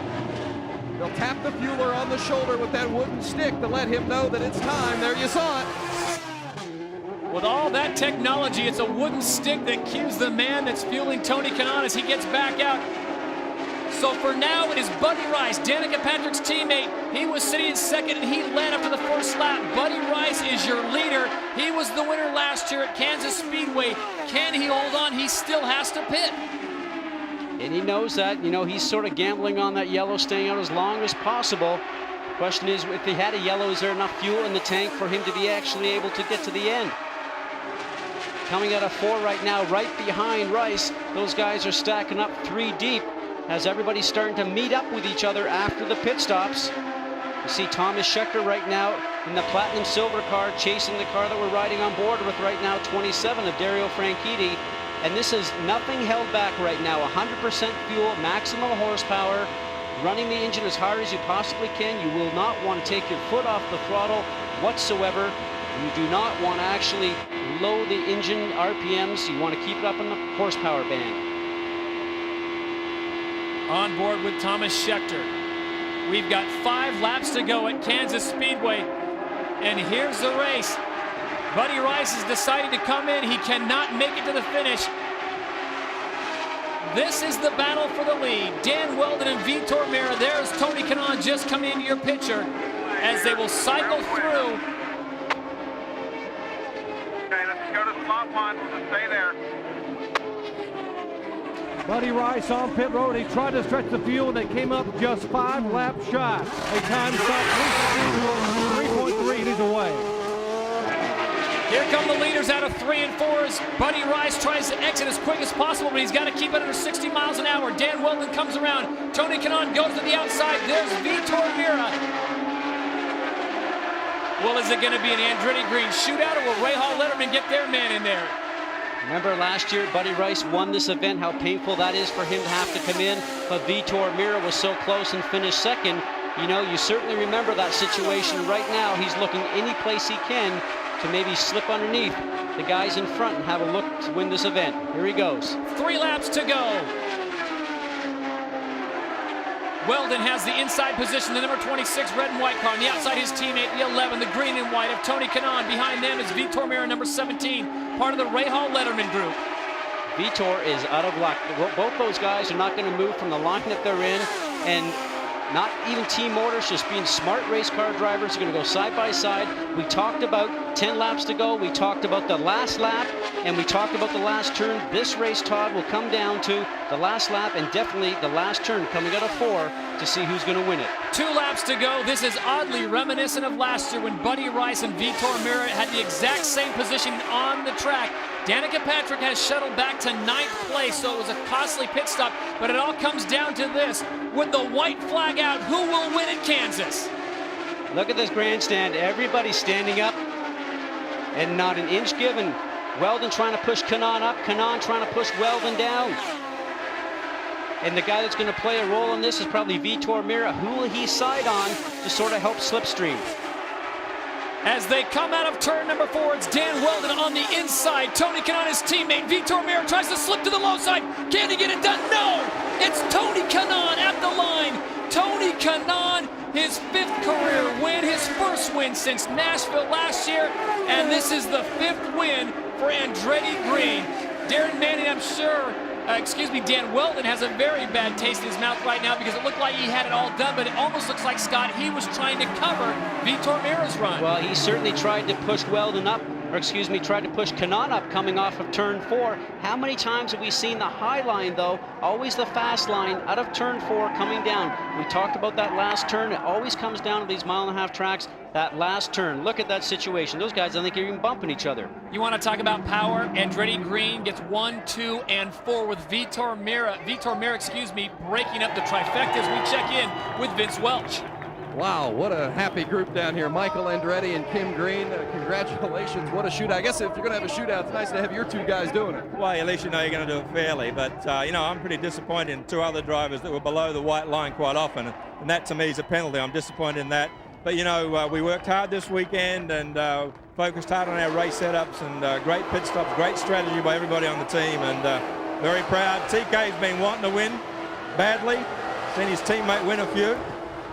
They'll tap the fueler on the shoulder with that wooden stick to let him know that it's time. There you saw it. With all that technology, it's a wooden stick that cues the man that's fueling Tony Kanaan as he gets back out. So for now, it is Buddy Rice, Danica Patrick's teammate. He was sitting in second, and he led after the first lap. Buddy Rice is your leader. He was the winner last year at Kansas Speedway. Can he hold on? He still has to pit. And he knows that. You know, he's sort of gambling on that yellow staying out as long as possible. The question is, if he had a yellow, is there enough fuel in the tank for him to be actually able to get to the end? Coming out of 4 right now, right behind Rice. Those guys are stacking up 3 deep as everybody's starting to meet up with each other after the pit stops. You see Thomas Scheckter right now in the platinum silver car chasing the car that we're riding on board with right now, 27 of Dario Franchitti. And this is nothing held back right now. 100% fuel, maximum horsepower, running the engine as hard as you possibly can. You will not want to take your foot off the throttle whatsoever. You do not want to actually low the engine RPMs. You want to keep it up in the horsepower band. On board with Thomas Schechter. We've got 5 laps to go at Kansas Speedway. And here's the race. Buddy Rice has decided to come in. He cannot make it to the finish. This is the battle for the lead. Dan Weldon and Vitor Meira. There's Tony Kanaan just coming into your picture as they will cycle through. Okay, let's go to slot 1. Let's stay there. Buddy Rice on pit road. He tried to stretch the fuel and they came up just 5 laps shy. A time stop 3.3. He's away. Here come the leaders out of 3 and 4s. Buddy Rice tries to exit as quick as possible, but he's got to keep it under 60 miles an hour. Dan Weldon comes around. Tony Kanaan goes to the outside. There's Vitor Meira. Well, is it going to be an Andretti Green shootout, or will Rahal Letterman get their man in there? Remember last year, Buddy Rice won this event, how painful that is for him to have to come in. But Vitor Meira was so close and finished second. You know, you certainly remember that situation. Right now, he's looking any place he can to maybe slip underneath the guys in front and have a look to win this event. Here he goes. 3 laps to go. Weldon has the inside position, the number 26 red and white car. On the outside, his teammate, the 11, the green and white of Tony Kanaan. Behind them is Vitor Meira, number 17, part of the Rahal Letterman group. Vitor is out of luck. Both those guys are not going to move from the line that they're in, and not even team motors, just being smart race car drivers are going to go side by side. We talked about 10 laps to go. We talked about the last lap, and we talked about the last turn. This race, Todd, will come down to the last lap and definitely the last turn coming out of 4 to see who's going to win it. 2 laps to go. This is oddly reminiscent of last year when Buddy Rice and Vitor Meira had the exact same position on the track. Danica Patrick has shuttled back to 9th place, so it was a costly pit stop, but it all comes down to this. With the white flag out, who will win at Kansas? Look at this grandstand. Everybody's standing up and not an inch given. Weldon trying to push Kanaan up. Kanaan trying to push Weldon down. And the guy that's going to play a role in this is probably Vitor Meira. Who will he side on to sort of help slipstream? As they come out of turn number 4, it's Dan Weldon on the inside. Tony Kanaan, his teammate. Vitor Meira tries to slip to the low side. Can he get it done? No! It's Tony Kanaan at the line. Tony Kanaan, his 5th career win, his first win since Nashville last year, and this is the 5th win for Andretti Green. Darren Manning, I'm sure, Dan Weldon has a very bad taste in his mouth right now because it looked like he had it all done, but it almost looks like, Scott, he was trying to cover Vitor Meira's run. Well, he certainly tried to push Weldon up, tried to push Kanaan up coming off of turn 4. How many times have we seen the high line, though? Always the fast line out of turn 4 coming down. We talked about that last turn. It always comes down to these 1.5-mile tracks. That last turn, look at that situation. Those guys, I think, are even bumping each other. You want to talk about power? Andretti Green gets 1, 2, and 4 with Vitor Meira, breaking up the trifecta as we check in with Vince Welch. Wow, what a happy group down here. Michael Andretti and Kim Green, congratulations. What a shootout. I guess if you're going to have a shootout, it's nice to have your 2 guys doing it. Well, at least you know you're going to do it fairly. But, I'm pretty disappointed in 2 other drivers that were below the white line quite often. And that, to me, is a penalty. I'm disappointed in that. But, we worked hard this weekend and focused hard on our race setups and great pit stops, great strategy by everybody on the team. And very proud. TK's been wanting to win badly. Seen his teammate win a few.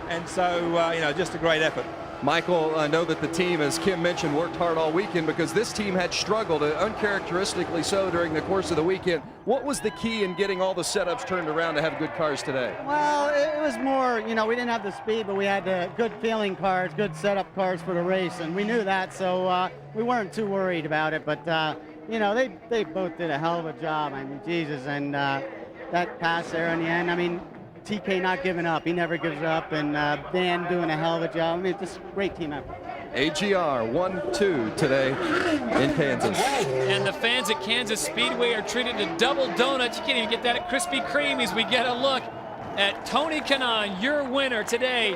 And so, just a great effort. Michael, I know that the team, as Kim mentioned, worked hard all weekend because this team had struggled, uncharacteristically so, during the course of the weekend. What was the key in getting all the setups turned around to have good cars today? Well, it was more, we didn't have the speed, but we had good feeling cars, good setup cars for the race, and we knew that, so we weren't too worried about it. But, they both did a hell of a job. I mean, Jesus, and that pass there in the end, TK not giving up. He never gives up. And Dan doing a hell of a job. Just great team effort. AGR 1-2 today in Kansas. And the fans at Kansas Speedway are treated to double donuts. You can't even get that at Krispy Kreme as we get a look at Tony Kanaan, your winner today.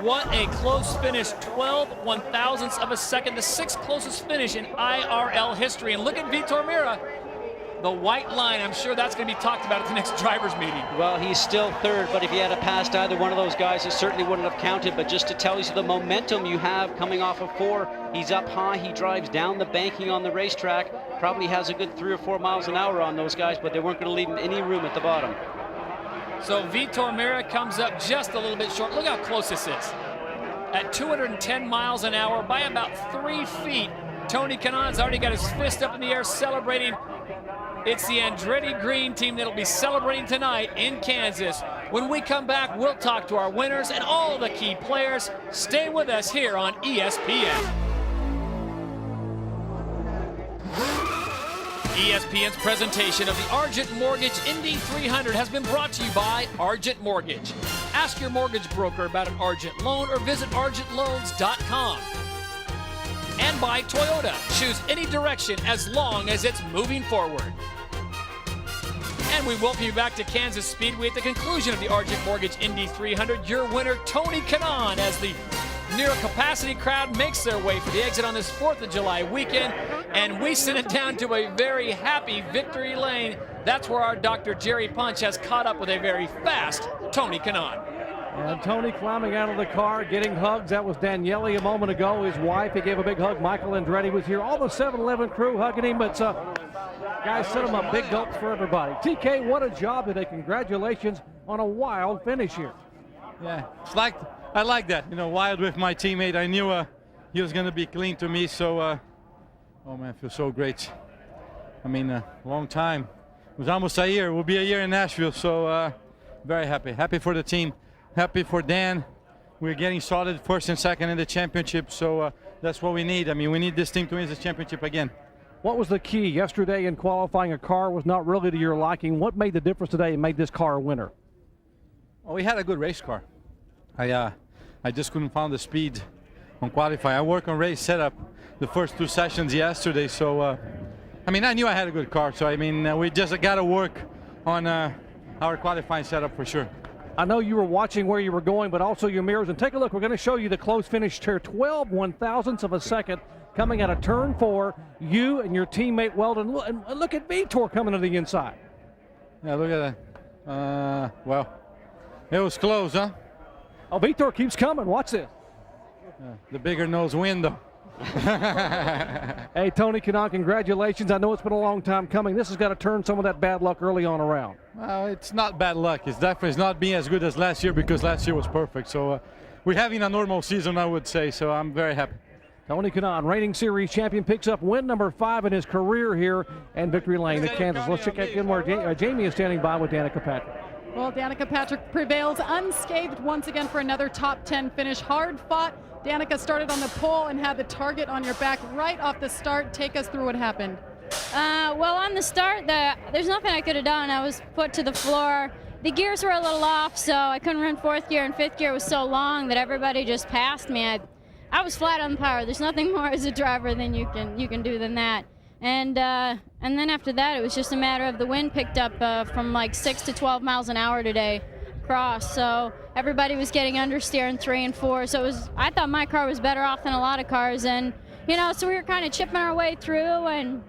What a close finish, 12 1/1000ths of a second, the 6th closest finish in IRL history. And look at Vitor Meira. The white line, I'm sure that's going to be talked about at the next drivers' meeting. Well, he's still third, but if he had passed either one of those guys, it certainly wouldn't have counted. But just to tell you the momentum you have coming off of 4, he's up high, he drives down the banking on the racetrack, probably has a good 3 or 4 miles an hour on those guys, but they weren't going to leave him any room at the bottom. So Vitor Meira comes up just a little bit short. Look how close this is. At 210 miles an hour by about 3 feet. Tony Kanaan's already got his fist up in the air celebrating. It's the Andretti Green team that'll be celebrating tonight in Kansas. When we come back, we'll talk to our winners and all the key players. Stay with us here on ESPN. ESPN's presentation of the Argent Mortgage Indy 300 has been brought to you by Argent Mortgage. Ask your mortgage broker about an Argent loan or visit argentloans.com. And by Toyota. Choose any direction as long as it's moving forward. And we welcome you back to Kansas Speedway at the conclusion of the Argent Mortgage Indy 300. Your winner, Tony Kanaan, as the near capacity crowd makes their way for the exit on this 4th of July weekend. And we send it down to a very happy victory lane. That's where our Dr. Jerry Punch has caught up with a very fast Tony Kanaan. And Tony climbing out of the car, getting hugs. That was Daniele a moment ago, his wife. He gave a big hug. Michael Andretti was here. All the 7-Eleven crew hugging him. But guys, set him up big gulps for everybody. TK, what a job today. Congratulations on a wild finish here. Yeah, I like that. You know, wild with my teammate. I knew he was going to be clean to me. So, oh man, I feel so great. I mean, a long time. It was almost a year. It will be a year in Nashville. So, very happy. Happy for the team. Happy for Dan. We're getting solid 1st and 2nd in the championship. So, that's what we need. I mean, we need this team to win this championship again. What was the key yesterday in qualifying? A car was not really to your liking. What made the difference today and made this car a winner? Well, we had a good race car. I just couldn't find the speed on qualifying. I worked on race setup the first 2 sessions yesterday. So, I mean, I knew I had a good car. So, I mean, we just got to work on our qualifying setup for sure. I know you were watching where you were going, but also your mirrors. And take a look. We're going to show you the close finish here. 12 1/1000ths of a second coming out of turn 4. You and your teammate Weldon. And look at Vitor coming to the inside. Yeah, look at that. Well, it was close, huh? Oh, Vitor keeps coming. Watch this. The bigger nose win, though. Hey, Tony Kanaan, congratulations. I know it's been a long time coming. This has got to turn some of that bad luck early on around. Well, it's not bad luck. It's definitely not being as good as last year because last year was perfect. So we're having a normal season, I would say. So I'm very happy. Tony Kanaan, reigning series champion, picks up win number 5 in his career here in Victory Lane at Kansas. Let's check out again where Jamie is standing by with Danica Patrick. Well, Danica Patrick prevails unscathed once again for another top 10 finish. Hard fought. Danica started on the pole and had the target on your back right off the start. Take us through what happened. Well, on the start, there's nothing I could have done. I was put to the floor. The gears were a little off, so I couldn't run 4th gear, and 5th gear was so long that everybody just passed me. I was flat on the power. There's nothing more as a driver than you can do than that. And then after that, it was just a matter of the wind picked up from like 6 to 12 miles an hour today across. So everybody was getting understeer in 3 and 4. So I thought my car was better off than a lot of cars. And, you know, so we were kind of chipping our way through. And,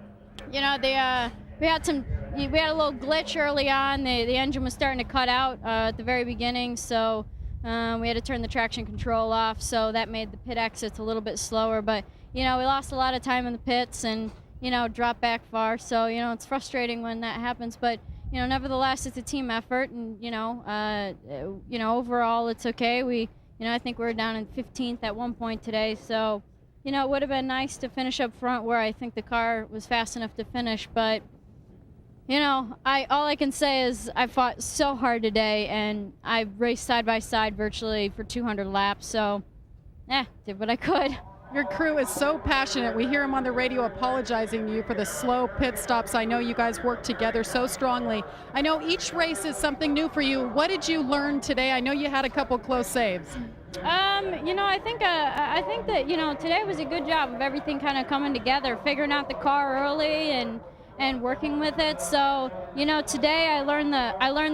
you know, we had a little glitch early on. The engine was starting to cut out at the very beginning. So we had to turn the traction control off. So that made the pit exits a little bit slower. But, you know, we lost a lot of time in the pits and, you know, dropped back far. So, you know, it's frustrating when that happens. But, you know, nevertheless, it's a team effort, and overall, it's okay. I think we were down in 15th at one point today, so, you know, it would have been nice to finish up front where I think the car was fast enough to finish, but, you know, all I can say is I fought so hard today, and I raced side by side virtually for 200 laps, so, did what I could. Your crew is so passionate. We hear them on the radio apologizing to you for the slow pit stops. I know you guys work together so strongly. I know each race is something new for you. What did you learn today? I know you had a couple close saves. I think that, you know, today was a good job of everything kind of coming together, figuring out the car early and working with it. So, you know, today I learned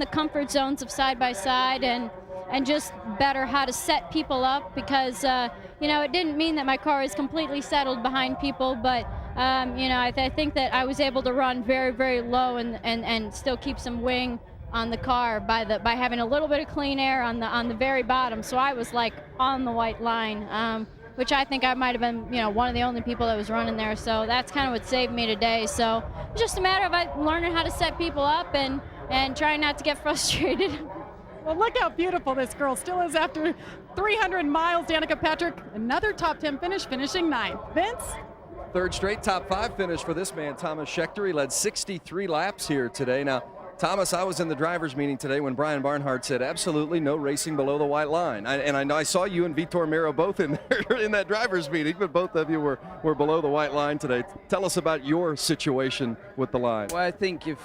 the comfort zones of side by side and just better how to set people up because, you know, it didn't mean that my car is completely settled behind people, but You know, I think that I was able to run very, very low and still keep some wing on the car by having a little bit of clean air on the very bottom. So I was like on the white line, which I think I might have been, you know, one of the only people that was running there. So that's kind of what saved me today. So it's just a matter of learning how to set people up and trying not to get frustrated. Well, look how beautiful this girl still is after 300 miles. Danica Patrick, another top 10 finish, finishing 9th. Vince? Third straight top 5 finish for this man, Thomas Schechter. He led 63 laps here today. Now, Thomas, I was in the drivers' meeting today when Brian Barnhart said absolutely no racing below the white line. I know I saw you and Vitor Mero both in there in that drivers' meeting, but both of you were below the white line today. Tell us about your situation with the line. Well, I think if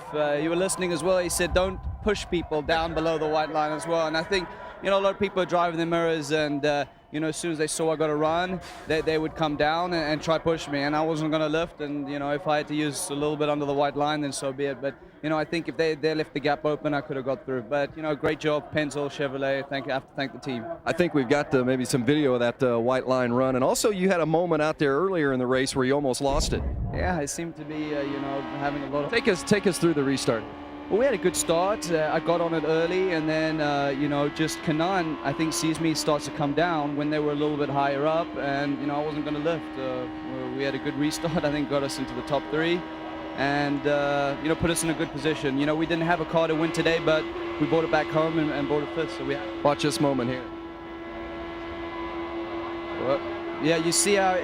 you were listening as well, he said don't push people down below the white line as well. And I think, you know, a lot of people are driving their mirrors and, you know, as soon as they saw I got a run, they would come down and try push me. And I wasn't going to lift. And, you know, if I had to use a little bit under the white line, then so be it. But, you know, I think if they left the gap open, I could have got through. But, you know, great job, Penzel, Chevrolet. I have to thank the team. I think we've got maybe some video of that white line run. And also you had a moment out there earlier in the race where you almost lost it. Yeah, I seem to be, you know, having a lot of... Take us through the restart. Well, we had a good start. I got on it early, and then, you know, just Kanan, I think, sees me, starts to come down when they were a little bit higher up, and, you know, I wasn't going to lift. We had a good restart, I think, got us into the top 3, and, you know, put us in a good position. You know, we didn't have a car to win today, but we brought it back home and brought it 5th, so we had... Watch this moment here. Well, yeah, you see how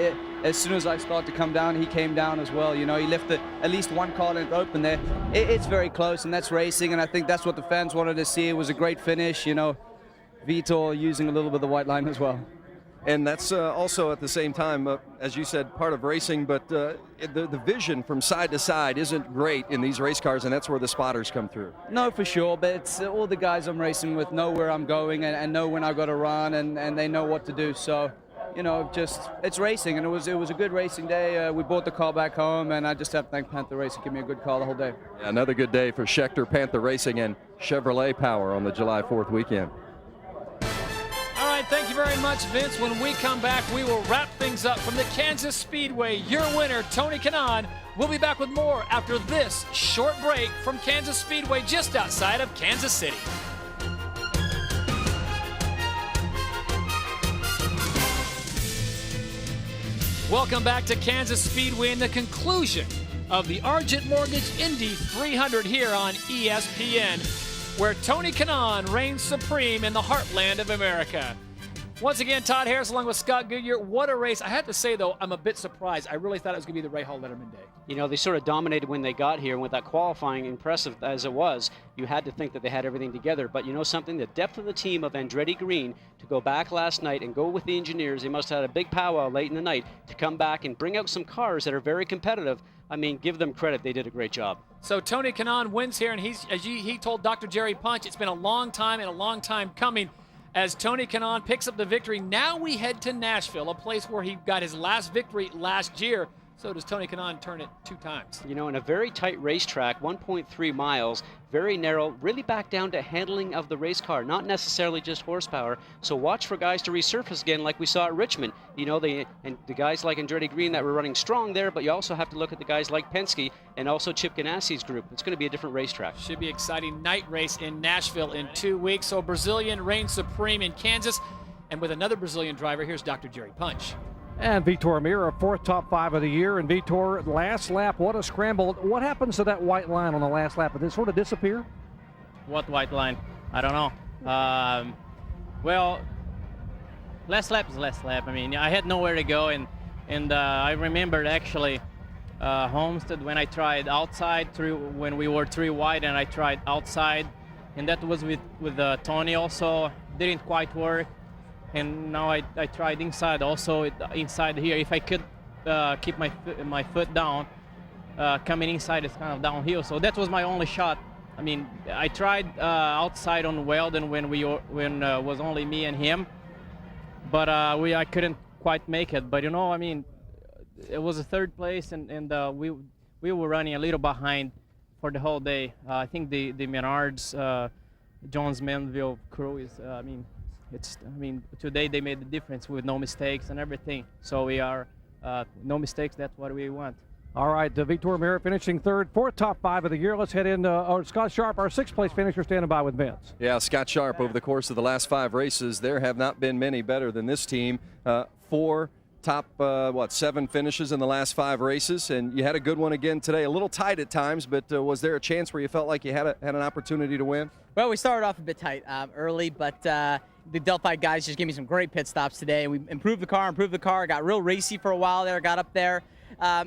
as soon as I started to come down, he came down as well. You know, he left at least one car length open there. It's very close, and that's racing, and I think that's what the fans wanted to see. It was a great finish, you know, Vitor using a little bit of the white line as well. And that's also at the same time, as you said, part of racing, but the vision from side to side isn't great in these race cars, and that's where the spotters come through. No, for sure, but it's all the guys I'm racing with know where I'm going and know when I've got to run, and they know what to do, so... You know, just it's racing, and it was a good racing day. We brought the car back home, and I just have to thank Panther Racing, give me a good car the whole day. Yeah, another good day for Schechter, Panther Racing, and Chevrolet Power on the July 4th weekend. All right, thank you very much, Vince. When we come back, we will wrap things up from the Kansas Speedway. Your winner, Tony Kanaan. We'll be back with more after this short break from Kansas Speedway just outside of Kansas City. Welcome back to Kansas Speedway and the conclusion of the Argent Mortgage Indy 300 here on ESPN, where Tony Kanaan reigns supreme in the heartland of America. Once again, Todd Harris along with Scott Goodyear. What a race. I have to say, though, I'm a bit surprised. I really thought it was going to be the Rahal Letterman day. You know, they sort of dominated when they got here, and with that qualifying, impressive as it was, you had to think that they had everything together. But you know something? The depth of the team of Andretti Green to go back last night and go with the engineers, they must have had a big powwow late in the night to come back and bring out some cars that are very competitive. I mean, give them credit. They did a great job. So Tony Kanaan wins here, and he told Dr. Jerry Punch, it's been a long time and a long time coming. As Tony Kanaan picks up the victory, now we head to Nashville, a place where he got his last victory last year. So does Tony Kanaan turn it 2 times. You know, in a very tight racetrack, 1.3 miles, very narrow, really back down to handling of the race car, not necessarily just horsepower. So watch for guys to resurface again like we saw at Richmond. You know, the guys like Andretti Green that were running strong there, but you also have to look at the guys like Penske and also Chip Ganassi's group. It's going to be a different racetrack. Should be exciting night race in Nashville in 2 weeks. So Brazilian reigns supreme in Kansas. And with another Brazilian driver, here's Dr. Jerry Punch. And Vitor Mira, 4th top 5 of the year. And Vitor, last lap, what a scramble. What happens to that white line on the last lap? Did it sort of disappear? What white line? I don't know. Well, last lap is last lap. I mean, I had nowhere to go, and I remembered actually Homestead when I tried outside when we were 3 wide, and I tried outside, and that was with Tony also. Didn't quite work. And now I tried inside also, inside here. If I could keep my foot down, coming inside is kind of downhill. So that was my only shot. I mean, I tried outside on Weldon when was only me and him, but I couldn't quite make it. But you know, I mean, it was a 3rd place, and we were running a little behind for the whole day. I think the Menards, Jones Manville crew is, I mean, today they made the difference with no mistakes and everything. So we are, no mistakes, that's what we want. All right, Vitor Mera finishing third, fourth top five of the year. Let's head into Scott Sharp, our sixth-place finisher, standing by with Vince. Yeah, Scott Sharp, over the course of the last 5 races, there have not been many better than this team. 4 top, 7 finishes in the last 5 races, and you had a good one again today. A little tight at times, but was there a chance where you felt like you had an opportunity to win? Well, we started off a bit tight early, but the Delphi guys just gave me some great pit stops today. We improved the car, got real racy for a while there, got up there.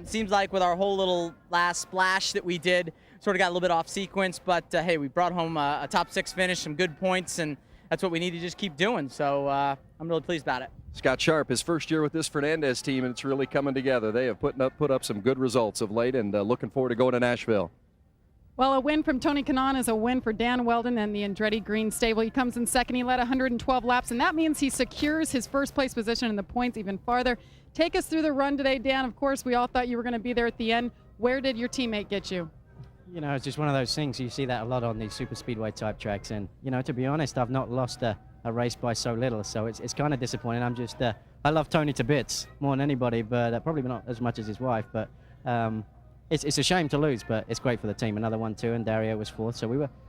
Seems like with our whole little last splash that we did, sort of got a little bit off sequence, but hey, we brought home a top 6 finish, some good points, and that's what we need to just keep doing. So I'm really pleased about it. Scott Sharp, his first year with this Fernandez team, and it's really coming together. They have put up some good results of late, and looking forward to going to Nashville. Well, a win from Tony Kanaan is a win for Dan Weldon and the Andretti Green stable. He comes in second. He led 112 laps, and that means he secures his first place position in the points even farther. Take us through the run today, Dan. Of course, we all thought you were going to be there at the end. Where did your teammate get you? You know, it's just one of those things. You see that a lot on these Superspeedway type tracks, and you know, to be honest, I've not lost a race by so little, so it's kind of disappointing. I'm just I love Tony to bits more than anybody, but probably not as much as his wife. But it's a shame to lose, but it's great for the team. Another 1-2, and Dario was 4th, so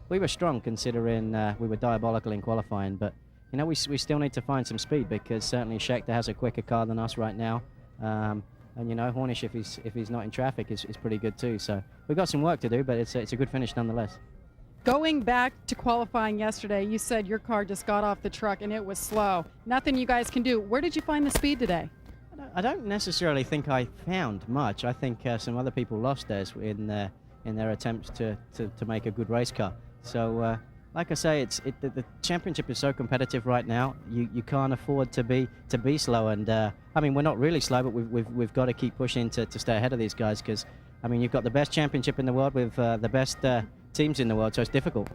we were strong considering we were diabolical in qualifying. But you know, we still need to find some speed, because certainly Scheckter has a quicker car than us right now. And you know, Hornish, if he's not in traffic, is pretty good too. So we've got some work to do, but it's a good finish nonetheless. Going back to qualifying yesterday, you said your car just got off the truck and it was slow. Nothing you guys can do. Where did you find the speed today? I don't necessarily think I found much. I think some other people lost theirs in their attempts to make a good race car. So like I say, the championship is so competitive right now. You can't afford to be slow. And I mean, we're not really slow, but we've got to keep pushing to stay ahead of these guys, because I mean, you've got the best championship in the world with the best teams in the world, so it's difficult.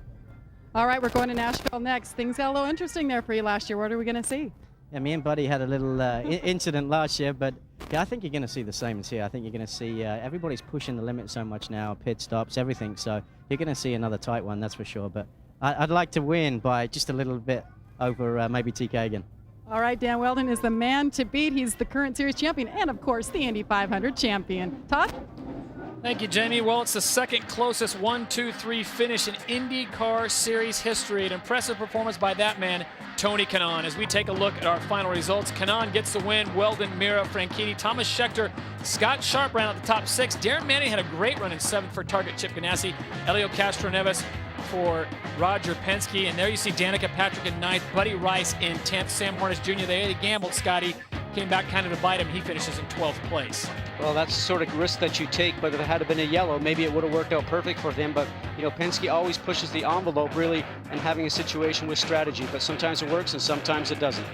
All right, we're going to Nashville next. Things got a little interesting there for you last year. What are we going to see? Yeah, me and Buddy had a little incident last year, but yeah, I think you're going to see the same as here. I think you're going to see everybody's pushing the limit so much now, pit stops, everything. So you're going to see another tight one, that's for sure. But I'd like to win by just a little bit over maybe TK again. All right, Dan Weldon is the man to beat. He's the current series champion and, of course, the Indy 500 champion. Todd? Thank you, Jamie. Well, it's the second closest 1-2-3 finish in IndyCar Series history. An impressive performance by that man, Tony Kanaan. As we take a look at our final results, Kanaan gets the win. Weldon, Mera, Franchitti, Thomas Scheckter, Scott Sharp ran out the top 6. Darren Manning had a great run in 7th for Target Chip Ganassi. Elio Castroneves for Roger Penske. And there you see Danica Patrick in 9th, Buddy Rice in 10th, Sam Hornish Jr. They gambled, Scotty. Came back kind of to bite him. He finishes in 12th place. Well, that's the sort of risk that you take, but if it had been a yellow, maybe it would have worked out perfect for them. But, you know, Penske always pushes the envelope, really, and having a situation with strategy. But sometimes it works and sometimes it doesn't.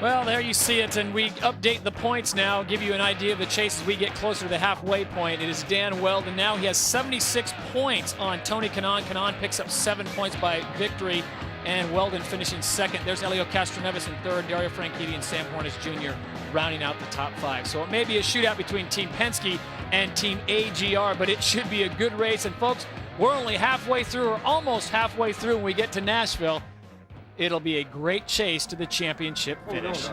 Well, there you see it, and we update the points now, give you an idea of the chase as we get closer to the halfway point. It is Dan Weldon. Now he has 76 points on Tony Kanaan. Kanaan picks up 7 points by victory, and Weldon finishing second. There's Elio Castroneves in third, Dario Franchitti and Sam Hornish Jr. rounding out the top 5. So it may be a shootout between Team Penske and Team AGR, but it should be a good race. And folks, we're only halfway through, or almost halfway through when we get to Nashville. It'll be a great chase to the championship finish.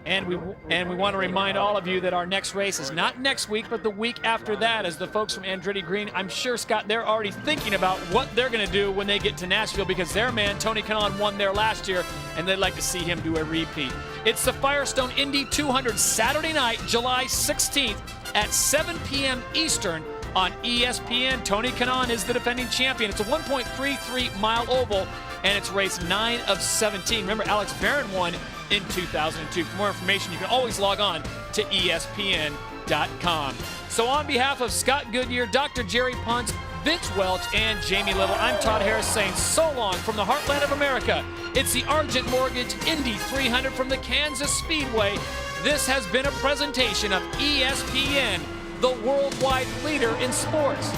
And we want to remind all of you that our next race is not next week, but the week after that, as the folks from Andretti Green, I'm sure, Scott, they're already thinking about what they're going to do when they get to Nashville, because their man, Tony Kanaan, won there last year, and they'd like to see him do a repeat. It's the Firestone Indy 200 Saturday night, July 16th at 7 p.m. Eastern on ESPN. Tony Kanaan is the defending champion. It's a 1.33-mile oval, and it's race 9 of 17. Remember, Alex Barron won in 2002. For more information, you can always log on to ESPN.com. So on behalf of Scott Goodyear, Dr. Jerry Punts, Vince Welch, and Jamie Little, I'm Todd Harris saying so long from the heartland of America. It's the Argent Mortgage Indy 300 from the Kansas Speedway. This has been a presentation of ESPN, the worldwide leader in sports.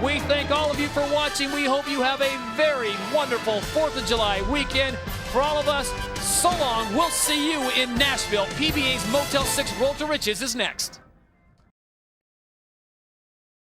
We thank all of you for watching. We hope you have a very wonderful 4th of July weekend. For all of us, so long. We'll see you in Nashville. PBA's Motel 6 Road to Riches is next.